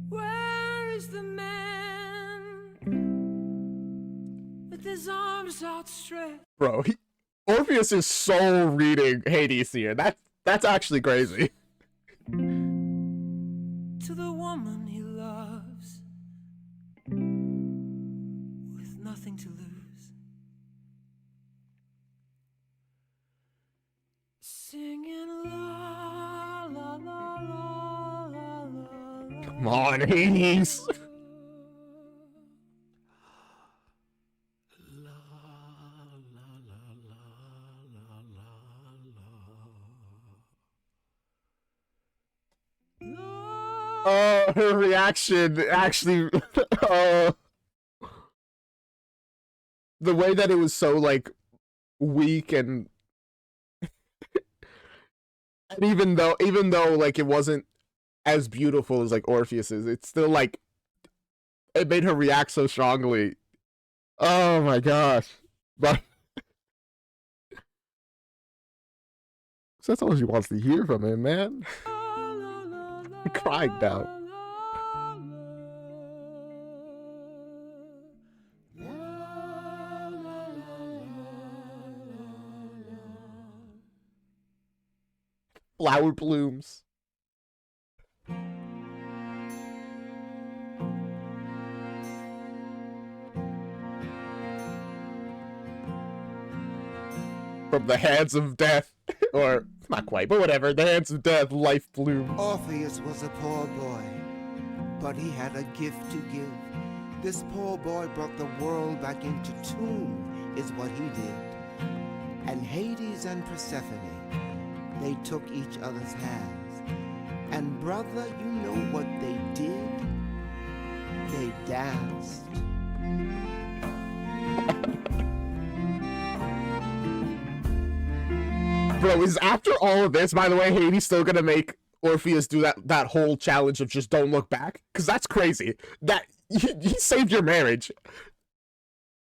Where is the man with his arms outstretched? Bro, Orpheus is so reading Hades here. That's actually crazy. To the woman he loves, with nothing to lose, singing la la la la la la. Come on, Hades. Oh, her reaction actually, the way that it was so like weak and even though like it wasn't as beautiful as like Orpheus's, it's still like it made her react so strongly. Oh my gosh. But so that's all she wants to hear from him, man. Crying down. Flower blooms. From the hands of death, or not quite, but whatever, the hands of death, life blooms. Orpheus was a poor boy, but he had a gift to give. This poor boy brought the world back into tune, is what he did. And Hades and Persephone, they took each other's hands. And brother, you know what they did? They danced. Bro, is after all of this, by the way, Hades still gonna make Orpheus do that whole challenge of just don't look back? Because that's crazy. That he saved your marriage.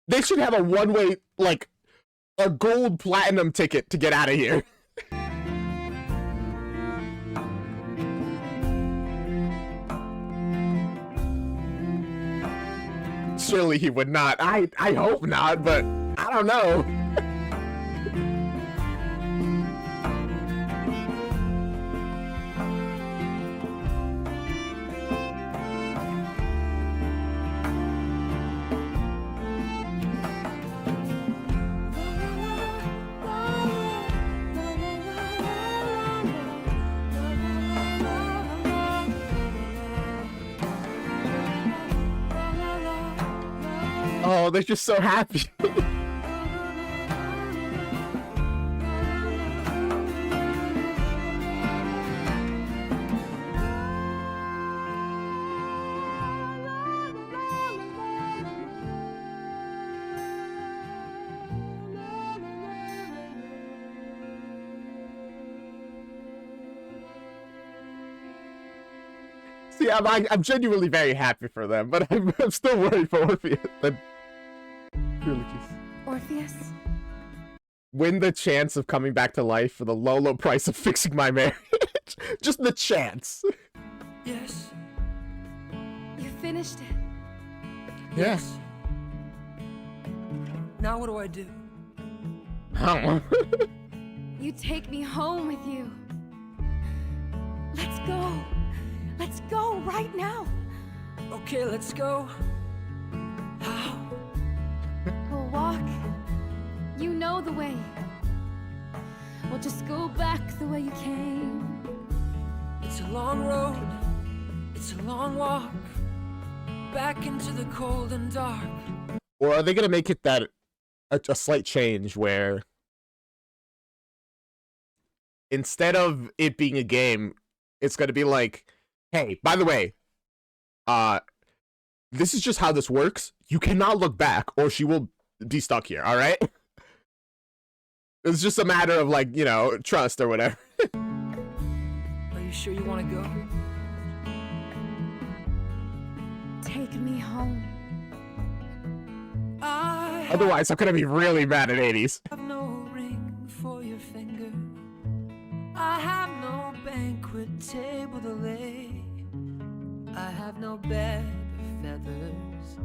They should have a one-way, like, a gold platinum ticket to get out of here. Surely he would not. I hope not, but I don't know. Oh, they're just so happy. Yeah, I'm genuinely very happy for them, but I'm still worried for Orpheus. Orpheus? Win the chance of coming back to life for the low, low price of fixing my marriage. Just the chance. Yes. You finished it. Yes. Now what do I do? I don't know. You take me home with you. Let's go. Let's go right now. Okay, let's go. How? We'll walk. You know the way. We'll just go back the way you came. It's a long road. It's a long walk. Back into the cold and dark. Or are they gonna make it that a slight change where instead of it being a game, it's gonna be like, hey, by the way, this is just how this works. You cannot look back or she will be stuck here, alright? It's just a matter of, like, you know, trust or whatever. Are you sure you want to go? Take me home. I Otherwise, I'm gonna be really mad at Hades. have no ring for your finger. I have no banquet table to lay. I have no bed of feathers.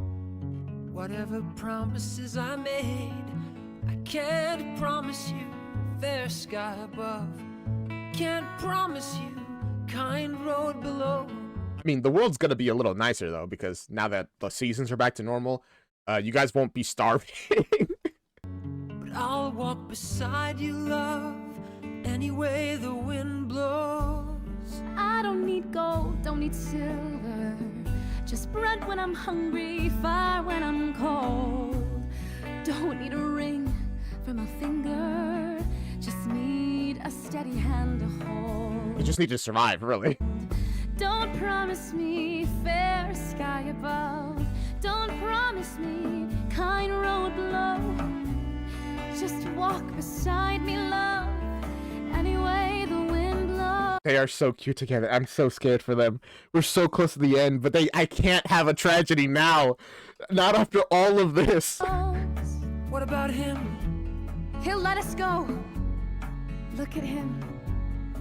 Whatever promises I made, I can't promise you fair sky above. Can't promise you kind road below. I mean, the world's gonna be a little nicer, though, because now that the seasons are back to normal, you guys won't be starving. But I'll walk beside you, love, any way the wind blows. I don't need gold, don't need silver. Just bread when I'm hungry, fire when I'm cold. Don't need a ring from a finger. Just need a steady hand to hold. You just need to survive, really. Don't promise me fair sky above. Don't promise me kind road below. Just walk beside me, love, any way the wind blows. They are so cute together. I'm so scared for them. We're so close to the end, but I can't have a tragedy now. Not after all of this. What about him? He'll let us go. Look at him.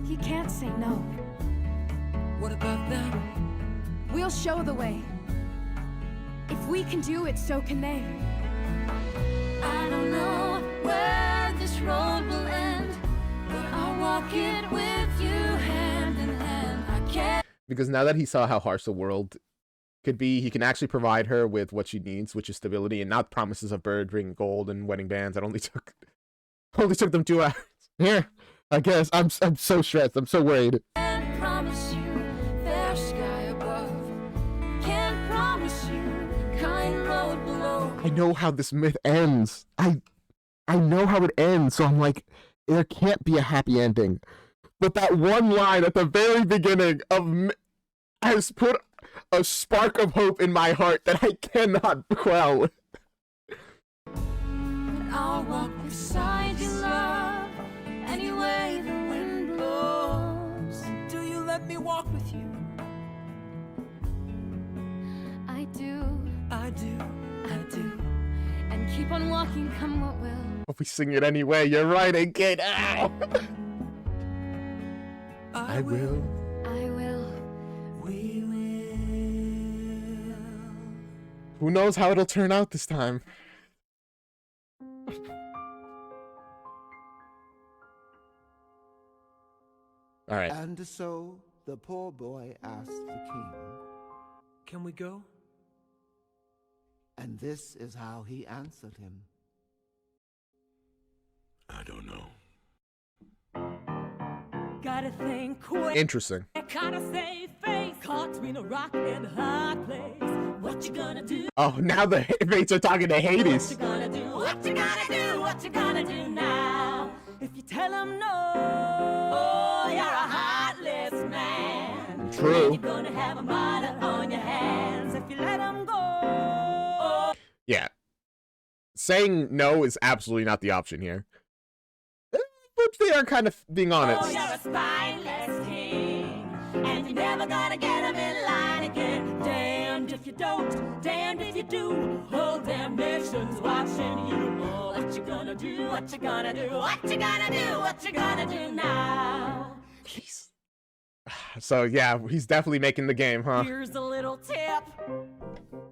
He can't say no. What about them? We'll show the way. If we can do it, so can they. I don't know where this road will end, but I'll walk it with you hand in hand. I can't. Because now that he saw how harsh the world could be, he can actually provide her with what she needs, which is stability, and not promises of bird ring, gold, and wedding bands. That only took them 2 hours. Here, I guess I'm so stressed. I'm so worried. Can't promise you fair sky above. Can't promise you kind road below. I know how this myth ends. I know how it ends, so I'm like, there can't be a happy ending. But that one line at the very beginning has put a spark of hope in my heart that I cannot quell. I'll walk beside you, love, any way the wind blows. Do you let me walk with you? I do, I do. I do. And keep on walking, come what will. If we sing it anyway, you're right, kid. Ah! I will. I will. We will. Who knows how it'll turn out this time? All right. And so the poor boy asked the king, Can we go? and this is how he answered him. I don't know. Gotta think quick. Interesting. Gotta save face. Caught between a rock and a hard place. What you gonna do? Oh, now the mates are talking to What Hades. you gonna do? What you gonna do? What you gonna do now? If you tell him no, oh, you're a heartless man. True. You're gonna have a murder on your hands if you let him go. Oh, Yeah. Saying no is absolutely not the option here. But they are kind of being oh, honest. you're a spineless king. and you're never gonna get them in line again. Damned if you don't, damned if you do. Whole damn nation's watching you. Oh, what you gonna do? What you gonna do? What you gonna do? What you gonna do now? Jeez. So yeah, he's definitely making the game, huh? Here's a little tip.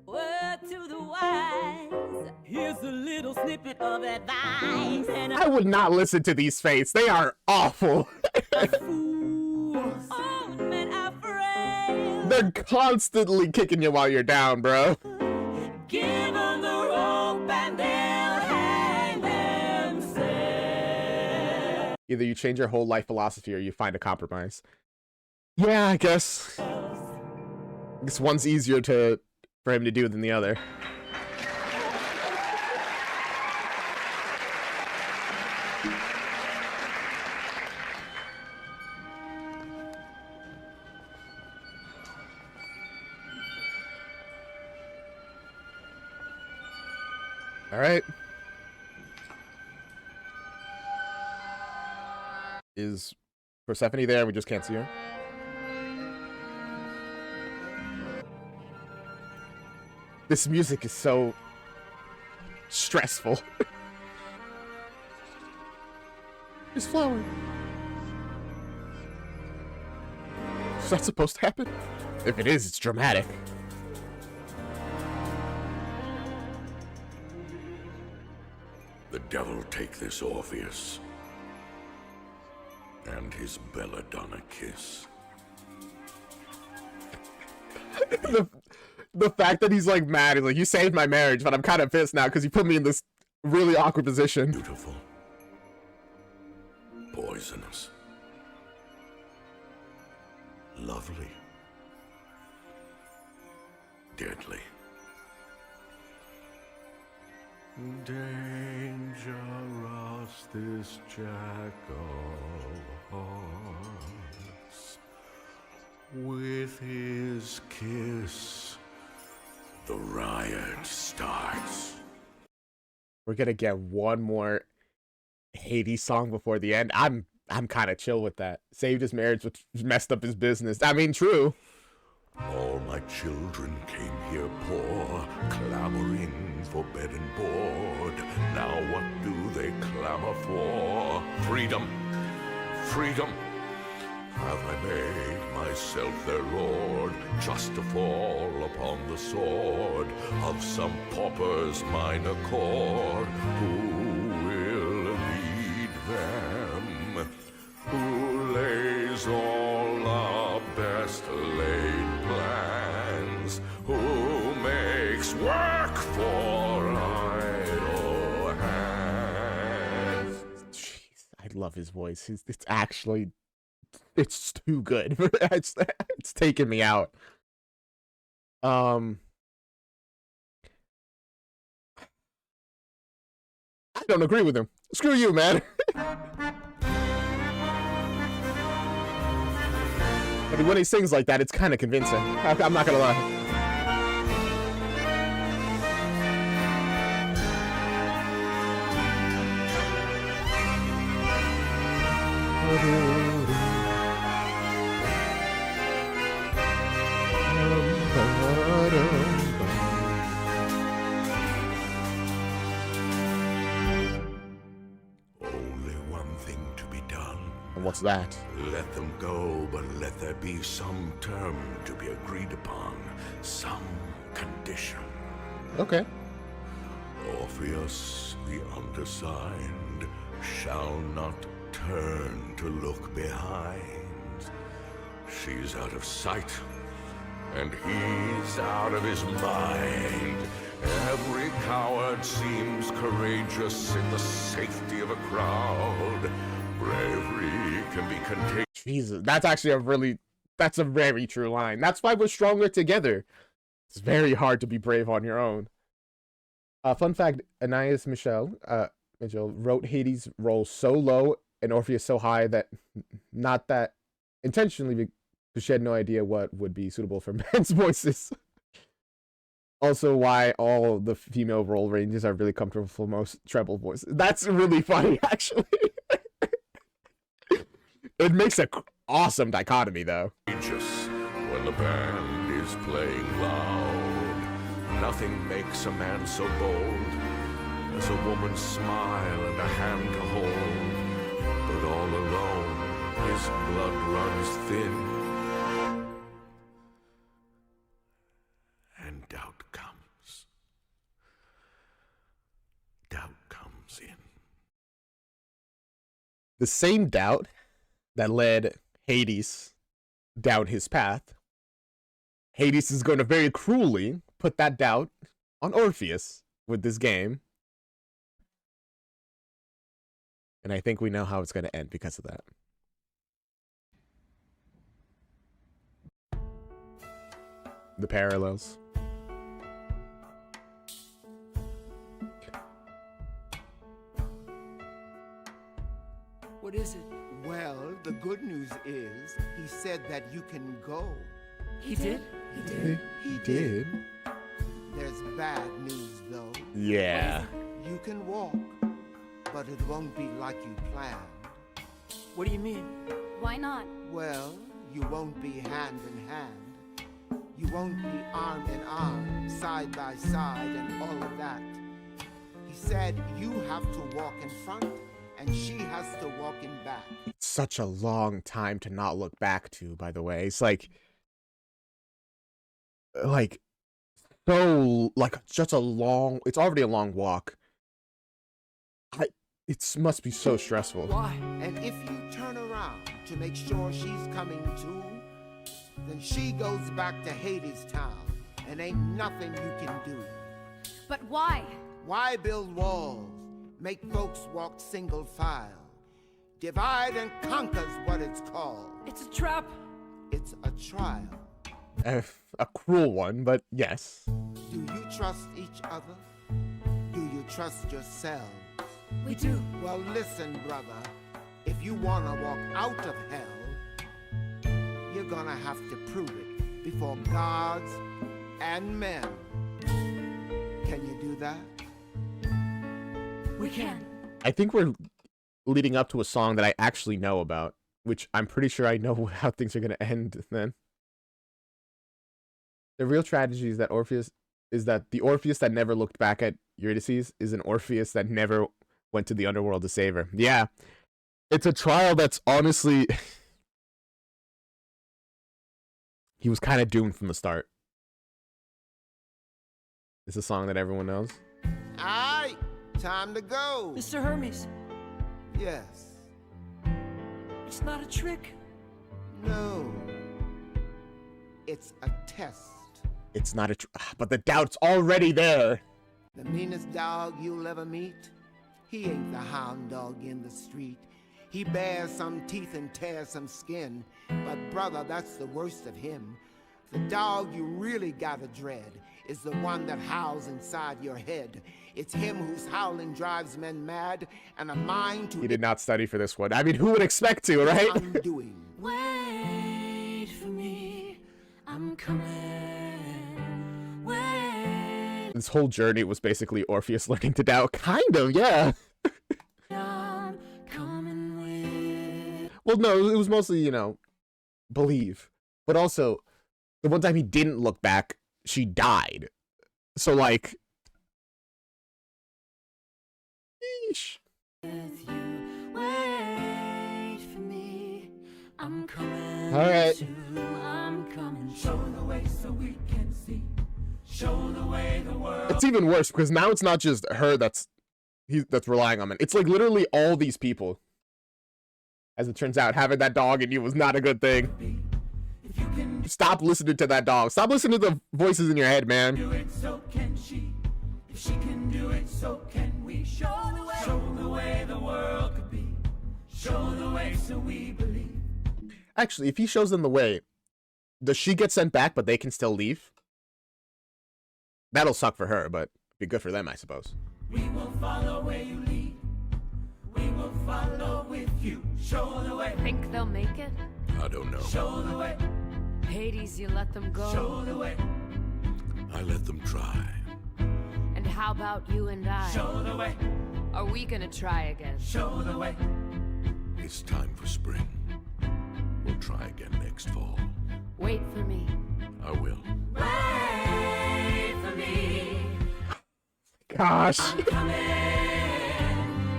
Word to the wise. Here's a little snippet of advice. And I would not listen to these fates. They are awful. fools. Oh, men are afraid. They're constantly kicking you while you're down, bro. Give them the rope and they'll hang themselves. Either you change your whole life philosophy or you find a compromise. Yeah, I guess one's easier for him to do than the other. All right. Is Persephone there? We just can't see her. This music is so stressful. It's flowing. Is that supposed to happen? If it is, it's dramatic. The devil take this Orpheus and his belladonna kiss. The fact that he's like mad, he's like, you saved my marriage, but I'm kind of pissed now because you put me in this really awkward position. Beautiful. Poisonous. Lovely. Deadly. Dangerous, this jack of hearts. With his kiss, the riot starts. We're gonna get one more Hades song before the end. I'm kind of chill with that. Saved his marriage, which messed up his business. I mean, true. All my children came here poor, clamoring for bed and board. Now what do they clamor for? Freedom, freedom. Have I made myself their lord, just to fall upon the sword of some pauper's minor chord? Who will lead them? Who lays all our best laid plans? Who makes work for idle hands? Jeez, I love his voice. It's actually, it's too good. It's taking me out. I don't agree with him. Screw you, man. I mean, when he sings like that, it's kind of convincing. I'm not gonna lie. Only one thing to be done. And what's that? Let them go, but let there be some term to be agreed upon, some condition. Okay. Orpheus, the undersigned, shall not turn to look behind. She's out of sight, and he's out of his mind. Every coward seems courageous in the safety of a crowd. Bravery can be contagious. Jesus, that's actually that's a very true line. That's why we're stronger together. It's very hard to be brave on your own. Fun fact, Anais Mitchell wrote Hades' role so low and Orpheus so high that, not that intentionally, because she had no idea what would be suitable for men's voices. Also, why all the female role ranges are really comfortable for most treble voices. That's really funny, actually. It makes awesome dichotomy, though. Just when the band is playing loud, nothing makes a man so bold as a woman's smile and a hand to hold. But all alone, his blood runs thin, and doubt comes. Doubt comes in. The same doubt that led Hades down his path, Hades is going to very cruelly put that doubt on Orpheus with this game. And I think we know how it's going to end because of that. The parallels. What is it? Well, the good news is he said that you can go. He did? He did. He did. There's bad news, though. Yeah. You can walk, but it won't be like you planned. What do you mean? Why not? Well, you won't be hand in hand. You won't be arm in arm, side by side, and all of that. He said you have to walk in front, and she has to walk in back. Such a long time to not look back to, by the way. It's like so, like, just a long, it's already a long walk. It must be so stressful. Why? And if you turn around to make sure she's coming too, then she goes back to Hadestown, and ain't nothing you can do. But why? Why build walls? Make folks walk single file. Divide and conquer's what it's called. It's a trap. It's a trial. A cruel one, but yes. Do you trust each other? Do you trust yourselves? We do. Well, listen, brother. If you want to walk out of hell, you're gonna have to prove it before gods and men. Can you do that? We can. I think we're leading up to a song that I actually know about, which I'm pretty sure I know how things are going to end then. The real tragedy is that the Orpheus that never looked back at Eurydice is an Orpheus that never went to the underworld to save her. Yeah. It's a trial that's honestly... he was kind of doomed from the start. It's a song that everyone knows. Aye, time to go. Mr. Hermes, Yes. it's not a trick. No. It's a test. It's not but the doubt's already there. The meanest dog you'll ever meet, he ain't the hound dog in the street. He bears some teeth and tears some skin, but brother, that's the worst of him. The dog you really gotta dread is the one that howls inside your head. It's him whose howling drives men mad, and a mind to... He did not study for this one. I mean, who would expect to, right? Undoing. Wait for me, I'm coming. Wait, This whole journey was basically Orpheus learning to doubt. Kind of, yeah. I'm coming with. Well, no, it was mostly, you know, believe. But also, the one time he didn't look back, she died. So, like... Yeesh. With you. Wait for me, I'm coming. All right. Too. I'm coming. Show the way so we can see. Show the way the world. It's even worse, because now it's not just her that's relying on it. It's like literally all these people. As it turns out, having that dog in you was not a good thing. If you can Stop listening to that dog. Stop listening to the voices in your head, man. do it, so can she. If she can do it, so can we. Show the way the world could be. Show the way so we believe. Actually, if he shows them the way, does she get sent back, but they can still leave? That'll suck for her, but be good for them, I suppose. We will follow where you lead. We will follow with you. Show the way. Think they'll make it? I don't know. Show the way. Hades, you let them go. Show the way. I let them try. And how about you and I? Show the way. Are we gonna try again? Show the way. It's time for spring. We'll try again next fall. Wait for me. I will. Wait for me. Gosh. I'm coming.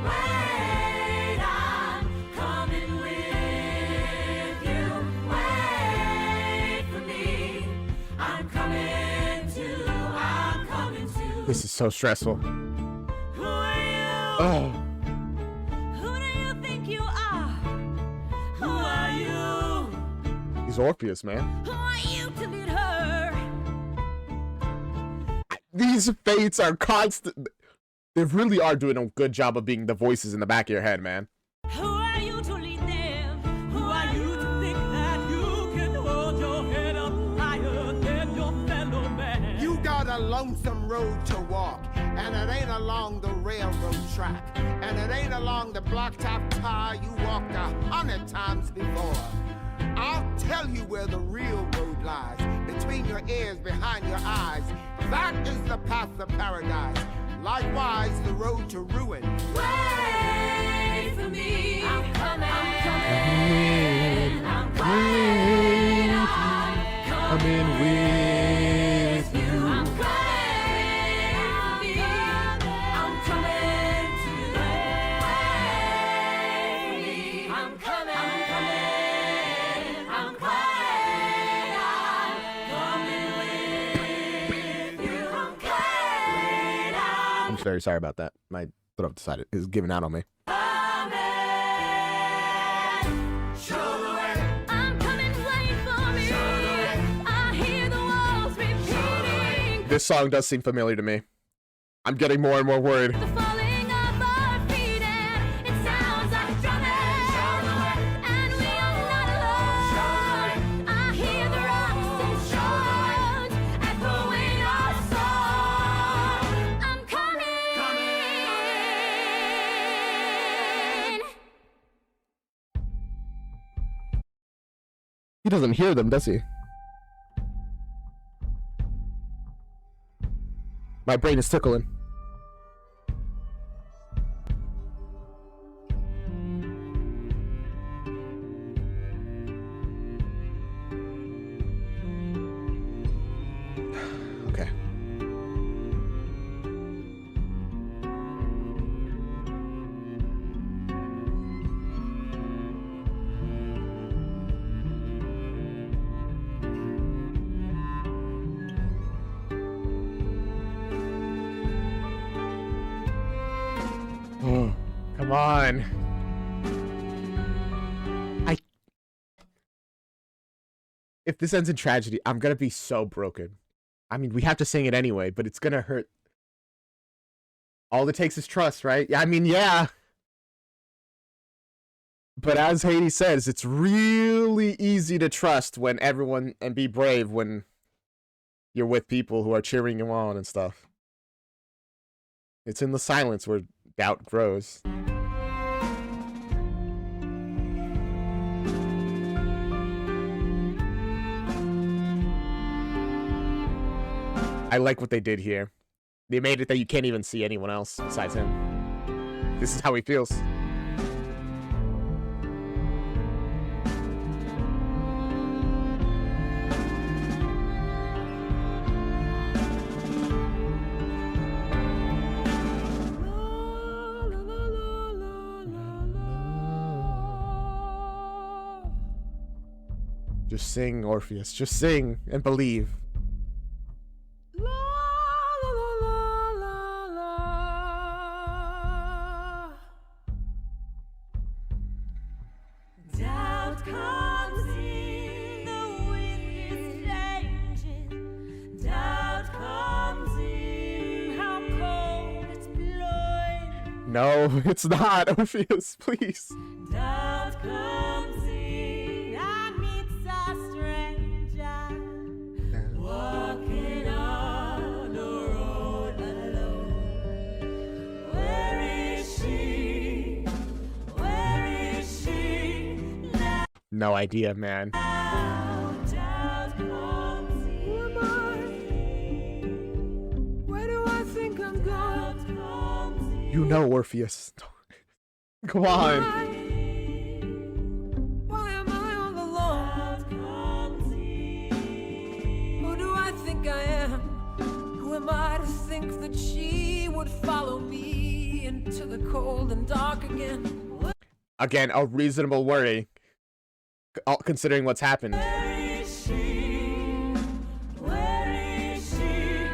Wait, I'm coming with you. Wait for me. I'm coming to. This is so stressful. Who are you? Oh. Who do you think you are? Who are you? He's Orpheus, man. Who are you to lead her? These fates are constant. They really are doing a good job of being the voices in the back of your head, man. Who are you to lead them? Who are you to think that you can hold your head up higher than your fellow man? You got a lonesome road to walk, and it ain't along the railroad track, and it ain't along the blacktop tire you walked 100 times before. I'll tell you where the real road lies, between your ears, behind your eyes. That is the path to paradise. Likewise, the road to ruin. Wait for me. I'm coming. I'm coming. I'm coming with you. I'm coming. I'm coming to wait for me. I'm coming. I'm coming. I'm coming with you. I'm coming. I'm very sorry about that. My throat decided is giving out on me. I'm coming, wait for me. I hear the walls repeating. This song does seem familiar to me. I'm getting more and more worried. The falling of our feet, and it sounds like drumming. And we are not alone. I hear the rocks and shores echoing our song. I'm coming. He doesn't hear them, does he? My brain is tickling. Okay. Oh, come on. If this ends in tragedy, I'm gonna be so broken. I mean, we have to sing it anyway, but it's gonna hurt. All it takes is trust, right? Yeah, I mean, yeah. But as Hades says, it's really easy to trust when everyone, and be brave when you're with people who are cheering you on and stuff. It's in the silence where doubt grows. I like what they did here. They made it that you can't even see anyone else besides him. This is how he feels. Just sing, Orpheus. Just sing and believe. Doubt comes in, the wind is changing. Doubt comes in, how cold it's blowing. No, it's not, Orpheus, please. Doubt comes in, I meet a stranger, walking on the road alone. Where is she? Where is she now? No idea, man. Doubt comes in. Who am I? Where do I think I'm going? You know, Orpheus. Come on. Why am I all alone? am I to think that she would follow me into the cold and dark again? Again, a reasonable worry, considering what's happened. Where is she? Where is she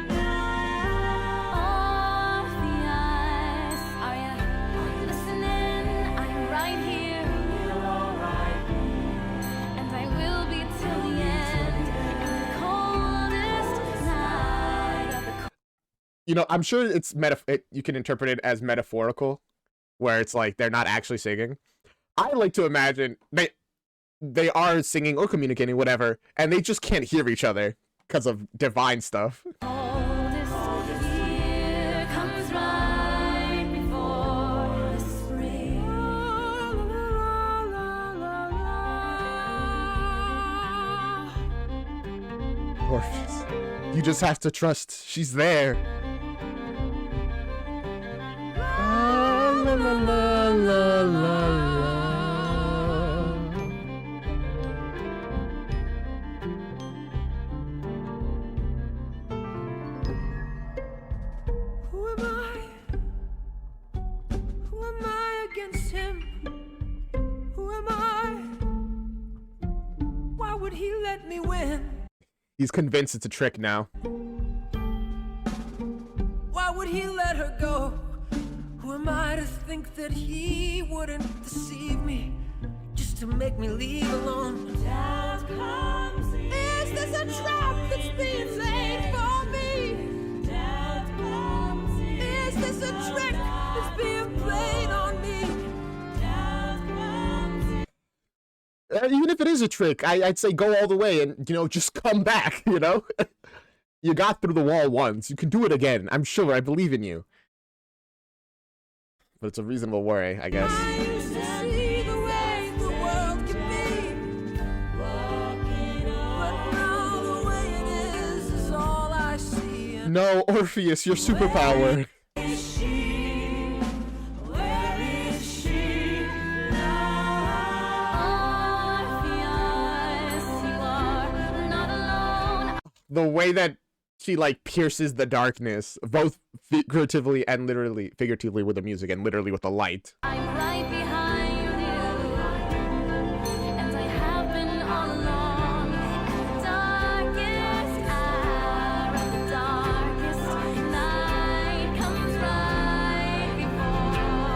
now? Orpheus, are ya listening? I'm right here, You're all right. and I will be till the end. In the coldest night of the You know, I'm sure it's you can interpret it as metaphorical, where it's like they're not actually singing. I like to imagine they are singing or communicating, whatever, and they just can't hear each other because of divine stuff. coldest year comes right before the spring. Orpheus, you just have to trust she's there. La, la, la, la, la, la. Who am I? Who am I against him? Who am I? Why would he let me win? He's convinced it's a trick now. Why would he let her go? Who am I to think that he wouldn't deceive me just to make me leave alone? Doubt comes in. Is this a trap that's being laid for me? Doubt comes in. Is this a trick that's being played on me? Doubt comes in. Even if it is a trick, I'd say go all the way and, you know, just come back, you know? You got through the wall once. You can do it again. I'm sure. I believe in you. But it's a reasonable worry, I guess. I used to see the way the world could be, but now the way it is all I see. And No, Orpheus, your superpower. Where is she? Where is she now? Orpheus, you are not alone. The way that she, like, pierces the darkness, both figuratively and literally, figuratively with the music and literally with the light. I'm right behind you, and I have been all along. At the darkest hour of the darkest night comes right before.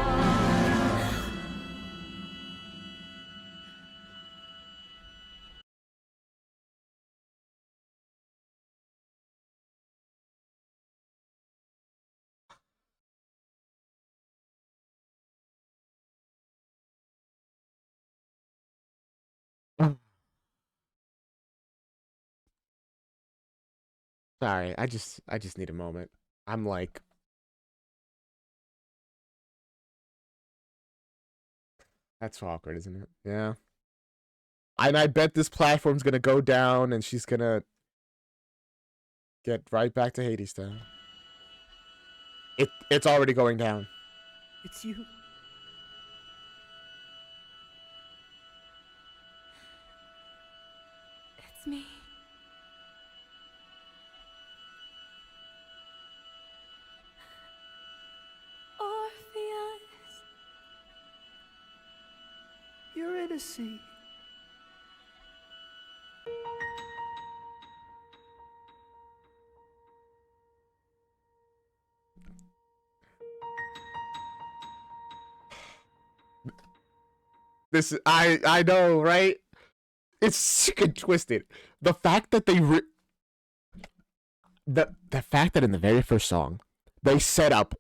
Sorry, I just need a moment. I'm like, that's awkward, isn't it? Yeah. And I bet this platform's gonna go down and she's gonna get right back to Hadestown. It's already going down. it's you. It's me. Orpheus. Eurydice. This I know, right? It's sick and twisted. The fact that they the fact that in the very first song they set up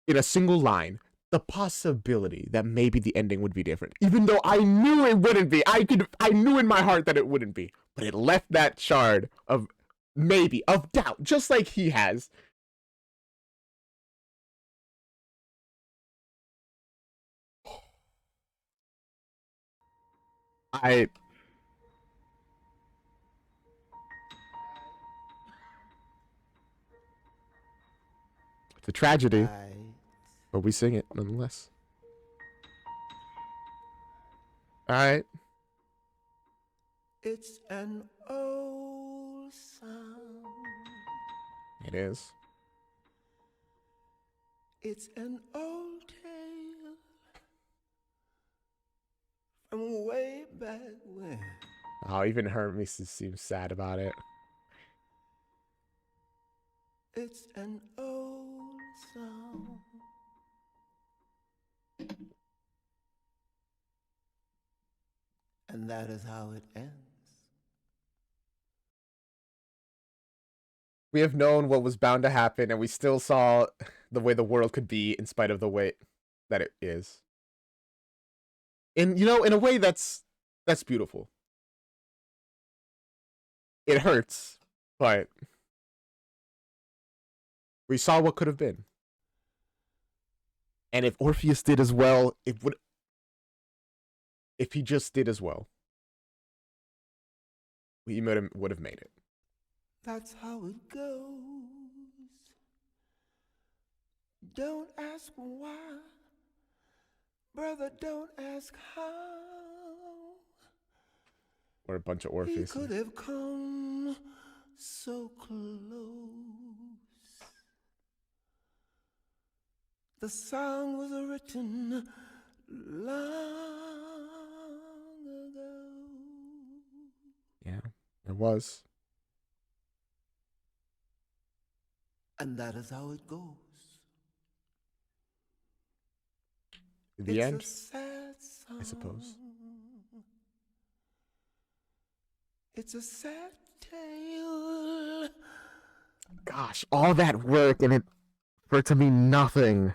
in a single line the possibility that maybe the ending would be different, even though I knew it wouldn't be. I knew in my heart that it wouldn't be, but it left that shard of maybe, of doubt, just like he has. It's a tragedy, but we sing it nonetheless. All right. It's an old song. It is. It's an old tale from way back when. Oh, even Hermes seems sad about it. It's an old song. And that is how it ends. We have known what was bound to happen, and we still saw the way the world could be in spite of the way that it is. And, you know, in a way that's beautiful. It hurts, but we saw what could have been. And if Orpheus did as well, if he just did as well, we would have made it. That's how it goes. Don't ask why, brother, don't ask how. Or a bunch of He Orpheus. could have come so close. The song was written long ago. Yeah, it was. And that is how it goes. The end, A sad song. I suppose. It's a sad tale. Gosh, all that work and for it to mean nothing.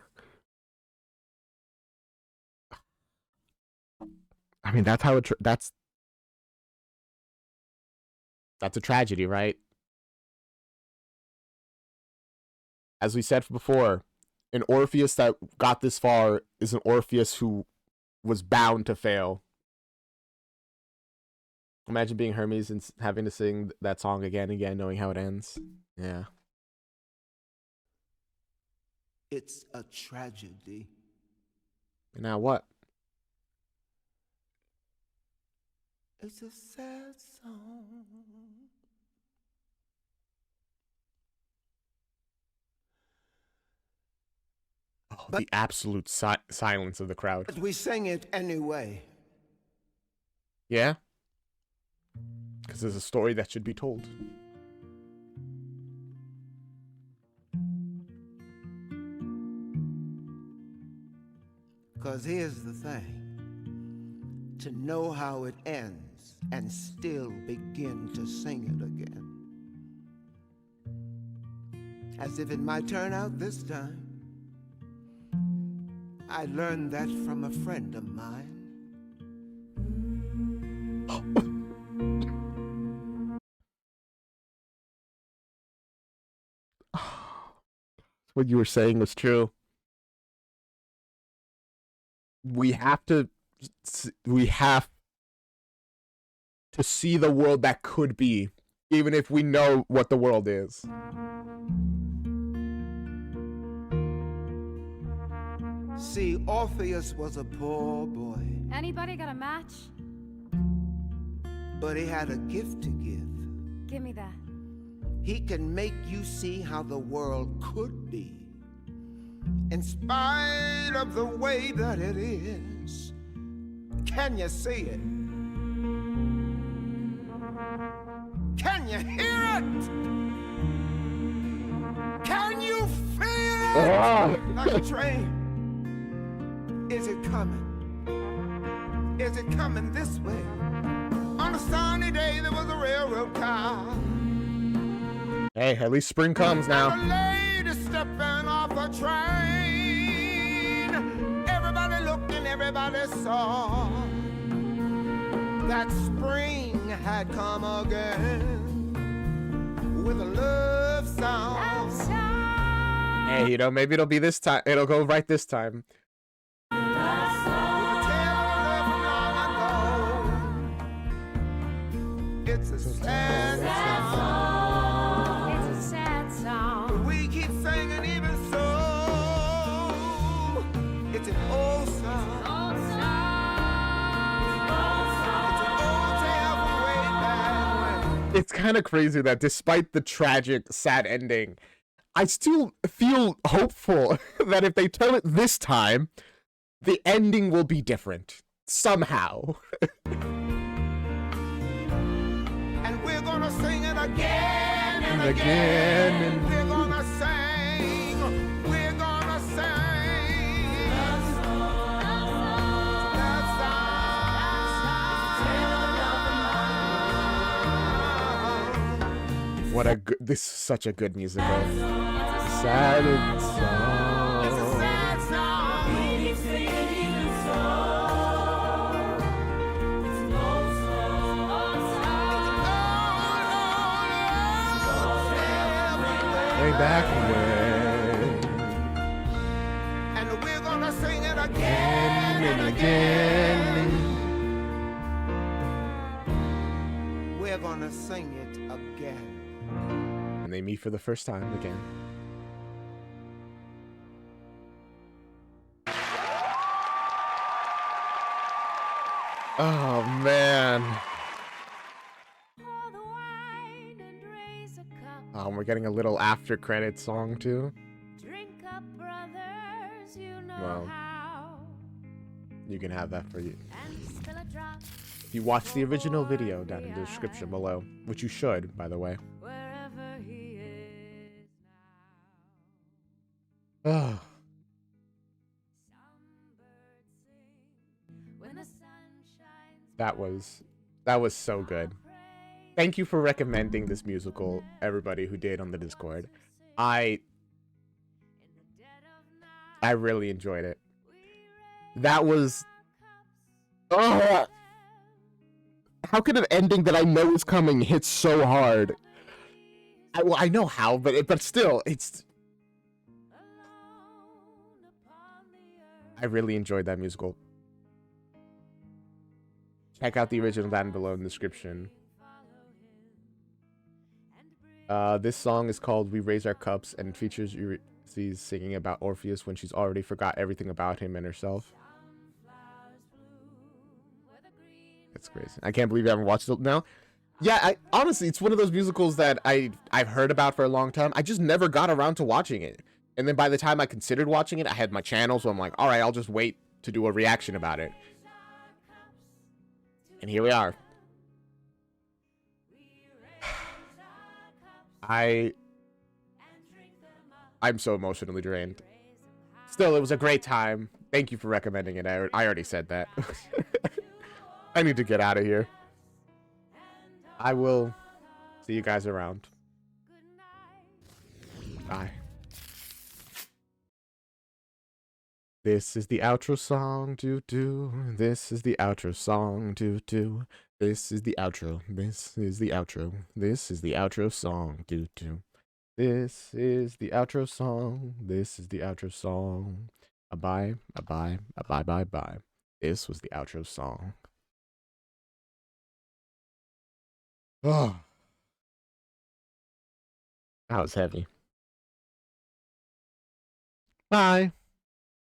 I mean, that's how that's a tragedy, right? As we said before, an Orpheus that got this far is an Orpheus who was bound to fail. Imagine being Hermes and having to sing that song again and again, knowing how it ends. Yeah. It's a tragedy. And now what? It's a sad song. Oh, the absolute silence of the crowd. But we sing it anyway. Yeah? Because there's a story that should be told. Because here's the thing. To know how it ends and still begin to sing it again. As if it might turn out this time. I learned that from a friend of mine. What you were saying was true. We have to see the world that could be, even if we know what the world is. See, Orpheus was a poor boy, Anybody got a match? but he had a gift to give. Give me that. He can make you see how the world could be, in spite of the way that it is. Can you see it? Can you hear it? Can you feel it? Like a train. Is it coming? Is it coming this way? On a sunny day there was a railroad car. Hey, at least spring comes now. A lady stepping off a train. Everybody looked and everybody saw that spring had come again with a love song. Hey, you know, maybe it'll be this time. It'll go right this time. It's a sad song. It's a sad song. We keep singing even so. It's an old song. Old song. It's an old tale from way back when. It's kind of crazy that despite the tragic, sad ending, I still feel hopeful that if they tell it this time, the ending will be different. Somehow. And we're gonna sing it again and And again and- We're gonna sing. We're gonna sing. That song. What a good, this is such a good musical. Sad song. It's a sad song. We keep singing the song. It's an old song. Way back when. And we're gonna sing it again And again. We're gonna sing it again. And they meet for the first time again. Oh man. Pour the wine and raise a cup. We're getting a little after credit song too. Drink up, brothers, you know Wow. how. You can have that for you. And spill a drop If you watch the original video down in the description below, which you should, by the way. wherever he is now. Oh, Some birds sing when the sun shines. that was so good. Thank you for recommending this musical, everybody who did on the Discord. I really enjoyed it. That was oh, how could an ending that I know is coming hit so hard? I know how, but still, it's. I really enjoyed that musical. Check out the original down below in the description. This song is called "We Raise Our Cups" and features Eurydice singing about Orpheus when she's already forgot everything about him and herself. That's crazy. I can't believe you haven't watched it now. Yeah, honestly, it's one of those musicals that I've heard about for a long time. I just never got around to watching it. And then by the time I considered watching it, I had my channel, so I'm like, all right, I'll just wait to do a reaction about it. And here we are. I'm so emotionally drained. Still, it was a great time. Thank you for recommending it. I already said that. I need to get out of here. I will see you guys around. Bye. This is the outro song, do. This is the outro song, do. This is the outro. This is the outro. This is the outro song, do. This is the outro song. This is the outro song. Bye. This was the outro song. Oh, that was heavy. Bye.